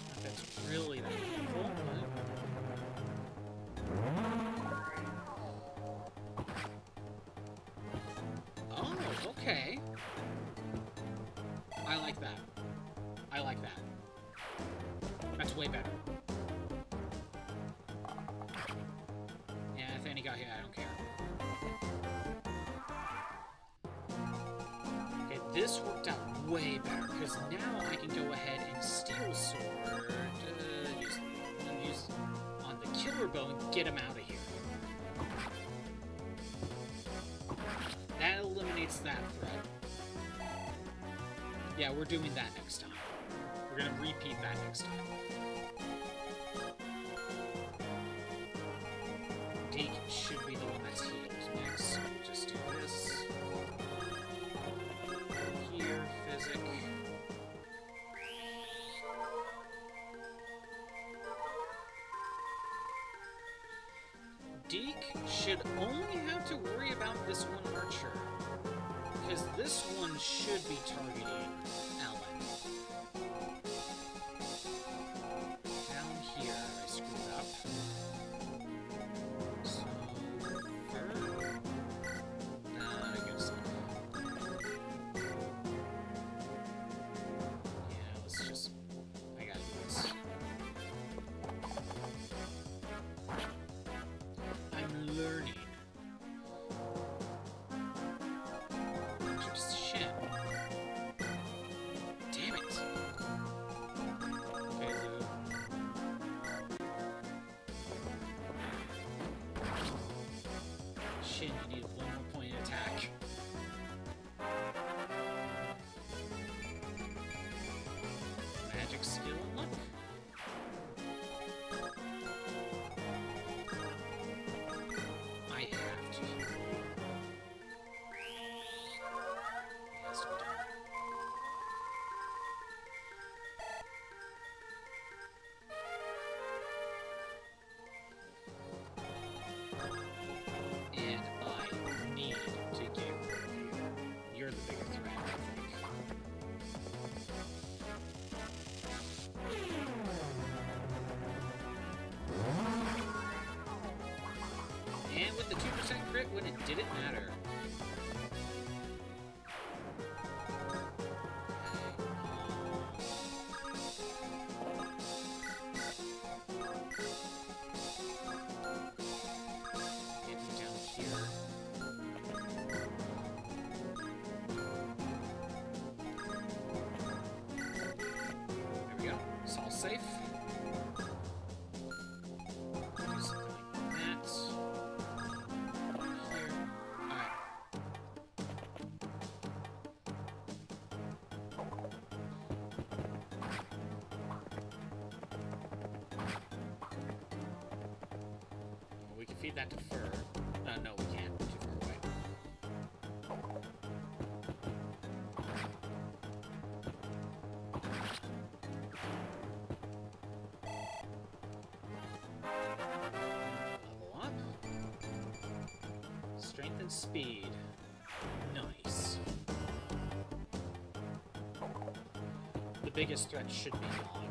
S2: Not that it's really that helpful, but... Oh, okay. I like that. I like that. That's way better. Yeah, if any got hit, I don't care. Okay, this worked out way better, because now I can go ahead and Steel Sword, use on the Killer Bow and get him out of here. That eliminates that threat. Yeah, we're doing that next time. We're gonna repeat that next time. Deke should be the one that's healed next, so we'll just do this. Here, Physic. Deke should only have to worry about this one archer, because this one should be targeting Alan. Down here, I screwed up. So, third. Good stuff. Yeah, let's just... I gotta do this. I'm learning. Just shit. Damn it. Okay, Lou. Shit, you need one more point of attack. Magic skill and luck. I have to. It has to be done. And I need to get rid of you. You're the bigger threat, I think. And with the 2% crit when it didn't matter. Get you down here. There we go. It's all safe. Do something like that. Here. Alright. We can feed that to Fur. No, we can't. We're too far away. Level up. Strength and speed. Nice. biggest threat should be gone.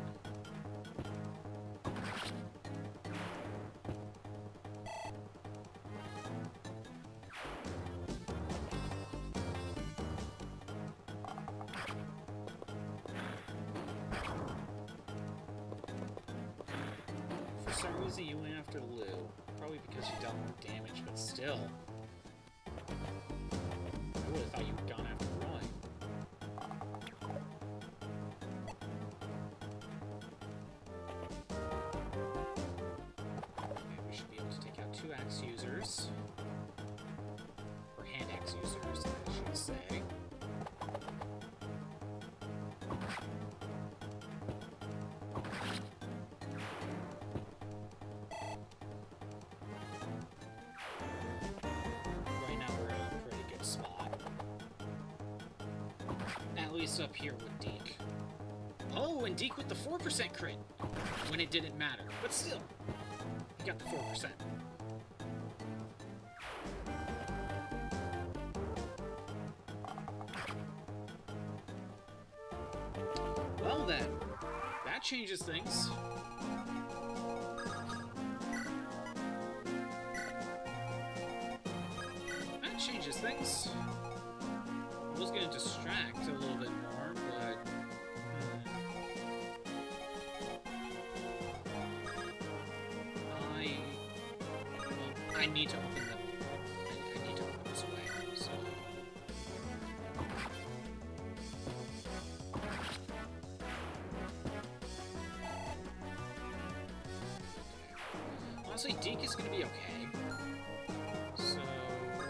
S2: For some reason you went after Lou. Probably because you dealt more damage, but still. I would have thought you would have gone after Roy. Okay, we should be able to take out 2 axe users. Or hand axe users, I should say. Right now we're in a pretty good spot. At least up here with Deke. Oh, and Deke with the 4% crit! When it didn't matter. But still, he got the 4%. Well then, that changes things. That changes things. I was gonna distract a little bit more, but I need to open the. I need to open this way. So. Honestly, Deke is gonna be okay. So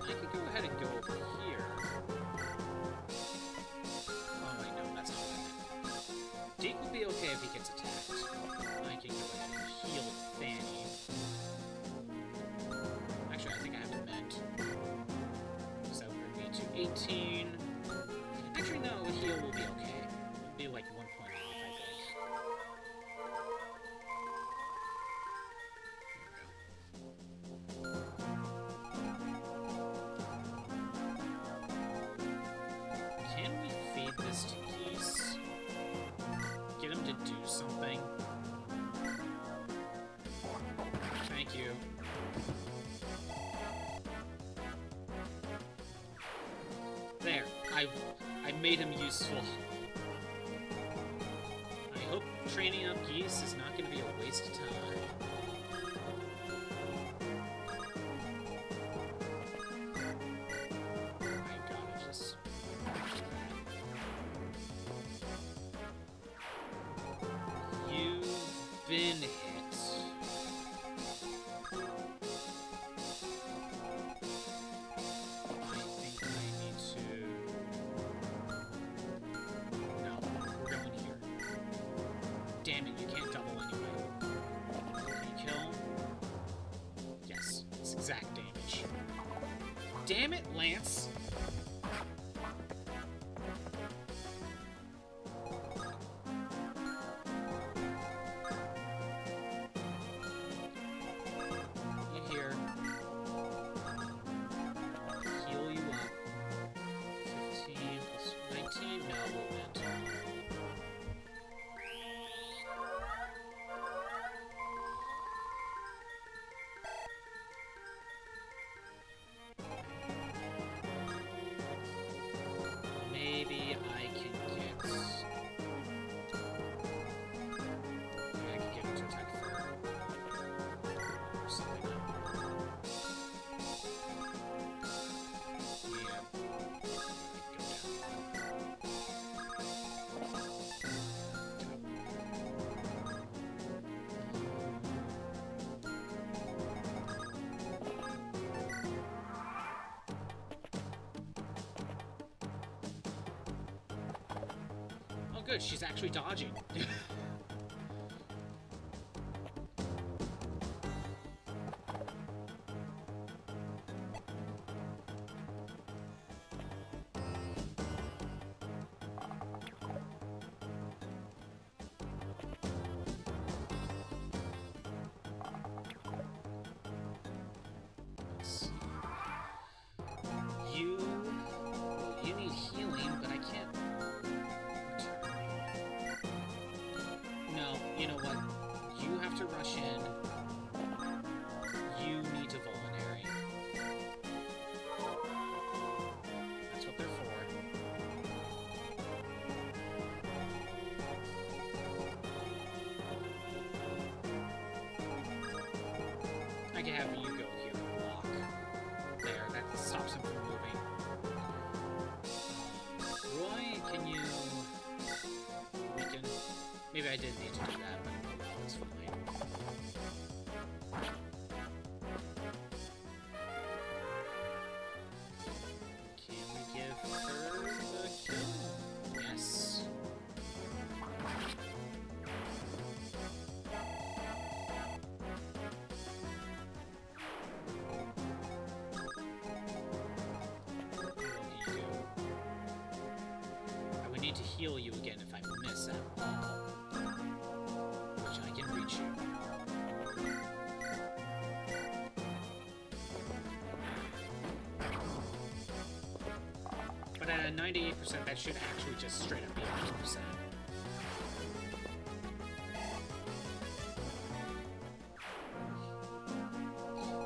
S2: I could go ahead and go over here. Oh wait, no, that's not it. Deke will be okay if he gets attacked. I can go ahead and heal Fanny. Actually, I think I have it meant. So that would bring me to 18. Actually, no, heal will be okay. It'll be like 1 point off, I think. Can we feed this to Geese? Get him to do something? Thank you. There. I made him useful. I hope training up Geese is not going to be a waste of time. I gotta just... You've been hit. I think I need to... No, we're going here. Damn it, you can't double anyway. Can you kill? Yes, it's exact damage. Damn it, Lance! Get here. Heal you up. 15 plus 19? No, movement. Maybe I can get... Maybe I can get him to attack fur. Or something. Yeah. Oh good, she's actually dodging. Let's see. You need healing, but I can't return. to rush in. You need to vulnerary. That's what they're for. I can have you go here and block. There, that stops him from moving. Roy, can you weaken? Maybe I didn't need to do that, but it's fine. Can we give her the kill? Yes. I would need to heal you again if I miss at all. Which I can reach you. But at a 98%, that should actually just straight up be 100%.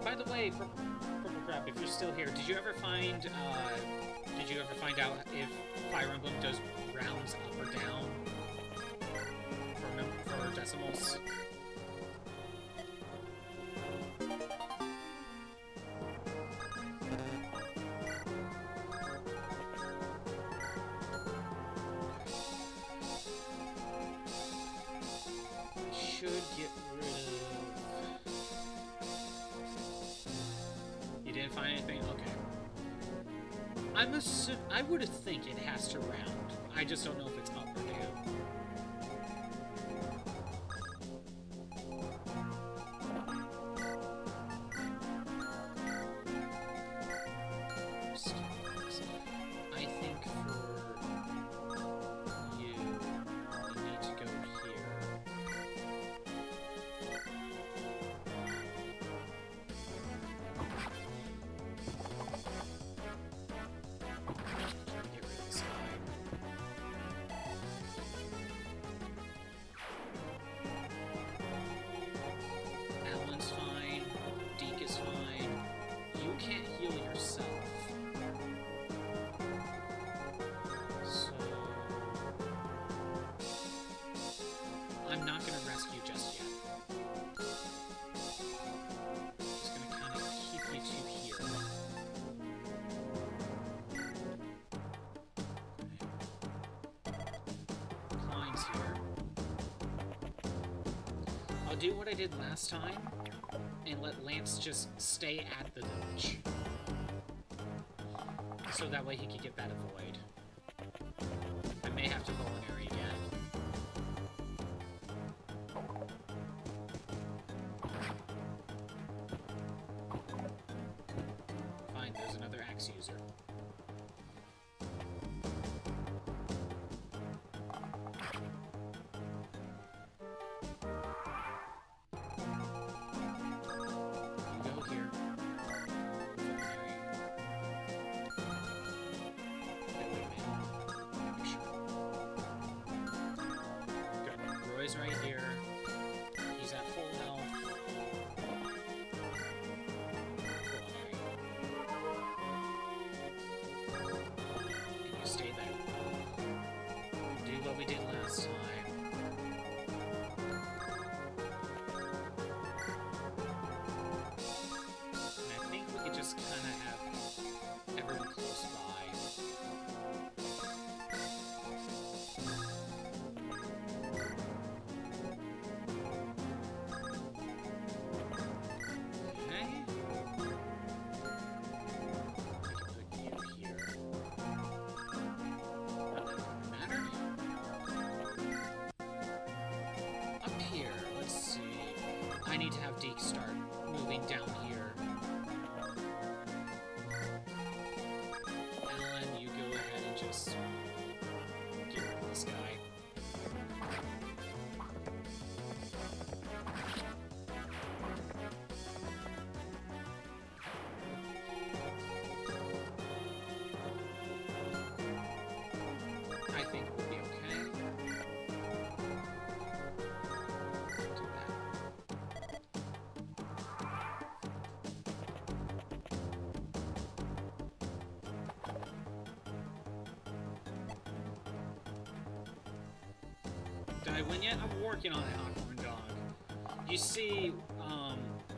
S2: By the way, Purple Crab, if you're still here, did you ever find out if Fire Emblem does rounds up or down for decimals? Should get rid of... You didn't find anything? Okay. I would think it has to round. I just don't know if it's up or down. I think for you, you need to go here. Get rid of this guy. Alan's fine. Deke is fine. You can't heal yourself. So... I'm not going to rescue just yet. Just going to kind of keep you two here. Klein's here. I'll do what I did last time and let Lance just stay at the village. So that way he can get that avoid. I may have to vulnerary again. Fine, there's another axe user. You go here. Vulnerary. Wait a minute. Make sure. Good. Roy's right here. He's at full health. Vulnerary. And you stay there. Do what we did last time. And I think we could just kind of have everyone close by. Okay. We can put you here. But that doesn't matter. Up here, let's see. I need to have Deke start moving down here. Alan, you go ahead and just get rid of this guy. I think we'll be okay. Do that. Did I win yet? I'm working on it, Hawkhorn Dog. You see,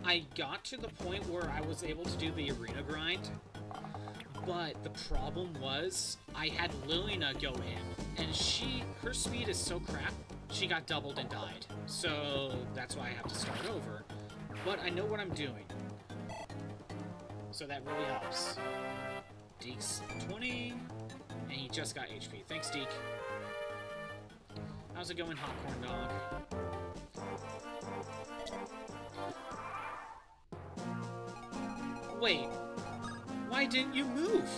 S2: I got to the point where I was able to do the arena grind, but the problem was I had Lilina go in, and her speed is so crap, she got doubled and died. So that's why I have to start over. But I know what I'm doing. So that really helps. Deke's 20, and he just got HP. Thanks, Deke. How's it going, Hawkhorn Dog? Wait, why didn't you move?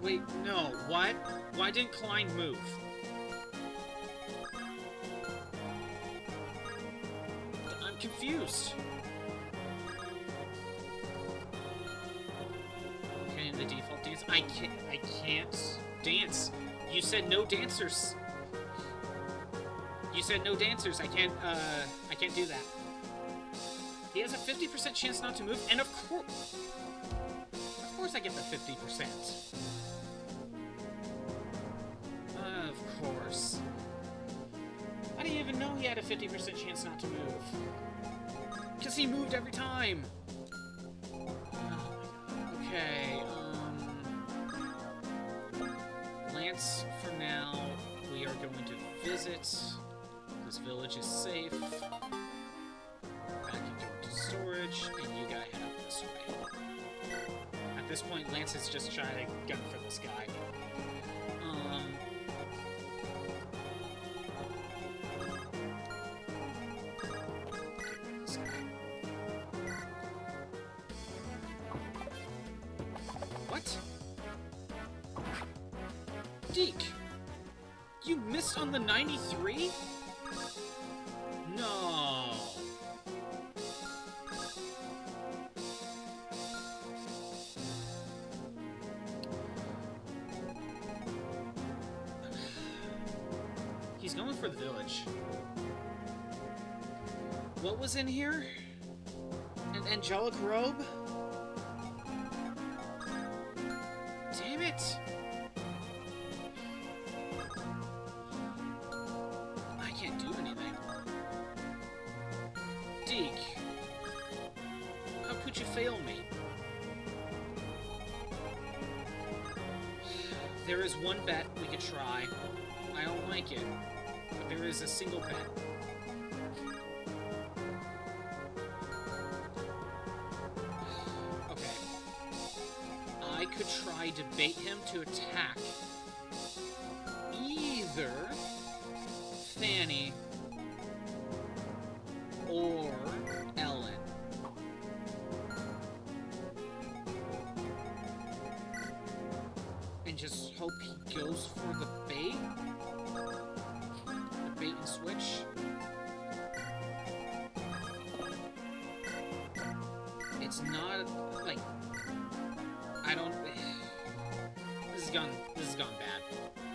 S2: Wait, no, what? Why didn't Klein move? I'm confused. Okay, the default dance. I can't dance. You said no dancers. You said no dancers. I can't do that. He has a 50% chance not to move, and of course I get the 50%. Of course. I didn't even know he had a 50% chance not to move. Because he moved every time. Okay, Lance, for now, we are going to visit. This village is safe. Back into storage, and you gotta head up this way. At this point, Lance is just trying to gun for this guy. What? Deke! You missed on the 93? No. He's going for the village. What was in here? An angelic robe? Damn it! I can't do anything. Deke, how could you fail me? There is one bet we could try. I don't like it, but there is a single bet. Okay. I could try to bait him to attack either Fanny or Ellen. And just hope he goes for the bait? The bait and switch? It's not, like, I don't... This has gone bad.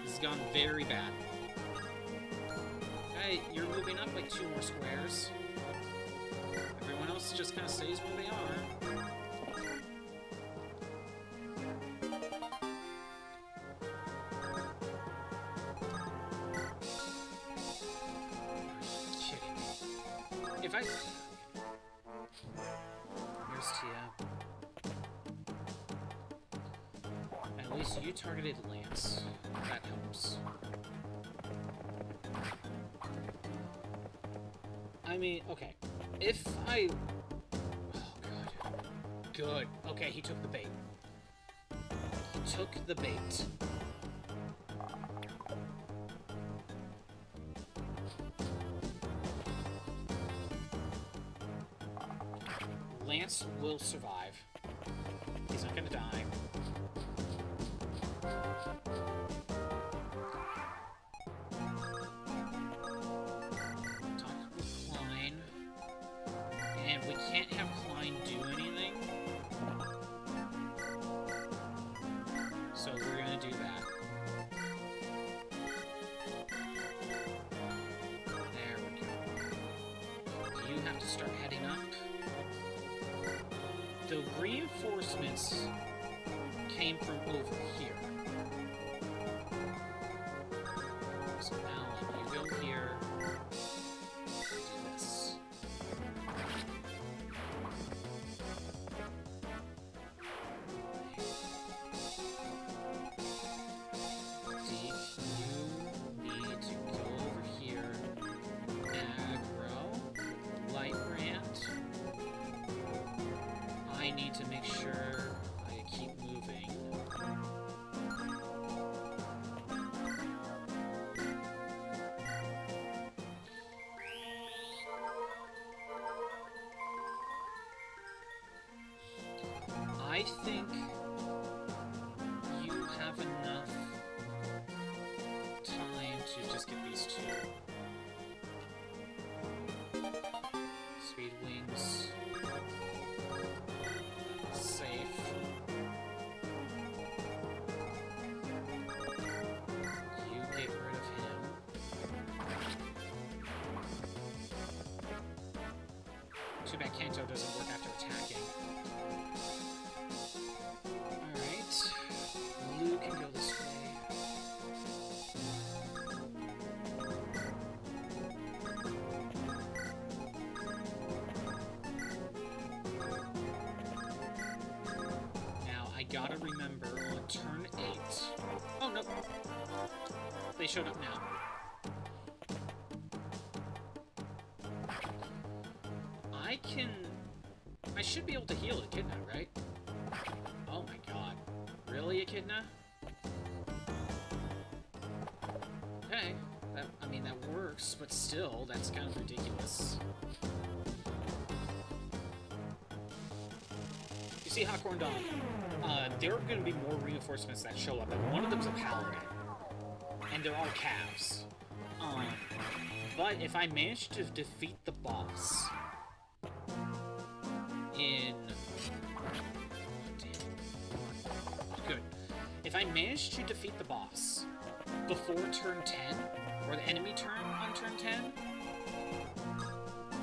S2: This has gone very bad. Hey, you're moving up like 2 more squares. Everyone else just kind of stays where they are. Kidding me. If I... Here's Tia. At least you targeted Lance. That helps. I mean, okay. If I... Oh, good. Good. Okay, he took the bait. He took the bait. Lance will survive. He's not gonna die. Talk with Klein. And we can't have Klein do anything. So we're gonna do that. There we go. You have to start heading up. The reinforcements came from over here. So Alan, you go here. Do this. Deke, you need to go over here. Aggro. Light Brand. I need to make sure I keep moving. I think you have enough time to just get these two. Speed Wings. Safe. You get rid of him. Too bad Kanto doesn't work after attacking. Alright. Luke can go this way. Now, I gotta remember on turn 8... Oh, no. They showed up now. I should be able to heal Echidna, right? Oh my god. Really, Echidna? Okay. I mean, that works, but still, that's kind of ridiculous. You see, Hawkhorn Dog, there are going to be more reinforcements that show up, and one of them's a paladin. And they're all calves. But if I manage to defeat the boss in... Good. If I manage to defeat the boss before turn 10, or the enemy turn on turn 10,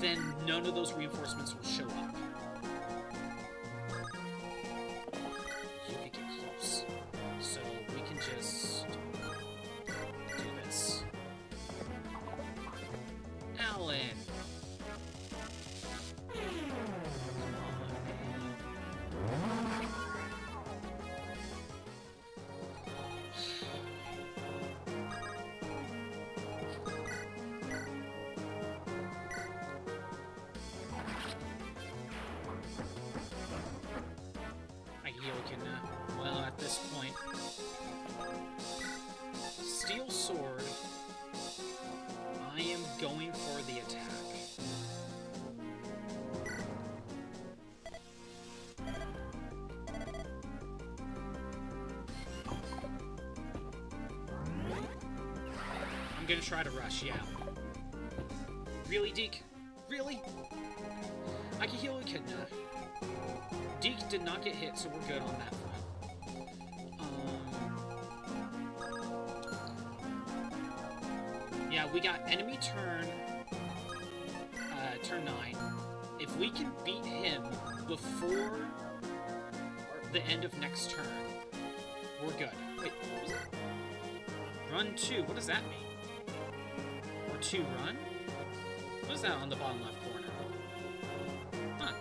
S2: then none of those reinforcements will show up. You can get close. So we can just do this. Alan! Well, at this point, Steel Sword, I am going for the attack. I'm gonna try to rush, yeah. Really, Deke? Really? I can heal Echidna. Deke did not get hit, so we're good on that front. Yeah, we got enemy turn, turn 9. If we can beat him before the end of next turn, we're good. Wait, what was that? Run 2, what does that mean? Or 2 run? What is that on the bottom left corner? Huh.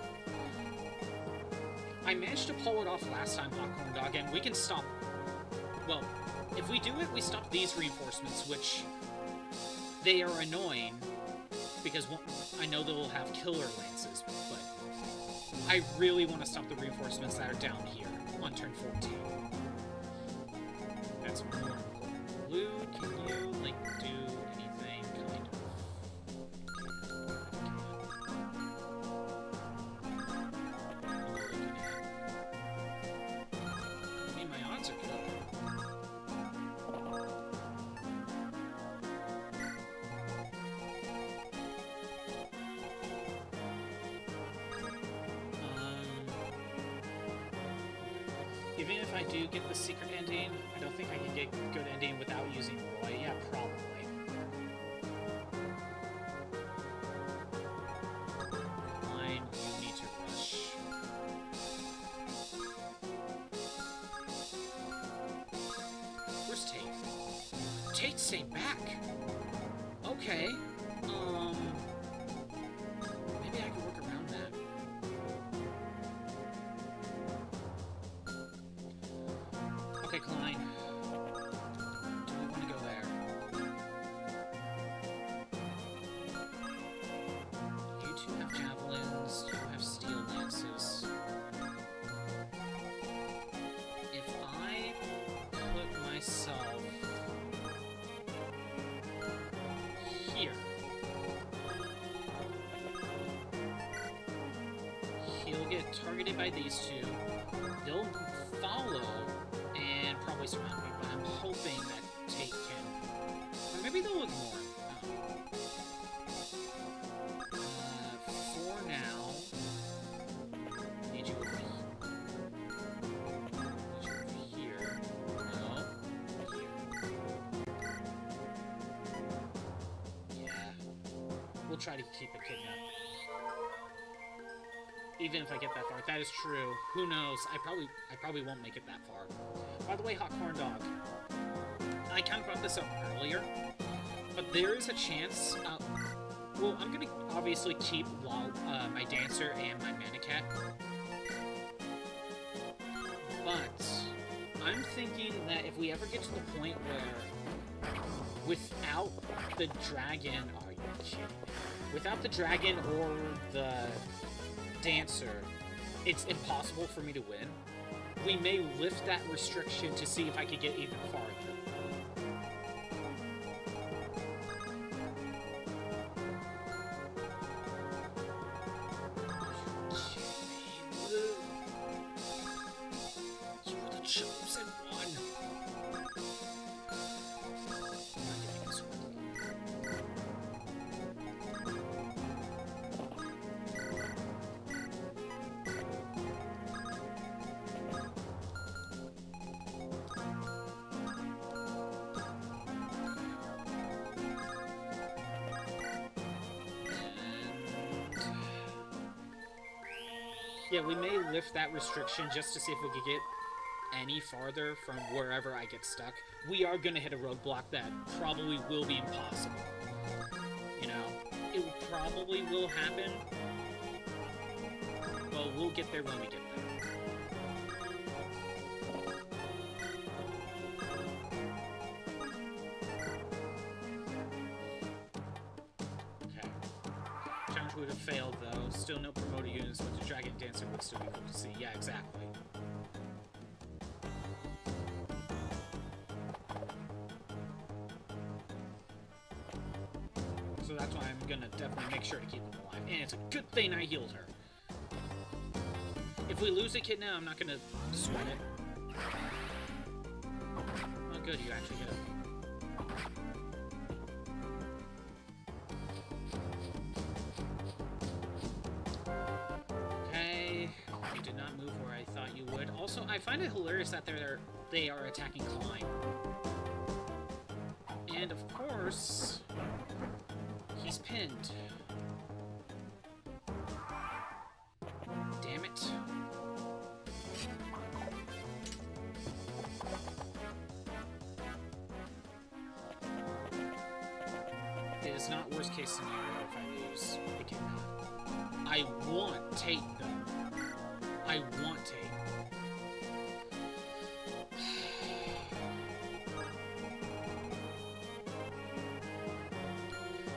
S2: I managed to pull it off last time, Hawkhorn Dog, and we can stop... Well, if we do it, we stop these reinforcements, which... They are annoying, because I know they'll have killer lances, but I really want to stop the reinforcements that are down here on turn 14. That's more important. Blue, can you, like, do anything kind of... I mean, my odds are good. Even if I do get the secret ending, I don't think I can get good ending without using Roy. Yeah, probably. Fine, you need to rush. Tate stayed back. Okay. Maybe I can work around that. Okay, Klein. Do we want to go there? You two have javelins. You have steel lances. If I put myself here, he'll get targeted by these two. They'll follow and probably surround me, but I'm hoping that Tate can. Or maybe they'll ignore him. For now, I need you over here. Need you over here. No. Here. Yeah. We'll try to keep it kidnapped. Even if I get that far. That is true. Who knows? I probably won't make it that far. By the way, Hot Corn Dog, I kind of brought this up earlier, but there is a chance. Well, I'm gonna obviously keep my dancer and my Manicat, but I'm thinking that if we ever get to the point where, without the dragon, are you kidding me? Without the dragon or the dancer, it's impossible for me to win. We may lift that restriction to see if I could get even farther. You're the chosen one. Yeah, we may lift that restriction just to see if we could get any farther from wherever I get stuck. We are going to hit a roadblock that probably will be impossible. You know, it probably will happen, but we'll get there when we get there. Would have failed though. Still no promoted units, but the Dragon Dancer would still be cool to see. Yeah, exactly. So that's why I'm gonna definitely make sure to keep him alive. And it's a good thing I healed her. If we lose a kid now, I'm not gonna sweat it. Oh good, you actually hit him. Also, I find it hilarious that they are attacking Klein. And of course, he's pinned. Damn it. It is not worst case scenario if I lose the kidnap. I want Tate though. I want Tate.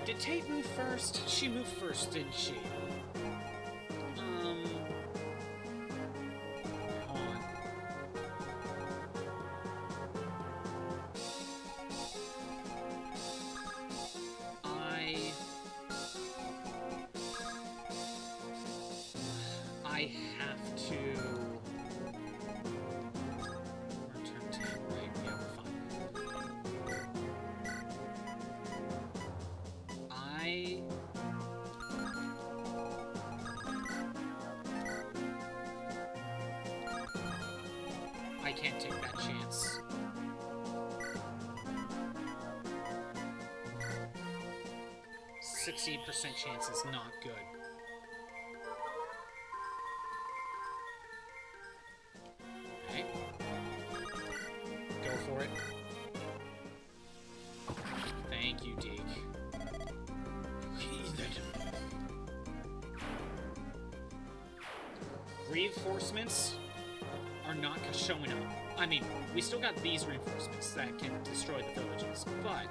S2: Did Tate move first? She moved first, didn't she? Hold on. I have to return to right. Yeah, we're fine. I can't take that chance. %60 chance is not good. Okay. Go for it. reinforcements are not showing up. I mean, we still got these reinforcements that can destroy the villages, but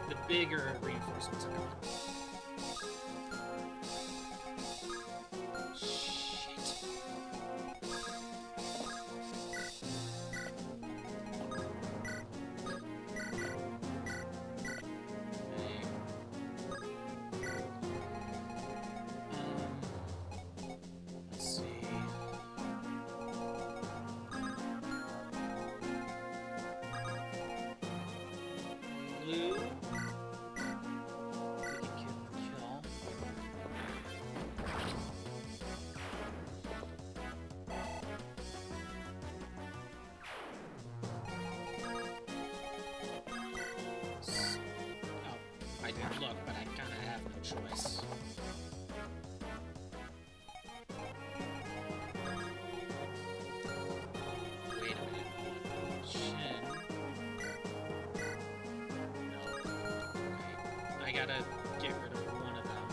S2: the bigger reinforcements are gone. Shit. Let's see. Blue. We can kill. Oh, I didn't look, but I kind of have no choice. Wait a minute. Shin. No. Okay. I gotta get rid of one of them.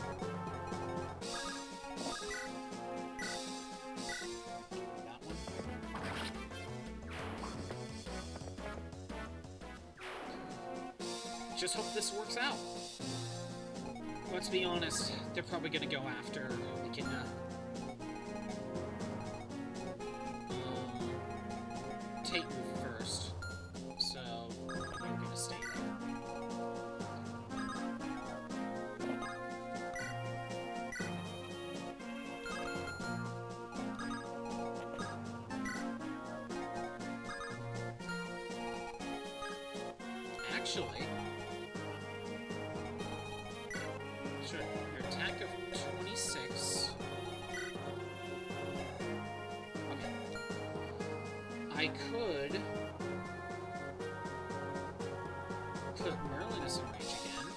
S2: That one. Just hope this works out. Let's be honest, they're probably gonna go after Echidna. Take move first, so we're gonna stay there. Actually, sure, your attack of 26. Okay. I could put Merlin as in range again.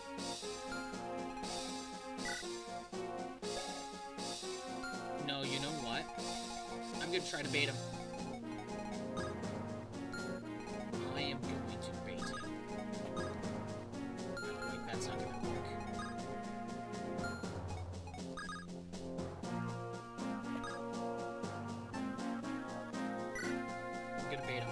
S2: No, you know what? I'm gonna try to bait him. I am going to bait him. Wait, that's not gonna work. I'm gonna bait him.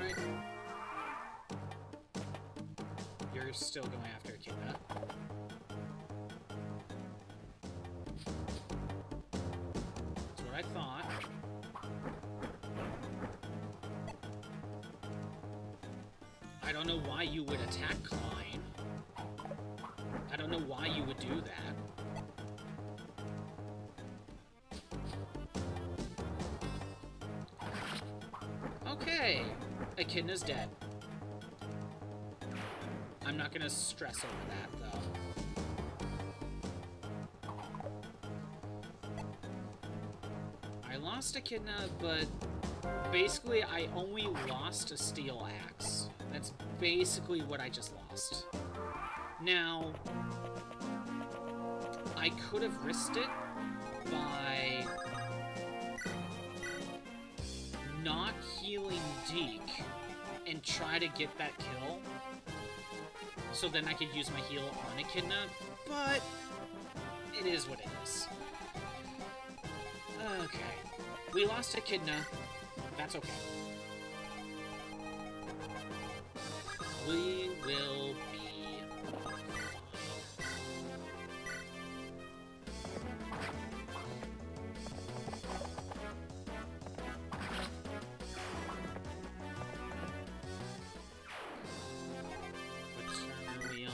S2: Right. You're still going after Echidna. That's what I thought. I don't know why you would attack Klein. I don't know why you would do that. Okay, Echidna's dead. I'm not gonna stress over that, though. I lost Echidna, but basically I only lost a steel axe. That's basically what I just lost. Now, I could have risked it by not healing Deke and try to get that kill, so then I could use my heal on Echidna, but it is what it is. Okay. We lost Echidna. That's okay. We will be fine. What turn are we on?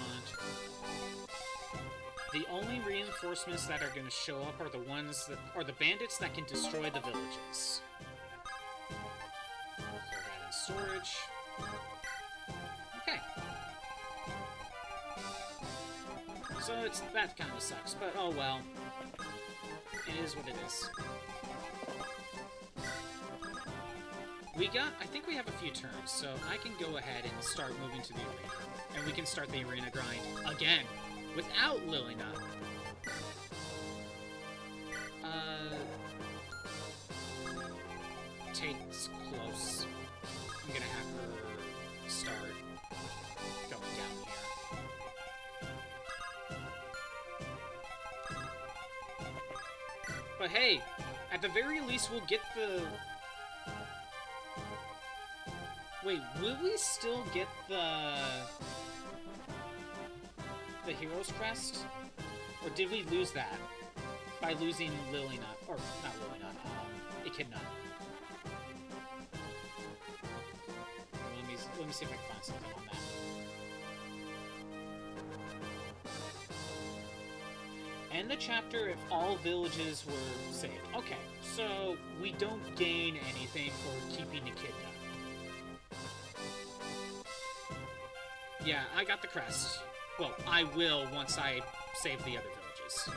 S2: The only reinforcements that are going to show up are the ones that are the bandits that can destroy the villages. Throw that in storage. Okay. So that kind of sucks, but oh well. It is what it is. I think we have a few turns, so I can go ahead and start moving to the arena. And we can start the arena grind again, without Lilina. But hey, at the very least, we'll get the... Wait, will we still get the Hero's Crest? Or did we lose that by losing Lily Nut? Or, not Lily Nut, Echidna. Let me see if I can find something on that. End the chapter if all villages were saved. Okay, so we don't gain anything for keeping Echidna. Yeah, I got the crest. Well, I will once I save the other villages.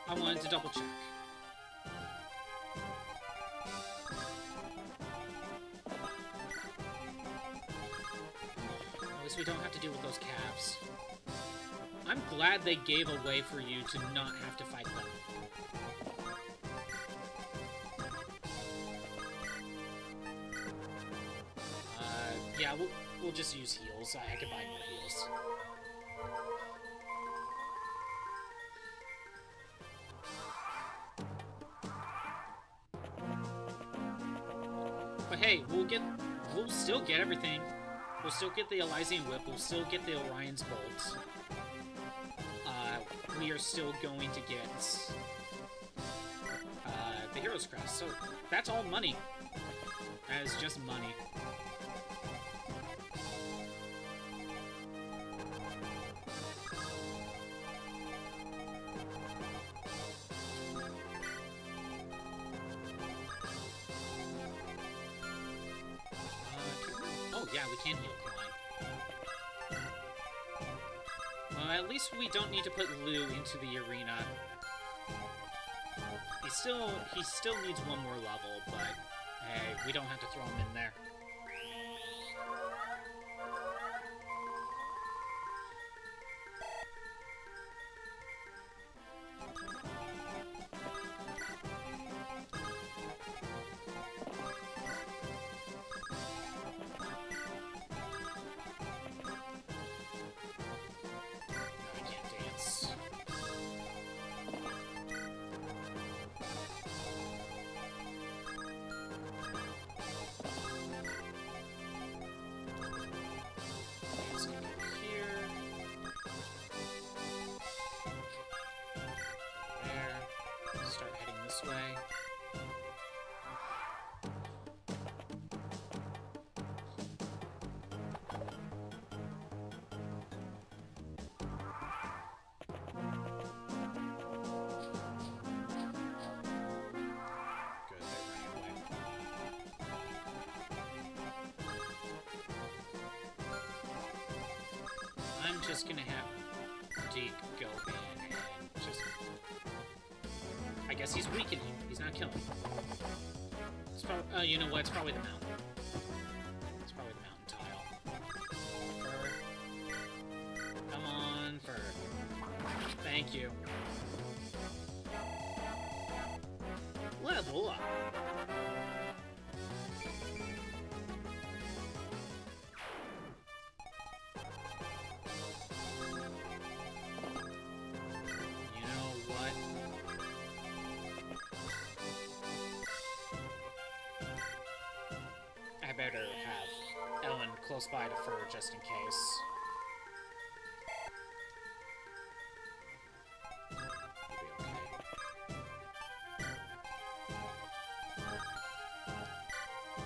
S2: I wanted to double check. At least we don't have to deal with those calves. I'm glad they gave a way for you to not have to fight them. Yeah, we'll just use heals. I can buy more heals. But hey, we'll still get everything. We'll still get the Elysian Whip. We'll still get the Orion's Bolt. We are still going to get the Hero's Crest. So that's all money. That is just money. Yeah, we can heal Klein. Well, at least we don't need to put Lou into the arena. He still needs one more level, but hey, we don't have to throw him in there. Way. Good, they're running away. I'm just gonna have Deke go in and just... I guess he's weakening. He's not killing. It's probably, you know what? It's probably the mountain. It's probably the mountain tile. Fur. Come on, Fur. Thank you. Level up. I better have Ellen close by to Fur just in case. We'll be okay.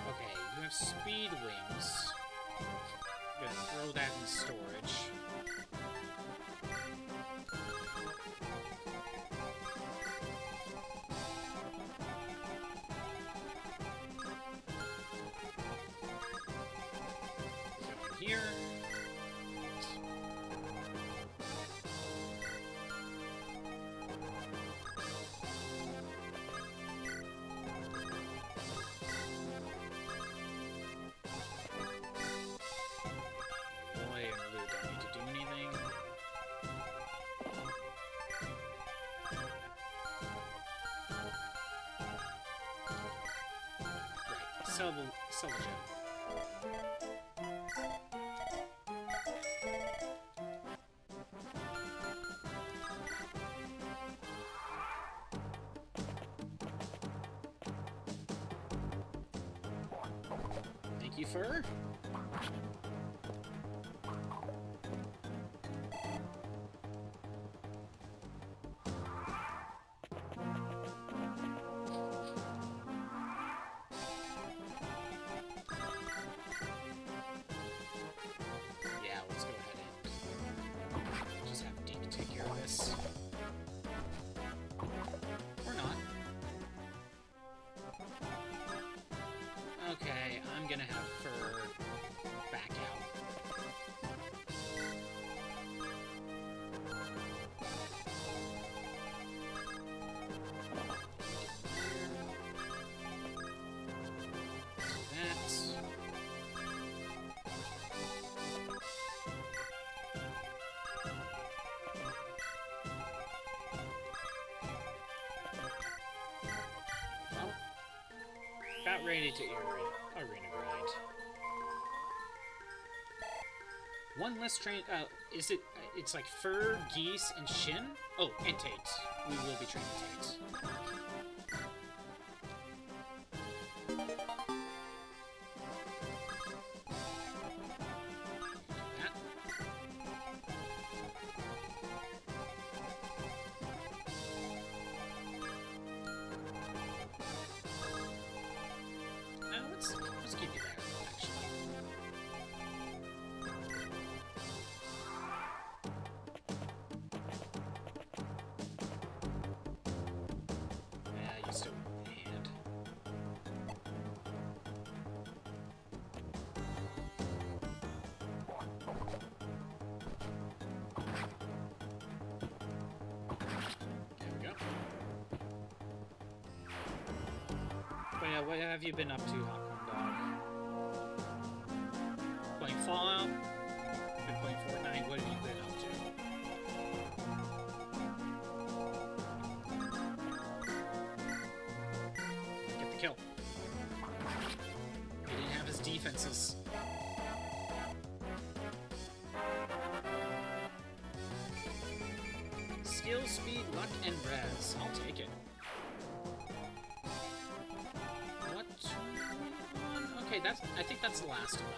S2: Okay, you have speed wings. I'm gonna throw that in storage. Here. Roy and Lou don't need to do anything. Right, sell the gem. Thank you, fur. Yeah, let's go ahead and just have Deke take care of this. Or not. Okay, I'm gonna have fur back out. That. Well, about ready to arena grind. One less train. Is it? It's like fur, geese, and shin. Oh, and Tate. We will be training Tate. That. No, let's keep you there. Actually. Yeah, you still hand. There we go. But yeah, what have you been up to, Hawkman Dog? Playing Fallout? Been playing Fortnite? What have you been up to? Get the kill. He didn't have his defenses. Skill, speed, luck, and res. I'll take it. What? Okay, I think that's the last of them.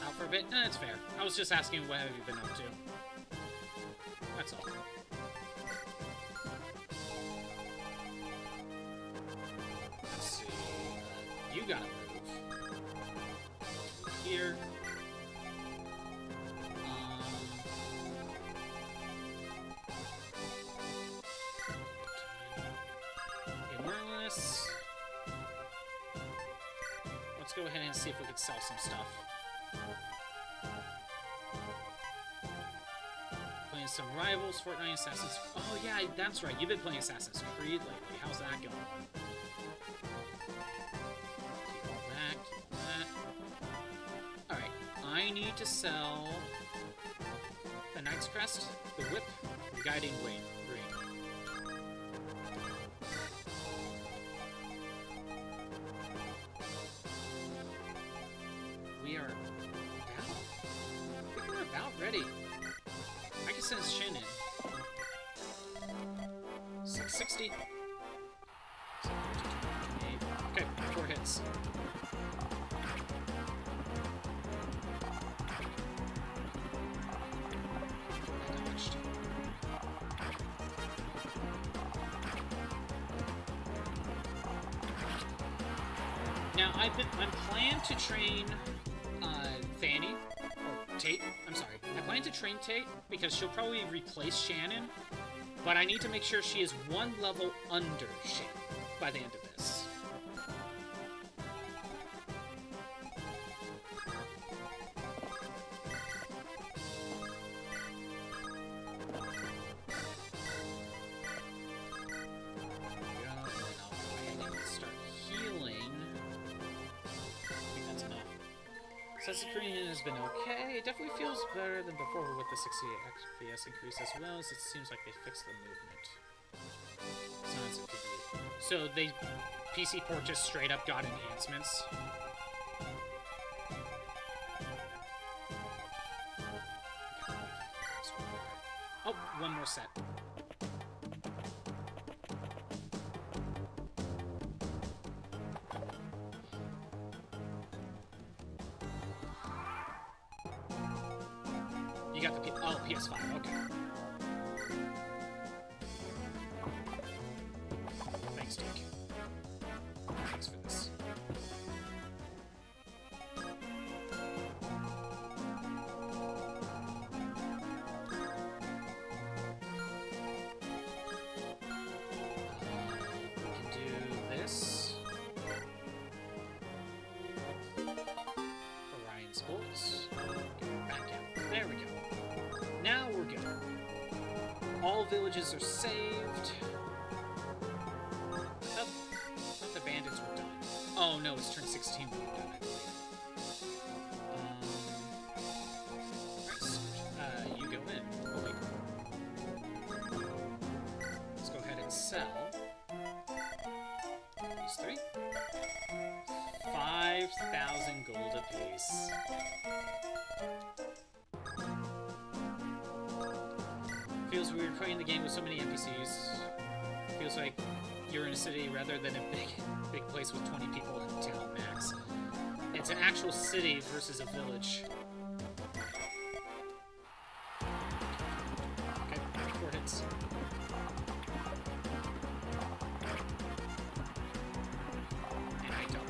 S2: Out for a bit? That's fair. I was just asking what have you been up to. That's all. Let's see. You gotta move. Here. Immerless. Let's go ahead and see if we can sell some stuff. Playing some Rivals, Fortnite, Assassin's... Oh yeah, that's right. You've been playing Assassin's Creed lately. How's that going? Keep all that, keep that. Alright, I need to sell the Knight's Crest, the Whip, the Guiding Ring. We are about ready. I can send Shin in. 660. Okay, 4 hits. I dodged. Now I'm planning to train Fanny, or Tate, I'm sorry. I plan to train Tate because she'll probably replace Shannon, but I need to make sure she is one level under Shannon by the end of this. Assassin's Creed has been okay. It definitely feels better than before with the 60 FPS increase, as well as it seems like they fixed the movement. So they PC port just straight up got enhancements. Oh, one more set. got the PS5. Okay. Thanks, Dick. Thanks for this. We can do this. Orion's bolts. Back out. There we go. Now we're good. All villages are saved. I thought the bandits were done. Oh no, it's turn 16 when we're done, I believe. Alright, you go in. Oh wait. Let's go ahead and sell these three. 5,000 gold apiece. Feels weird playing the game with so many NPCs. Feels like you're in a city rather than a big place with 20 people in town max. It's an actual city versus a village. Okay, 4 hits. And I double.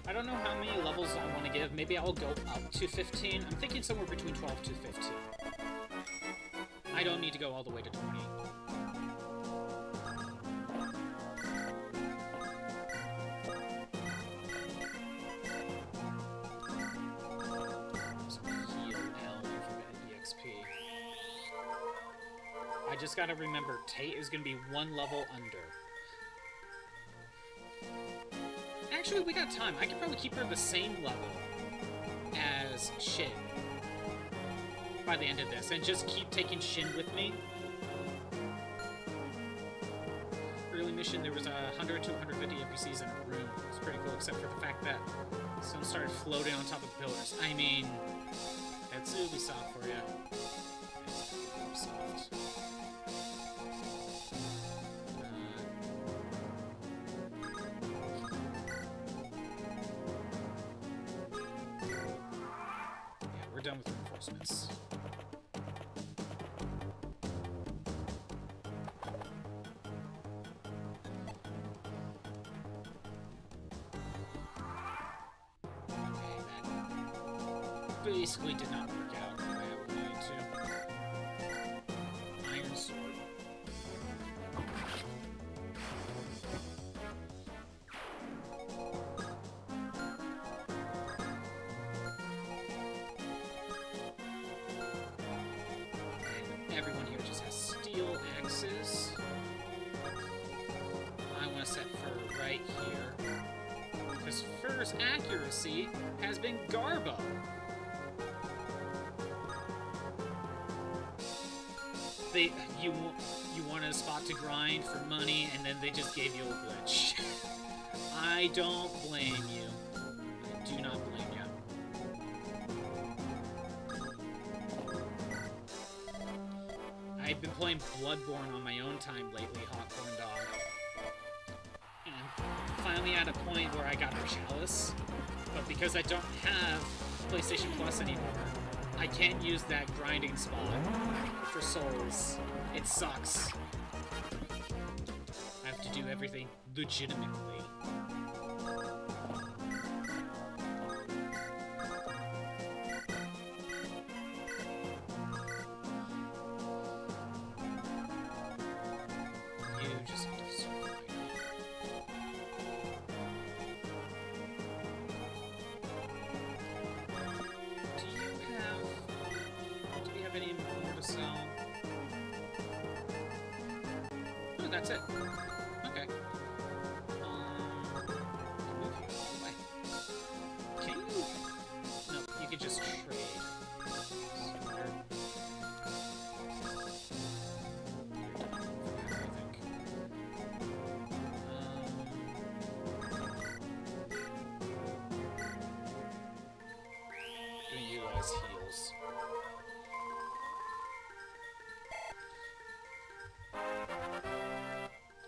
S2: I don't know how many levels I want to give. Maybe I'll go up to 15. I'm thinking somewhere between 12 to 15. I don't need to go all the way to 20. So heal L and forget EXP. I just gotta remember, Tate is gonna be 1 level under. Actually, we got time. I could probably keep her the same level as Shin by the end of this, and just keep taking Shin with me. Early mission, there was 100 to 150 NPCs in a room. It was pretty cool, except for the fact that some started floating on top of pillars. I mean, that's Ubisoft for you. That's Ubisoft. Done with reinforcements. Okay, that basically did not work out the way I wanted it to. Iron sword. Everyone here just has steel axes. I want to set Fur right here. Because Fur's accuracy has been Garbo. You wanted a spot to grind for money, and then they just gave you a glitch. I don't blame you. I do not blame you. I've been playing Bloodborne on my own time lately, Hot Corn Dog. And I'm finally at a point where I got the Chalice, but because I don't have PlayStation Plus anymore, I can't use that grinding spot for souls. It sucks. I have to do everything legitimately. That's it. Okay. Move you out of the way. Can you? No, you can just trade. So you're done for now, I think. Gonna utilize heals.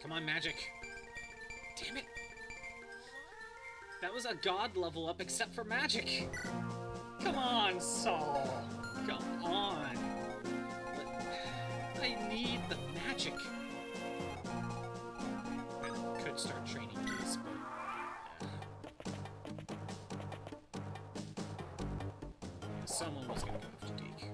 S2: Come on, magic. Damn it. That was a god level up except for magic. Come on, Saul. Come on. I need the magic. I could start training these, but... yeah, someone was gonna go after Deke.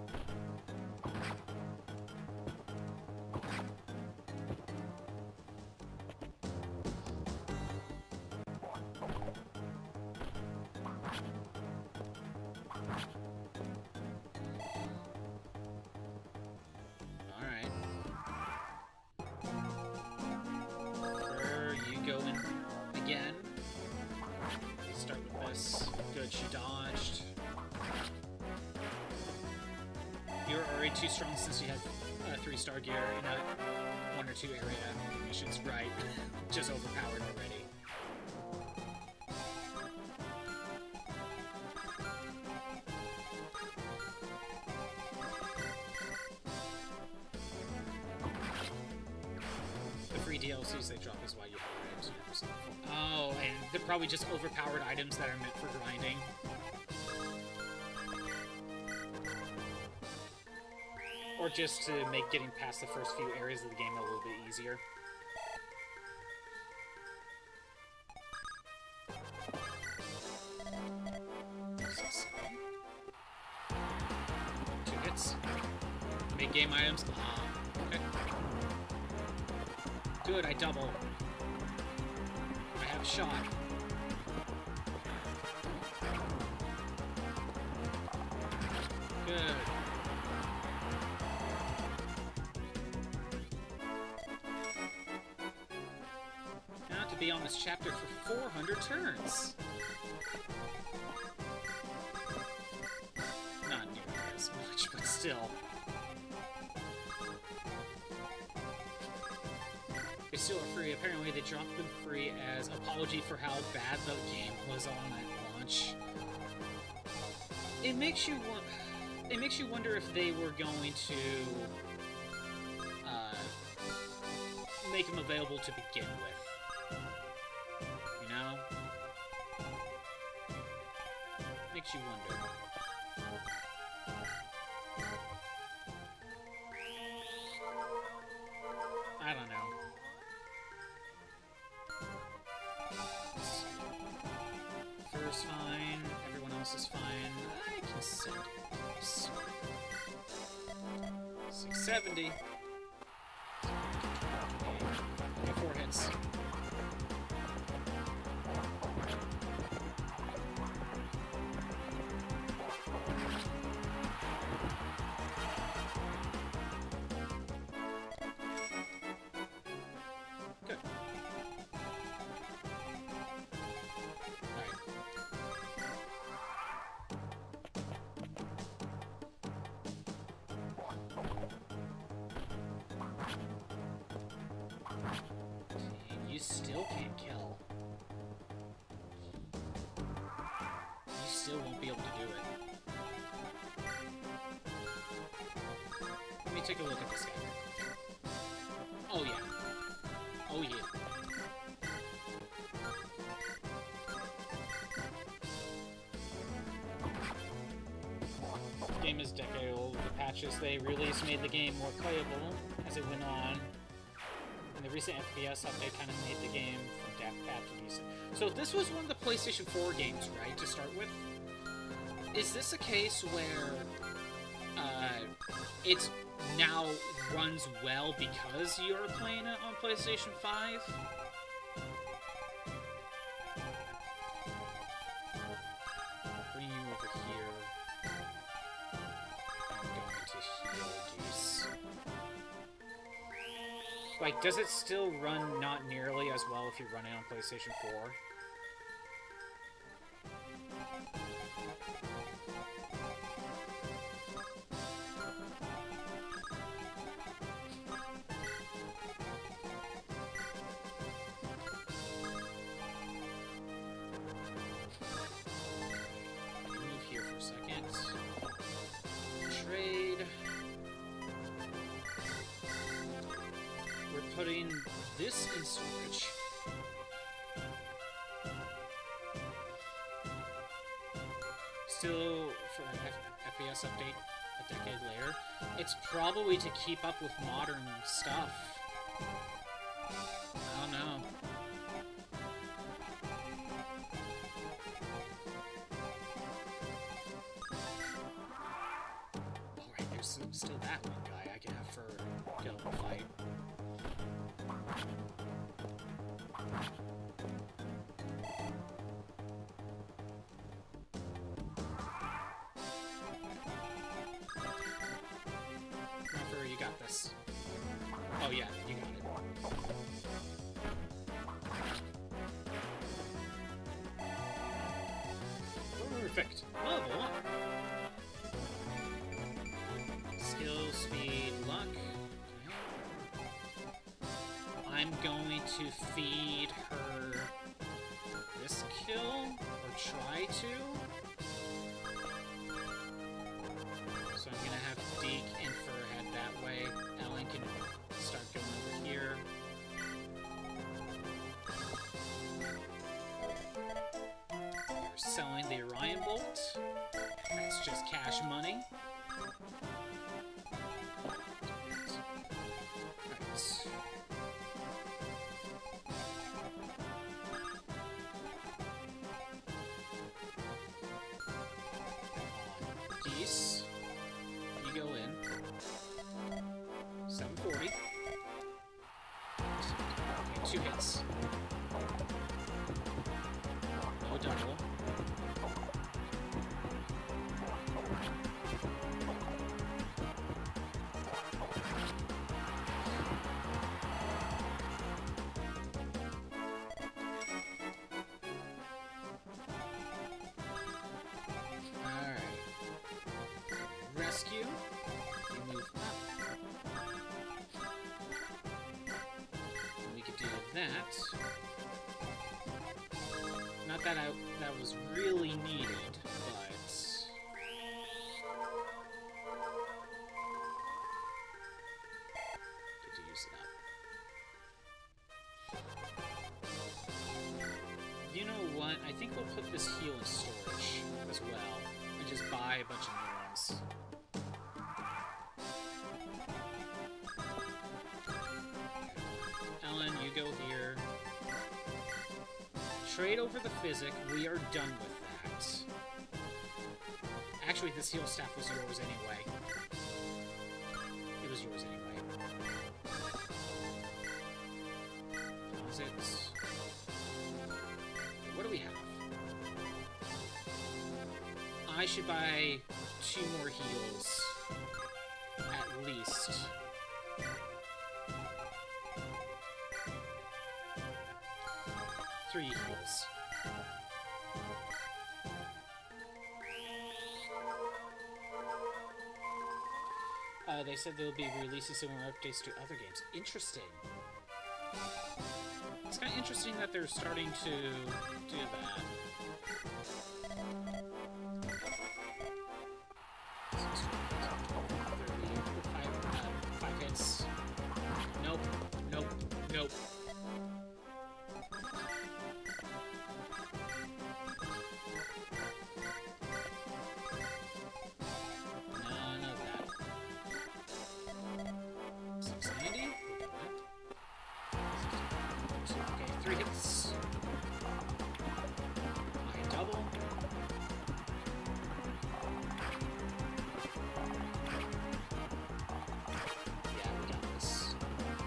S2: Alright. You go in again. Start with this. Good, she dodged. You're already too strong since you had 3-star gear in a 1 or 2 area missions, right? Just overpowered already. The free DLCs they drop is why you have items in your persona. Oh, and they're probably just overpowered items that are meant for grinding. Or just to make getting past the first few areas of the game a little bit easier. Two hits. Mid-game items. Okay. Good, I double. I have a shot. Good. Now to be on this chapter for 400 turns. Not nearly as much, but still. They still are free. Apparently they dropped them free as apology for how bad the game was on at launch. It makes you wonder if they were going to make them available to begin with. You know? Makes you wonder. I don't know. Fur's fine, everyone else is fine. I can send this. 670. Okay, 4 hits. Good. Alright. You still can't kill. You still won't be able to do it. Let me take a look at this guy. Oh yeah. Oh yeah. The game is decade old. The patches they released made the game more playable as it went on. And the recent FPS update kind of made the game from bad to decent. So this was one of the PlayStation 4 games, right, to start with? Is this a case where it now runs well because you're playing it on PlayStation 5? Bring you over here. I'm going to heal Geese. Like, does it still run not nearly as well if you're running on PlayStation 4? Move here for a second. Trade. We're putting this in storage. still for an FPS update a decade later. It's probably to keep up with modern stuff. I don't know. Alright, there's still that one guy I can have for kill and fight. Remember, you got this. Oh yeah, you got it. Perfect. Level up. Skill, speed, luck. Okay. I'm going to feed her this kill, or try to. So I'm gonna have Deke and Fur head that way. Ellen can start going over here. They're selling the Orion Bolt. That's just cash money. Right. Geese. You go in. 740. Okay, 2 hits. No double. Alright. Rescue. You move up. We could do that. Not that that was really needed, but good to use it up. You know what? I think we'll put this heal in storage as well, and just buy a bunch of new ones. Ellen, you go here. Trade over the physic. We are done with that. Actually, this heal staff was yours anyway. It was yours anyway. Is it? What do we have? I should buy 2 more heals. At least. Three heals. They said they'll be releasing similar updates to other games. Interesting. It's kind of interesting that they're starting to do that. 5 hits. Nope. Nope. Nope. None of that. 690. Okay, 3 hits. I double. Yeah, we got this. Okay.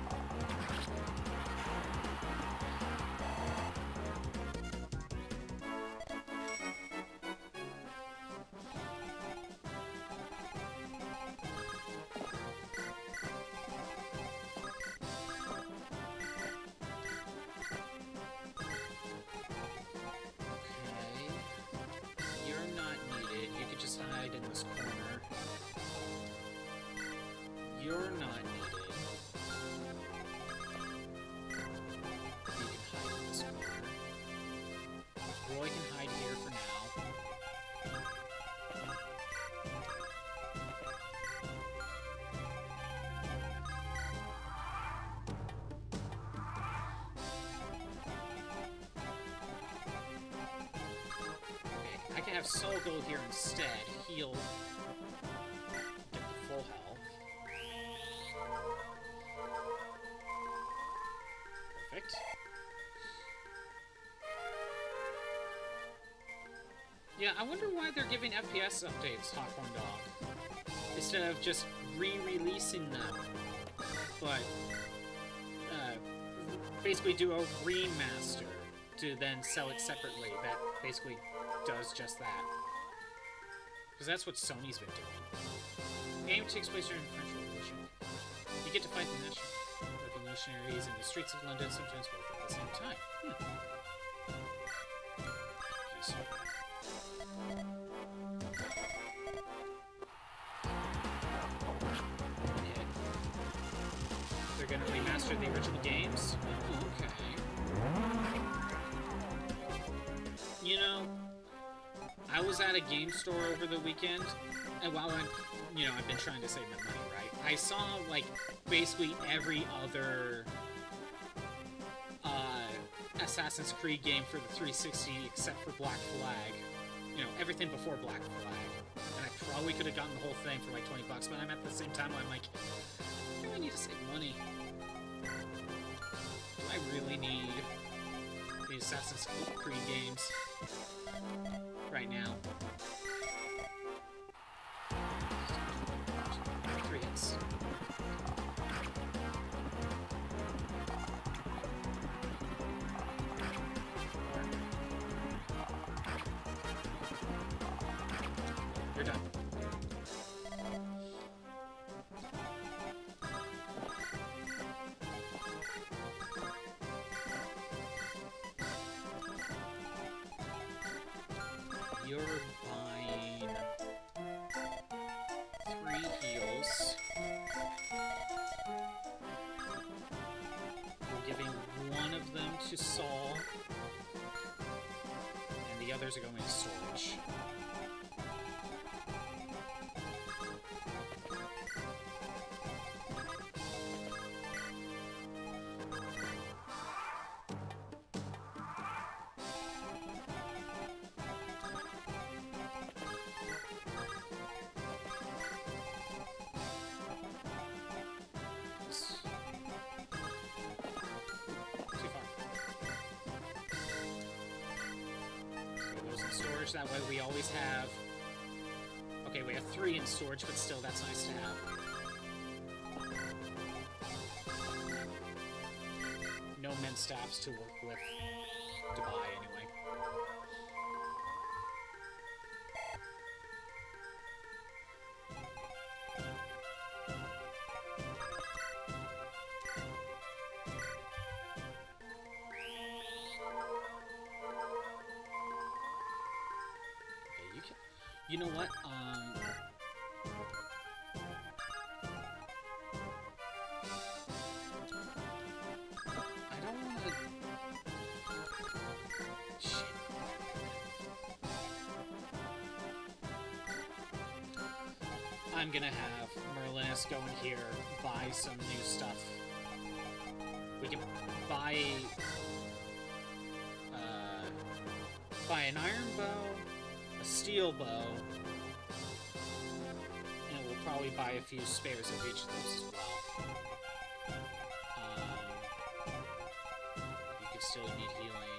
S2: You're not needed. You could just hide in this corner. You're not needed. You can hide in this corner. Roy can hide here for now. Okay, I can have Soul go here instead. Heal. Get the full health. Perfect. Yeah, I wonder why they're giving FPS updates, Hawkhorn Dog, instead of just re-releasing them. But basically do a remaster to then sell it separately. That basically does just that. Because that's what Sony's been doing. The game takes place during the French Revolution. You get to fight the national revolutionaries in the streets of London, sometimes both at the same time. They're gonna remaster the original games? Oh, okay. You know, I was at a game store over the weekend, and while I've been trying to save my money, right? I saw, like, basically every other Assassin's Creed game for the 360 except for Black Flag. You know, everything before Black Flag. And I probably could have gotten the whole thing for like $20, but I'm at the same time, I'm like, I really need to save money. Do I really need the Assassin's Creed games right now? 3 hits. You're done. You're buying 3 heals. We're giving one of them to Saul, and the others are going to storage. Storage, that way we always have... Okay, we have 3 in storage, but still, that's nice to have. No men staffs to work with, to buy, anyway. You know what? I don't want to... Shit. I'm gonna have Merlinus go in here, buy some new stuff. We can buy an iron bow, a steel bow, and we'll probably buy a few spares of each of those as well. You could still need healing.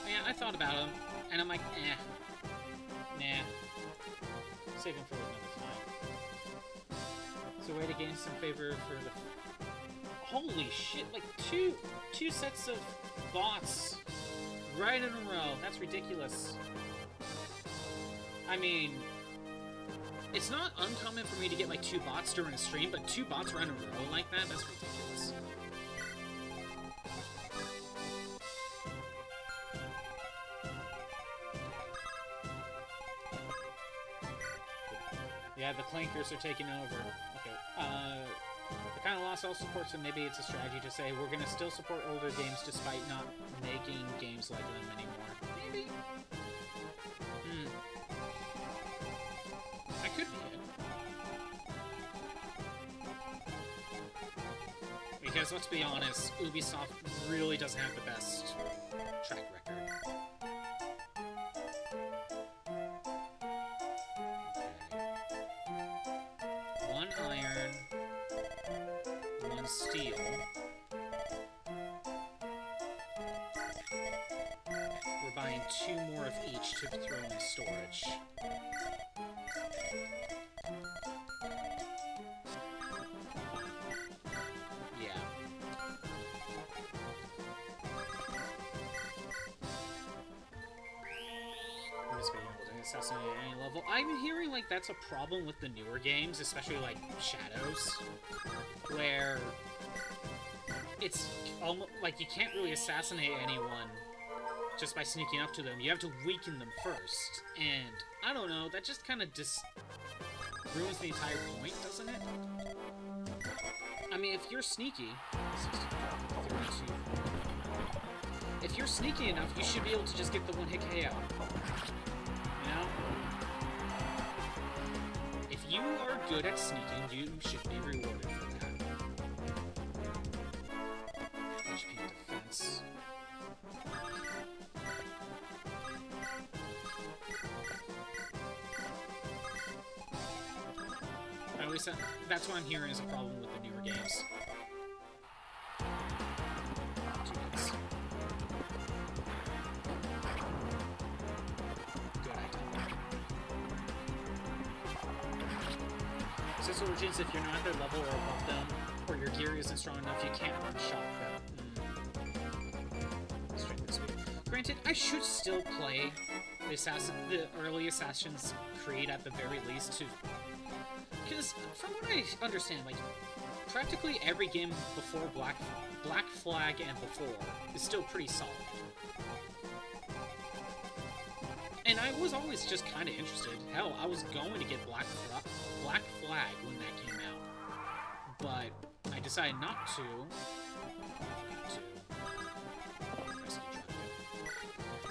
S2: Yeah, I thought about them, and I'm like, nah. Save them for another time. It's a way to gain some favor for the... Holy shit, like two sets of bots right in a row. That's ridiculous. I mean, it's not uncommon for me to get like 2 bots during a stream, but 2 bots right in a row like that, that's ridiculous. Yeah, the clankers are taking over. Okay, the kind of loss all supports them. Maybe it's a strategy to say we're going to still support older games despite not making games like them anymore. Maybe. That could be it. Because let's be honest, Ubisoft really doesn't have the best track steal. We're buying 2 more of each to throw in storage. Yeah. I'm just being able to assassinate at any level. I'm hearing like that's a problem with the newer games, especially like Shadows, where it's almost like you can't really assassinate anyone just by sneaking up to them. You have to weaken them first. And, I don't know, that just kind of ruins the entire point, doesn't it? I mean, if you're sneaky... 32. If you're sneaky enough, you should be able to just get the one-hit KO. You know? If you are good at sneaking, you should be rewarded for that. HP defense... That's what I'm hearing is a problem with the newer games. 2 hits. Good item. Since Origins, if you're not at their level or above them, or your gear isn't strong enough, you can't one-shot them. Strength and speed. Granted, I should still play the early Assassin's Creed at the very least to... Because, from what I understand, like, practically every game before Black Flag and before is still pretty solid. And I was always just kind of interested. Hell, I was going to get Black Flag when that came out. But I decided not to.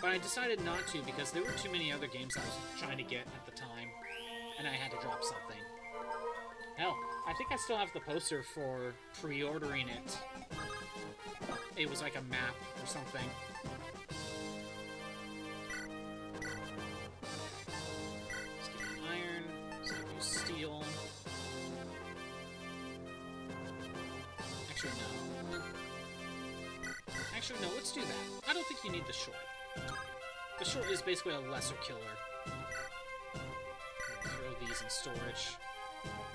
S2: But I decided not to because there were too many other games I was trying to get at the time. And I had to drop something. Hell, I think I still have the poster for pre-ordering it. It was like a map or something. Let's give you iron. Let's give you steel. Actually, no. Actually, no, let's do that. I don't think you need the short. The short is basically a lesser killer. Throw these in storage.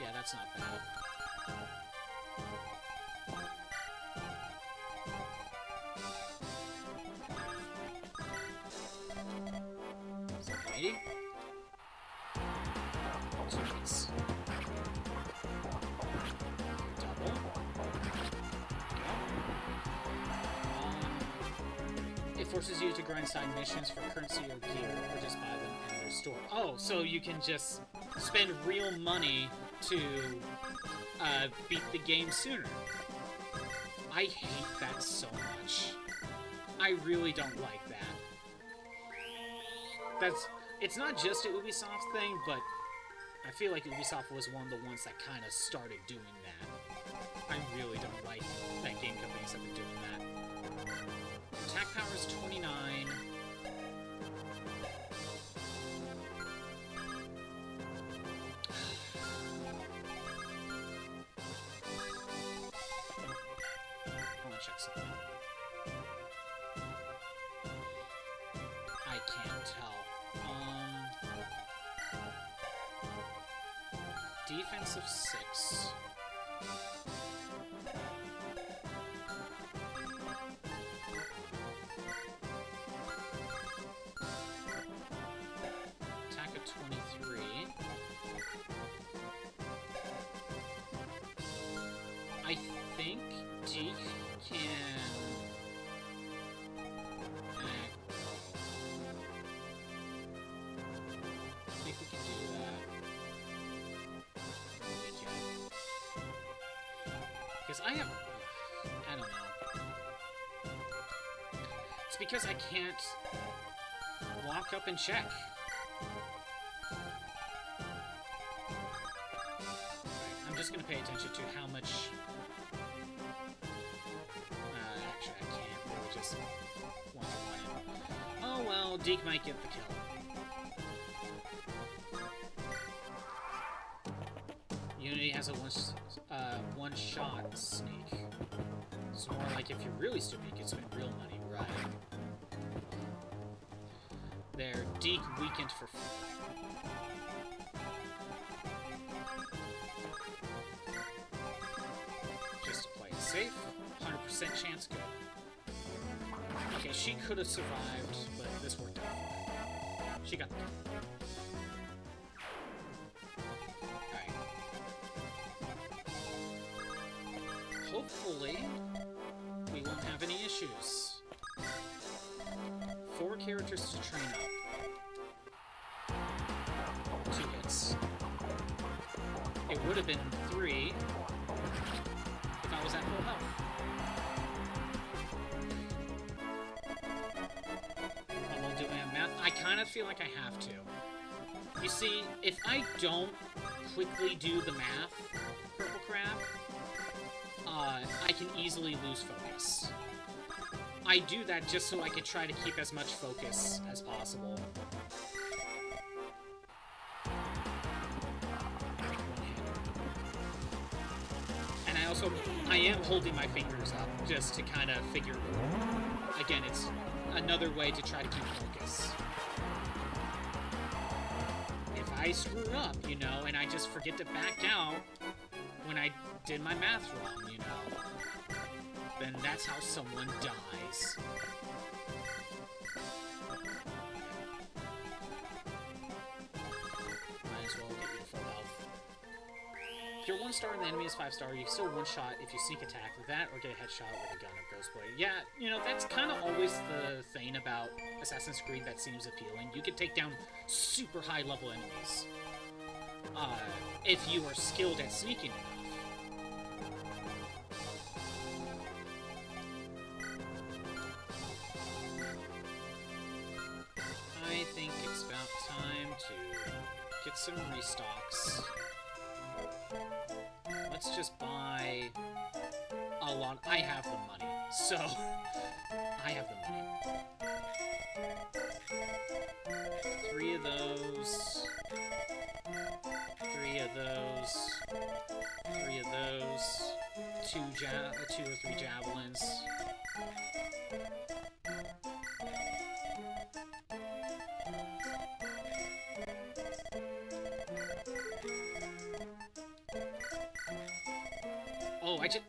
S2: Yeah, that's not bad. Is that 80? 2 hits. Double. It forces you to grind side missions for currency or gear, or just buy them in their store. Oh, so you can just spend real money to beat the game sooner. I hate that so much. I really don't like that. It's not just a Ubisoft thing, but I feel like Ubisoft was one of the ones that kind of started doing that. I really don't like that game companies have been doing that. Attack power is 29. Check something. I can't tell. Defense of 6. Attack of 23. I think Deke can... I think we can do that. Because I don't know. It's because I can't walk up and check. I'm just going to pay attention to how much... actually, I can't. Really just want to win. Oh, well, Deke might get the kill. Unity has as a one-shot sneak. It's more like if you're really stupid, you can spend real money, right? They're Deke weakened for just to play it safe. 100% chance go. Okay, she could have survived, but this worked out for her. She got the kill. Alright. Hopefully, we won't have any issues. 4 characters to train up. 2 hits. It would have been 3 if I was at full health. How long do I have math? I kind of feel like I have to. You see, if I don't quickly do the math, Purple Crab, I can easily lose focus. I do that just so I can try to keep as much focus as possible. And I am holding my fingers up just to kind of figure, again, it's another way to try to keep focus. If I screw up, you know, and I just forget to back out when I did my math wrong, you know, then that's how someone dies. Might as well get you full health. If you're 1 star and the enemy is 5 star, you can still one-shot if you sneak attack with that or get a headshot with a gun or ghostblade. Yeah, you know, that's kind of always the thing about Assassin's Creed that seems appealing. You can take down super high-level enemies if you are skilled at sneaking enough. I think it's about time to get some restocks. Let's just buy a lot. I have the money, so I have the money. 3 of those. 3 of those. 3 of those. 2 or 3 javelins.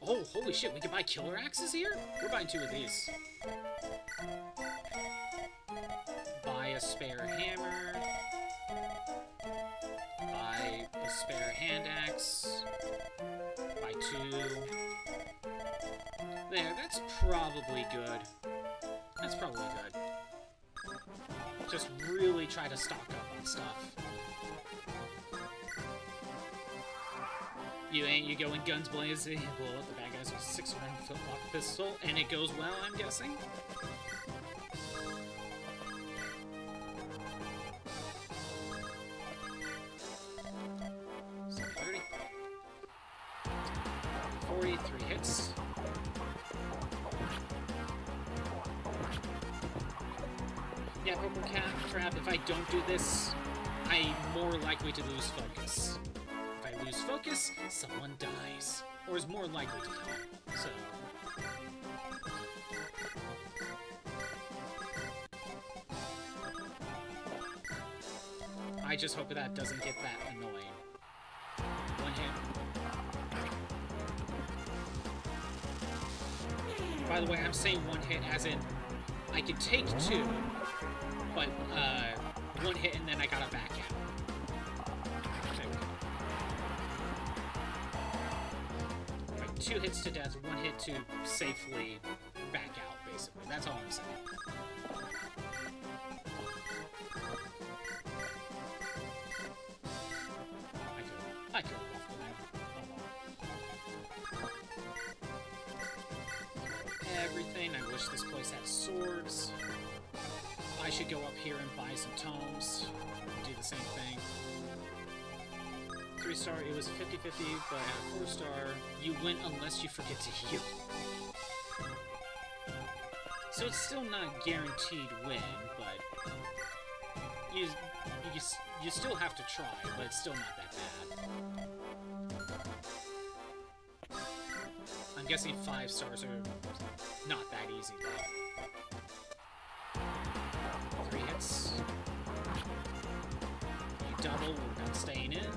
S2: Oh, holy shit, we can buy killer axes here? We're buying 2 of these. Buy a spare hammer. Buy a spare hand axe. Buy 2. There, that's probably good. That's probably good. Just really try to stock up on stuff. You go in guns blazing, you blow up the bad guys with a 6-round flintlock pistol, and it goes well, I'm guessing. So 30. 43 hits. Yeah, Purple Crab, if I don't do this, I'm more likely to lose focus. Lose focus, someone dies. Or is more likely to die. So. I just hope that doesn't get that annoying. 1 hit. By the way, I'm saying 1 hit as in I could take 2, but 1 hit and then I gotta back out. 2 hits to death, 1 hit to safely back out, basically. That's all I'm saying. I could have left them. Everything. I wish this place had swords. I should go up here and buy some tomes. Do the same thing. 3 star, it was 50-50, but at 4 star, you win unless you forget to heal. So it's still not guaranteed win, but you still have to try, but it's still not that bad. I'm guessing 5 stars are not that easy, though. 3 hits. You double, we're not staying in.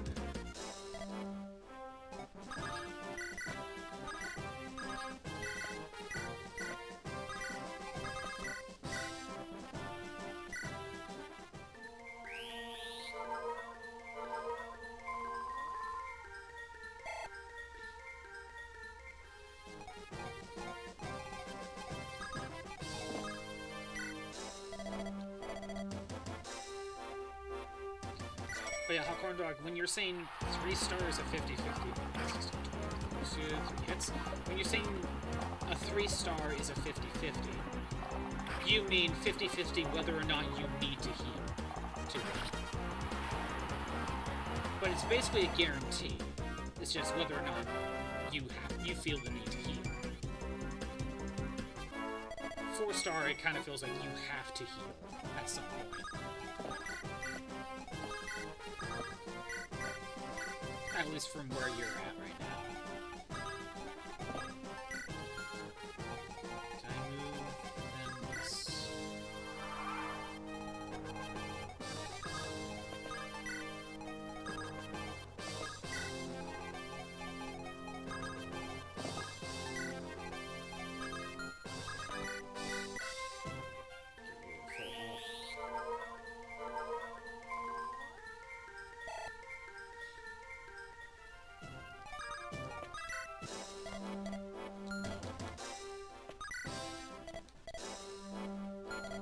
S2: But yeah, Hawkorn Dog, when you're saying 3 stars at 50-50, 3 hits, when you're saying a 3-star is a 50-50, you mean 50-50 whether or not you need to heal to win. But it's basically a guarantee. It's just whether or not you feel the need to heal. 4-star, it kind of feels like you have to heal at some point. At least from where you're at right now. Can I move them this?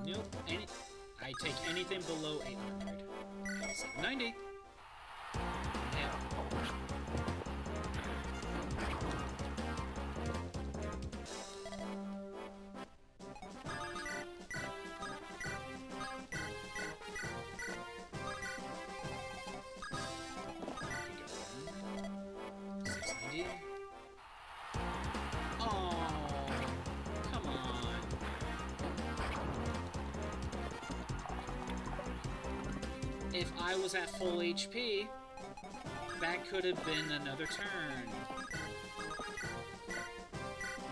S2: Nope. I take anything below 800. 790. Yeah. If I was at full HP, that could have been another turn.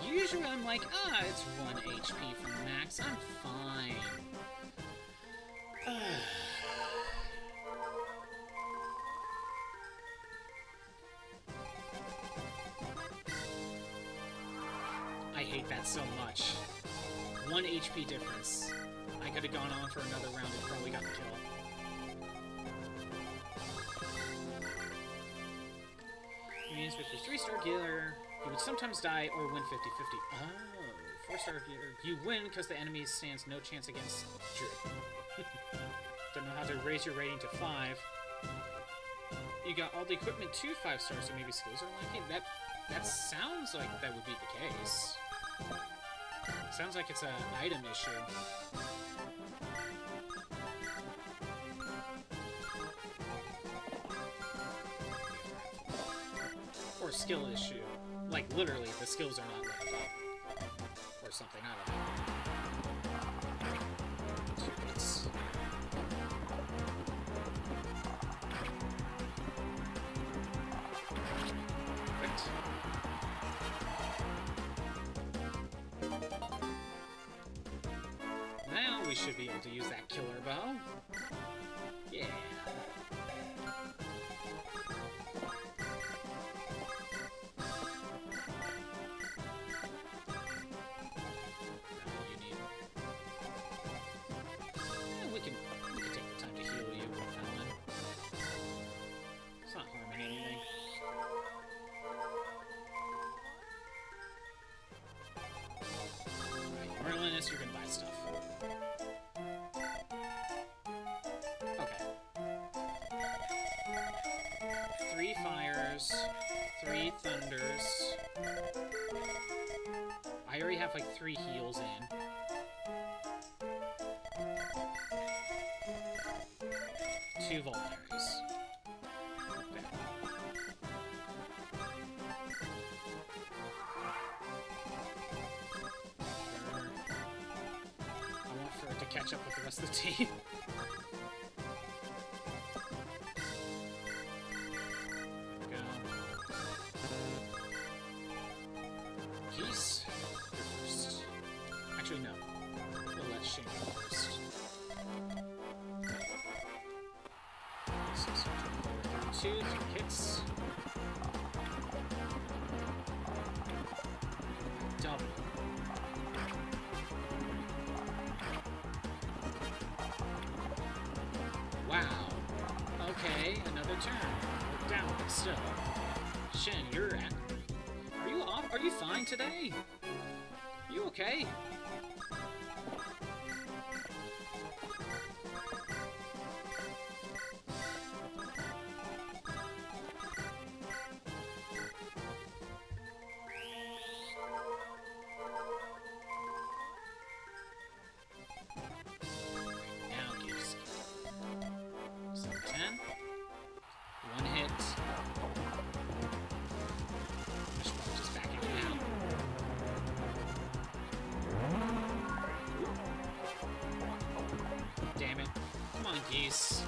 S2: Usually I'm like, it's 1 HP from max, I'm fine. I hate that so much. 1 HP difference. I could have gone on for another round and probably got the kill. Means with the 3-star gear, you would sometimes die or win 50-50. Oh, 4-star gear, you win because the enemy stands no chance against Drew. Don't know how to raise your rating to 5. You got all the equipment to 5 stars, so maybe skills are lacking. That sounds like that would be the case. Sounds like it's an item issue. Or skill issue. Like, literally, the skills are not leveled up. Or something, I don't know. 2 hits. Perfect. Now we should be able to use that killer bow. Yeah. We can take the time to heal you, Alan. It's not harming anything. Alright, Merlinus, you can buy stuff. Okay. 3 fires, 3 thunders. I already have like 3 heals in. 2 vulneraries. Okay. I want for it to catch up with the rest of the team. There we go. 2, 3 hits. Double. Wow. Okay, another turn. We're down, but still. Shin, you're at... Are you off? Are you fine today? Are you okay? Now gives 7, 10. One hit. Just backing it out. Damn it. Come on, geese.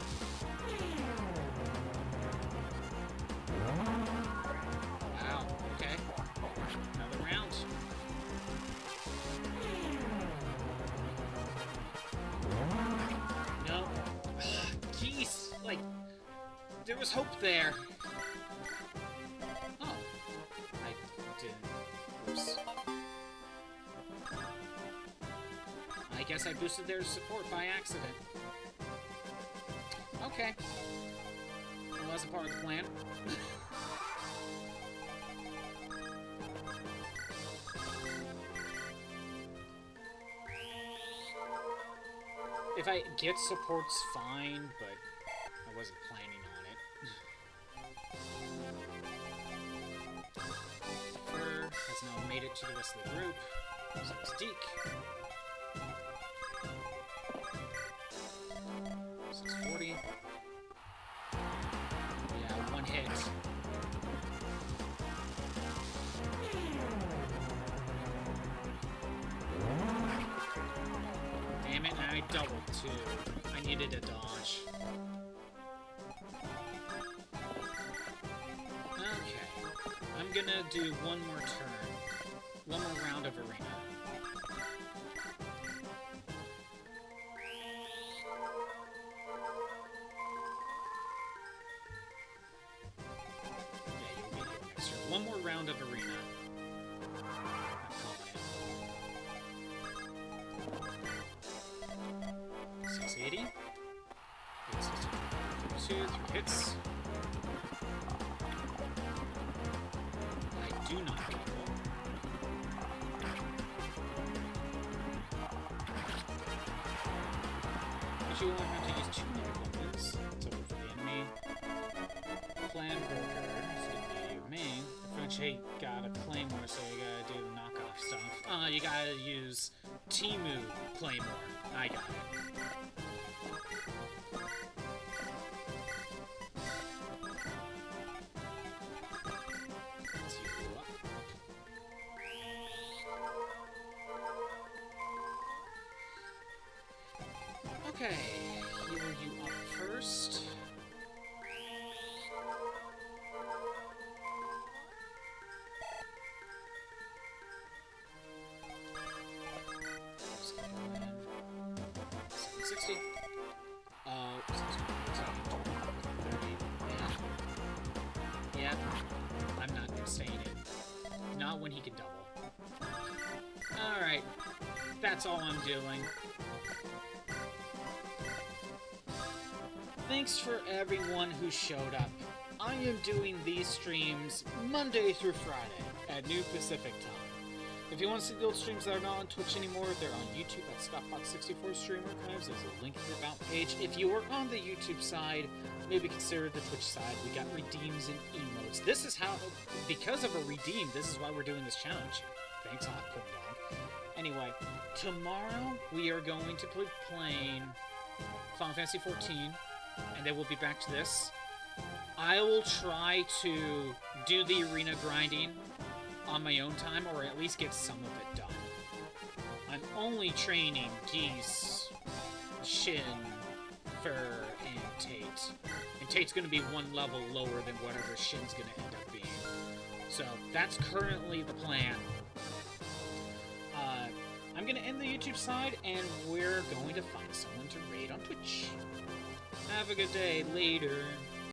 S2: Wow, okay. Another round. No. Geese! Like, there was hope there. Oh. I didn't. Oops. I guess I boosted their support by accident. Okay. Well, that's a part of the plan. If I get support's fine, but I wasn't planning on it. Fur has now made it to the rest of the group. So it's Deke. 640. Yeah, one hit. Damn it, and I doubled too. I needed a dodge. Okay. I'm gonna do one more turn. One more round of arena. One more round of arena. I'm calling it. 680. 862, 3 hits. I do not double. Actually, we only have to use 2 more weapons. It's over for the enemy. Plan Broker is gonna be your main. The French hate got a Claymore, so you gotta do knockoff stuff. You gotta use Timu Claymore. I got it. Let's heal you up. Okay, heal you up first. Yeah, I'm not staying in. Not when he can double. Alright, that's all I'm doing. Thanks for everyone who showed up. I am doing these streams Monday through Friday at noon Pacific time. If you want to see the old streams that are not on Twitch anymore, they're on YouTube at ScottBot64 Stream Archives. There's a link in the About page. If you are on the YouTube side, maybe consider the Twitch side. We got redeems and emotes. This is how, because of a redeem, this is why we're doing this challenge. Thanks, Hot Corn Dog. Anyway, tomorrow we are going to be playing Final Fantasy XIV, and then we'll be back to this. I will try to do the arena grinding on my own time, or at least get some of it done. I'm only training Geese, Shin, Fur, and Tate. And Tate's going to be one level lower than whatever Shin's going to end up being. So that's currently the plan. I'm going to end the YouTube side, and we're going to find someone to raid on Twitch. Have a good day. Later.